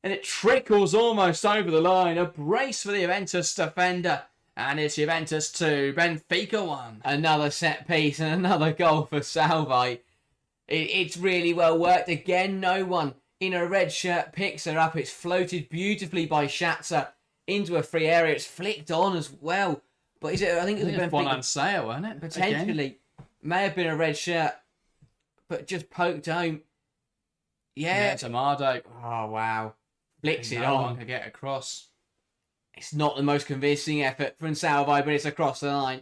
And it trickles almost over the line. A brace for the Juventus defender. And it's Juventus 2, Benfica 1. Another set piece and another goal for Salvi. It's really well worked. Again, no one in a red shirt picks her up. It's floated beautifully by Schatzer into a free area. It's flicked on as well. But is it? I think it was Benfica. Bonansea, wasn't it? Potentially. Again. May have been a red shirt, but just poked home. Yeah. It's Amado. Oh, wow. Flicks it no on. One could get across. It's not the most convincing effort from Salvi, but it's across the line.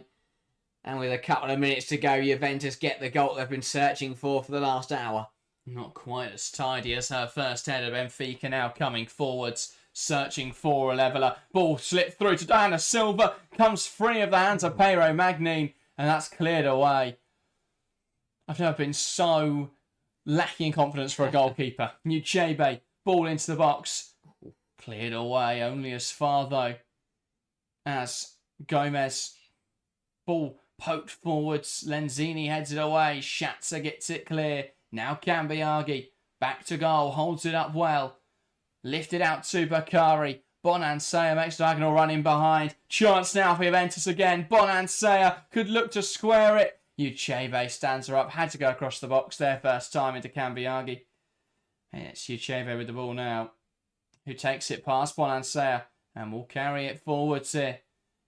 And with a couple of minutes to go, Juventus get the goal they've been searching for the last hour. Not quite as tidy as her first header. Benfica now coming forwards, searching for a leveller. Ball slipped through to Diana Silva. Comes free of the hands of Pero Magnin. And that's cleared away. I've never been so lacking in confidence for a goalkeeper. Uchebe, ball into the box. Cleared away, only as far though as Gomez. Ball poked forwards. Lenzini heads it away. Schatzer gets it clear. Now Cambiaghi. Back to goal. Holds it up well. Lifted out to Bakari. Bonansea makes diagonal run in behind. Chance now for Juventus again. Bonansea could look to square it. Uchebe stands her up. Had to go across the box there first time into Cambiaghi. And it's Uchebe with the ball now, who takes it past Bonansea and will carry it forwards here.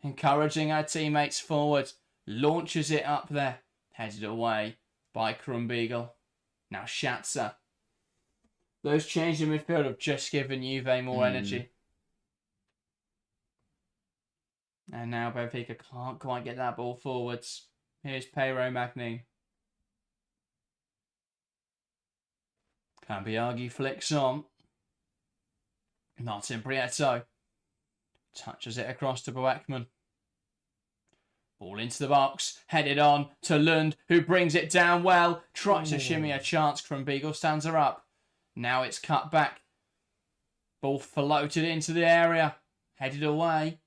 Encouraging her teammates forward. Launches it up there. Headed away by Krumbiegel. Now Schatzer. Those changes in midfield have just given Juve more energy. And now Benfica can't quite get that ball forwards. Here's Pero Magnin. Cambiaghi flicks on. Martin Prieto touches it across to Boekman. Ball into the box, headed on to Lund, who brings it down well. Tries to shimmy a chance. Krumbiegel stands her up. Now it's cut back. Ball floated into the area. Headed away.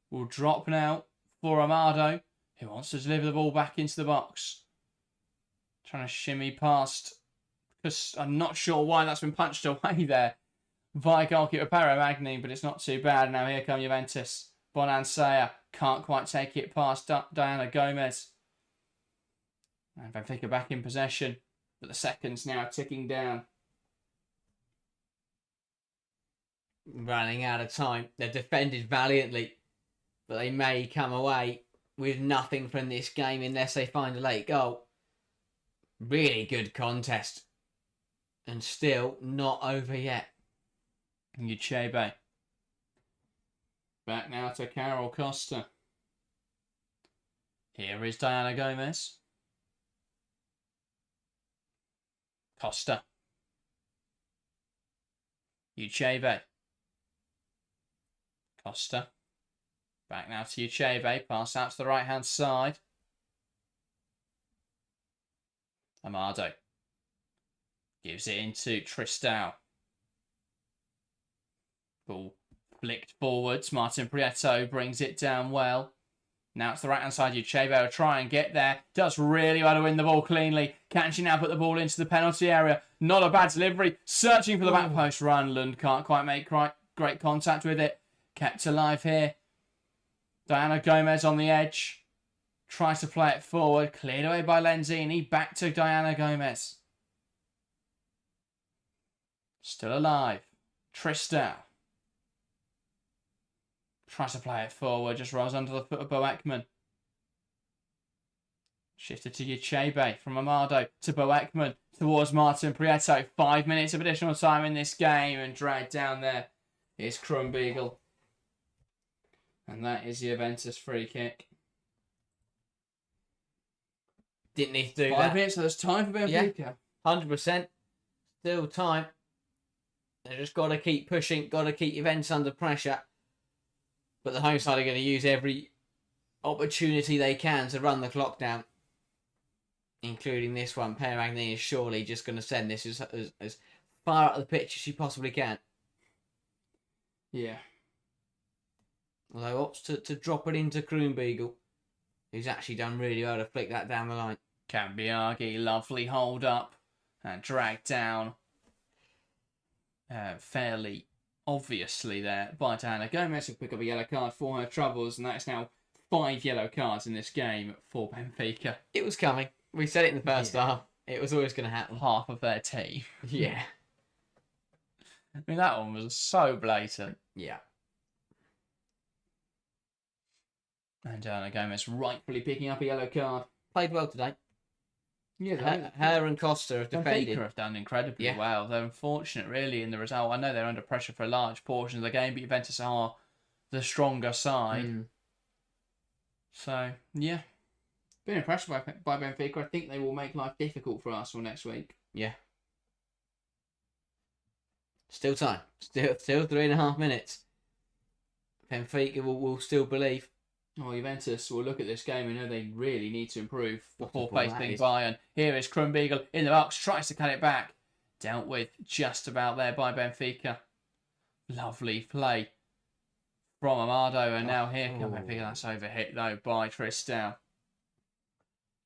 Will drop now for Amado, who wants to deliver the ball back into the box. Trying to shimmy past, because I'm not sure why that's been punched away there by goalkeeper Pero Magnin, but it's not too bad. Now here come Juventus. Bonansea can't quite take it past Diana Gomez. And Benfica back in possession, but the seconds now ticking down. Running out of time. They've defended valiantly, but they may come away with nothing from this game unless they find a late goal. Really good contest. And still not over yet. Uchebe. Back now to Carol Costa. Here is Diana Gomez. Costa. Uchebe. Costa. Back now to Uchebe. Pass out to the right-hand side. Amado. Gives it into Tristão. Ball flicked forwards. Martin Prieto brings it down well. Now it's the right-hand side. Uchebe will try and get there. Does really well to win the ball cleanly. Can she now put the ball into the penalty area? Not a bad delivery. Searching for the back post. Lund can't quite make great contact with it. Kept alive here. Diana Gomez on the edge. Tries to play it forward. Cleared away by Lenzini. Back to Diana Gomez. Still alive. Tristão. Tries to play it forward. Just rolls under the foot of Boekman. Shifted to Uchebe from Amado to Boekman. Towards Martin Prieto. 5 minutes of additional time in this game. And dragged down there is Krumbiegel. And that is Juventus free kick. Didn't need to do 5 that. minutes, so there's time for Benfica. Yeah. 100%. Still time. They just got to keep pushing, got to keep Juventus under pressure. But the home side are going to use every opportunity they can to run the clock down. Including this one. Magnini is surely just going to send this as far up the pitch as she possibly can. Yeah. Although opts to drop it into Kroonbeagle, who's actually done really well to flick that down the line. Cambiaghi, lovely hold up and dragged down fairly obviously there by Diana Gomez, who pick up a yellow card for her troubles, and that's now 5 yellow cards in this game for Benfica. It was coming. We said it in the first half. It was always going to happen. Half of their team. Yeah. I mean, that one was so blatant. Yeah. And Diana Gomez rightfully picking up a yellow card. Played well today. Yeah, her and Costa have defended. Benfica have done incredibly well. They're unfortunate, really, in the result. I know they're under pressure for a large portion of the game, but Juventus are the stronger side. So, yeah. Been impressed by Benfica. I think they will make life difficult for Arsenal next week. Yeah. Still time. Still 3.5 minutes. Benfica will still believe. Well, Juventus will look at this game and know they really need to improve before What a ball facing that is. Bayern. Here is Kroonbeagle in the box, tries to cut it back. Dealt with just about there by Benfica. Lovely play from Amado, and now here comes Benfica. That's overhit though by Tristan.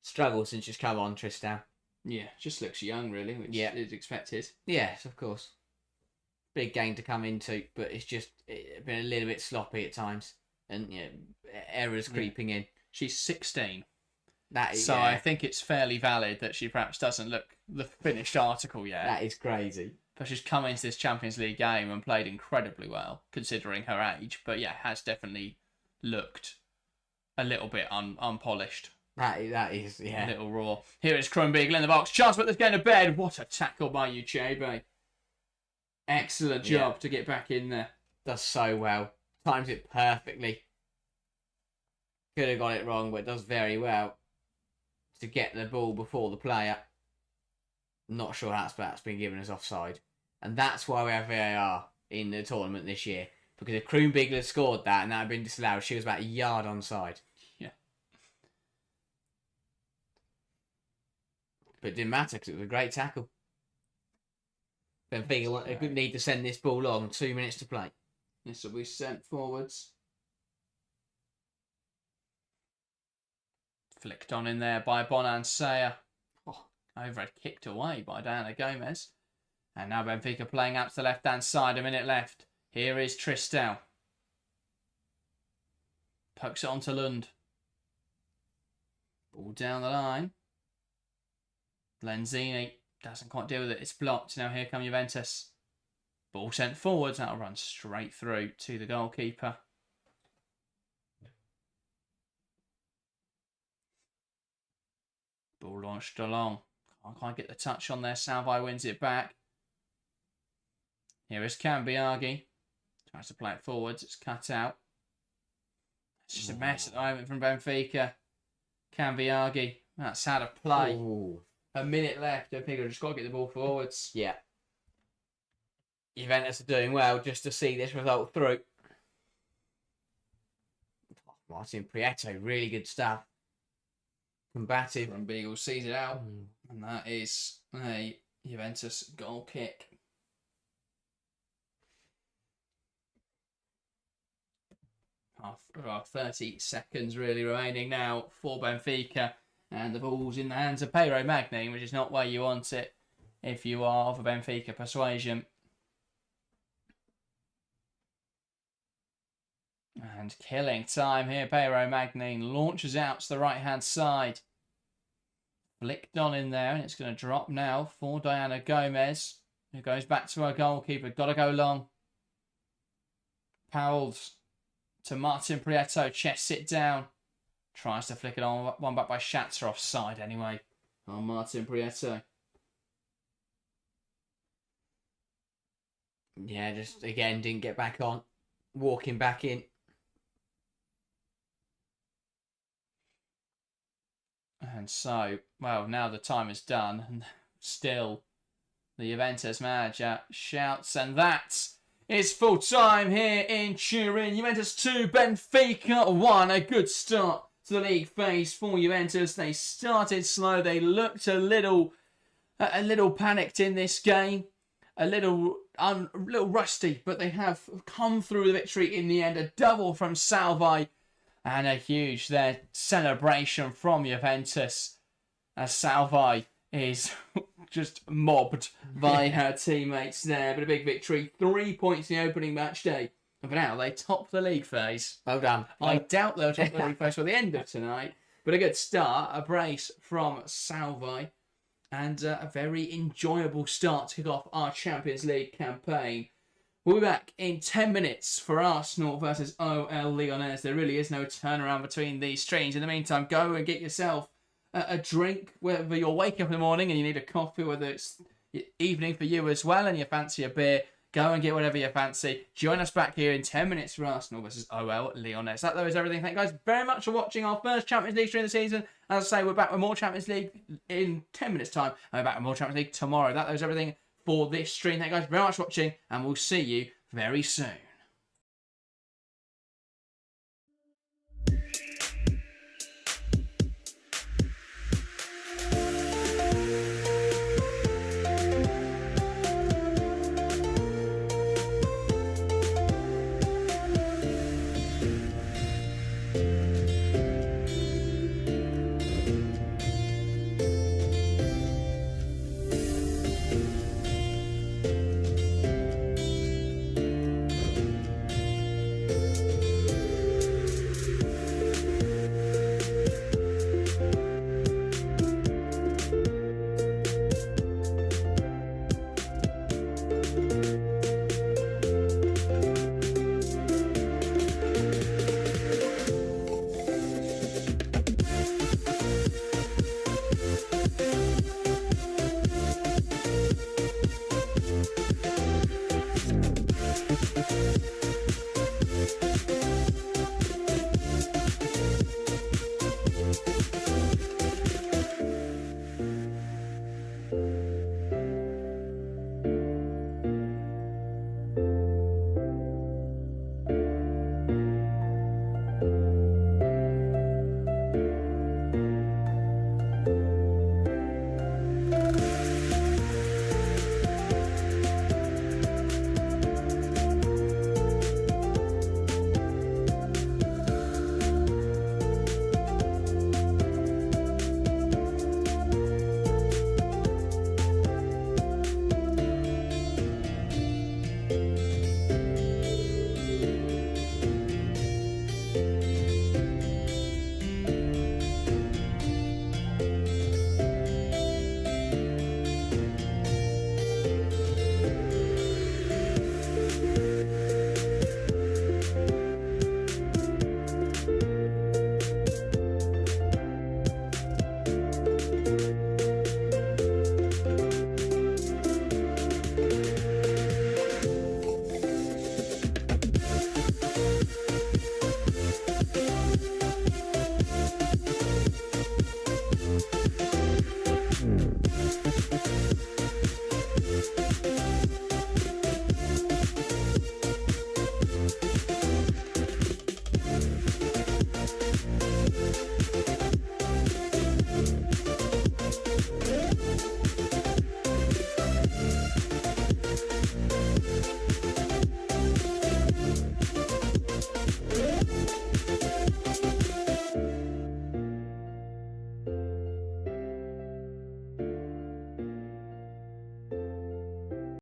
Struggled since she's come on, Tristan. Yeah, just looks young really, which is expected. Yes, of course. Big game to come into, but it's been a little bit sloppy at times. And errors creeping in. She's 16. So I think it's fairly valid that she perhaps doesn't look the finished article yet. That is crazy. But she's come into this Champions League game and played incredibly well, considering her age. But yeah, has definitely looked a little bit unpolished. That is, yeah. A little raw. Here is Kroonbeagle in the box. Chance to put this game to bed. What a tackle by Uchebe. Excellent job to get back in there. Does so well. Times it perfectly. Could have got it wrong, but does very well to get the ball before the player. Not sure that's been given as offside. And that's why we have VAR in the tournament this year. Because if Kroonbeagle had scored that and that had been disallowed, she was about a yard onside. Yeah. But it didn't matter because it was a great tackle. Benfica need to send this ball on. 2 minutes to play. This will be sent forwards. Flicked on in there by Bonan Sayer. Overhead kicked away by Diana Gomez. And now Benfica playing out to the left-hand side. A minute left. Here is Tristan. Pokes it on to Lund. Ball down the line. Lenzini doesn't quite deal with it. It's blocked. Now here come Juventus. Ball sent forwards. That'll run straight through to the goalkeeper. Ball launched along. Can't quite get the touch on there. Salvi wins it back. Here is Cambiaghi. Tries to play it forwards. It's cut out. It's just a mess at the moment from Benfica. Cambiaghi. That's how to play. Ooh. A minute left. Benfica just got to get the ball forwards. Yeah. Juventus are doing well just to see this result through. Martin Prieto, really good stuff. Combative. Beagle sees it out. And that is a Juventus goal kick. Half 30 seconds really remaining now for Benfica. And the ball's in the hands of Pedro Magnin, which is not where you want it if you are of a Benfica persuasion. And killing time here. Pedro Magnin launches out to the right-hand side. Flicked on in there, and it's going to drop now for Diana Gomez, who goes back to her goalkeeper. Got to go long. Powell's to Martin Prieto. Chests it down. Tries to flick it on. One back by Schatzer, offside anyway. On Martin Prieto. Yeah, just again didn't get back on. Walking back in. And so, well, now the time is done, and still the Juventus manager shouts, and that is full time here in Turin. Juventus 2, Benfica 1. A good start to the league phase for Juventus. They started slow. They looked a little panicked in this game, a little rusty, but they have come through the victory in the end. A double from Salvi and a huge celebration from Juventus as Salvi is just mobbed by her teammates there. But a big victory, 3 points in the opening match day. And for now, they top the league phase. Well done. I doubt they'll top the league phase for the end of tonight. But a good start, a brace from Salvi. And a very enjoyable start to kick off our Champions League campaign. We'll be back in 10 minutes for Arsenal versus OL Lyonnais. There really is no turnaround between these streams. In the meantime, go and get yourself a drink, whether you're waking up in the morning and you need a coffee, whether it's evening for you as well and you fancy a beer. Go and get whatever you fancy. Join us back here in 10 minutes for Arsenal versus OL Lyonnais. That, though, is everything. Thank you guys very much for watching our first Champions League stream of the season. As I say, we're back with more Champions League in 10 minutes' time. And we're back with more Champions League tomorrow. That, though, is everything for this stream. Thank you guys very much for watching. And we'll see you very soon.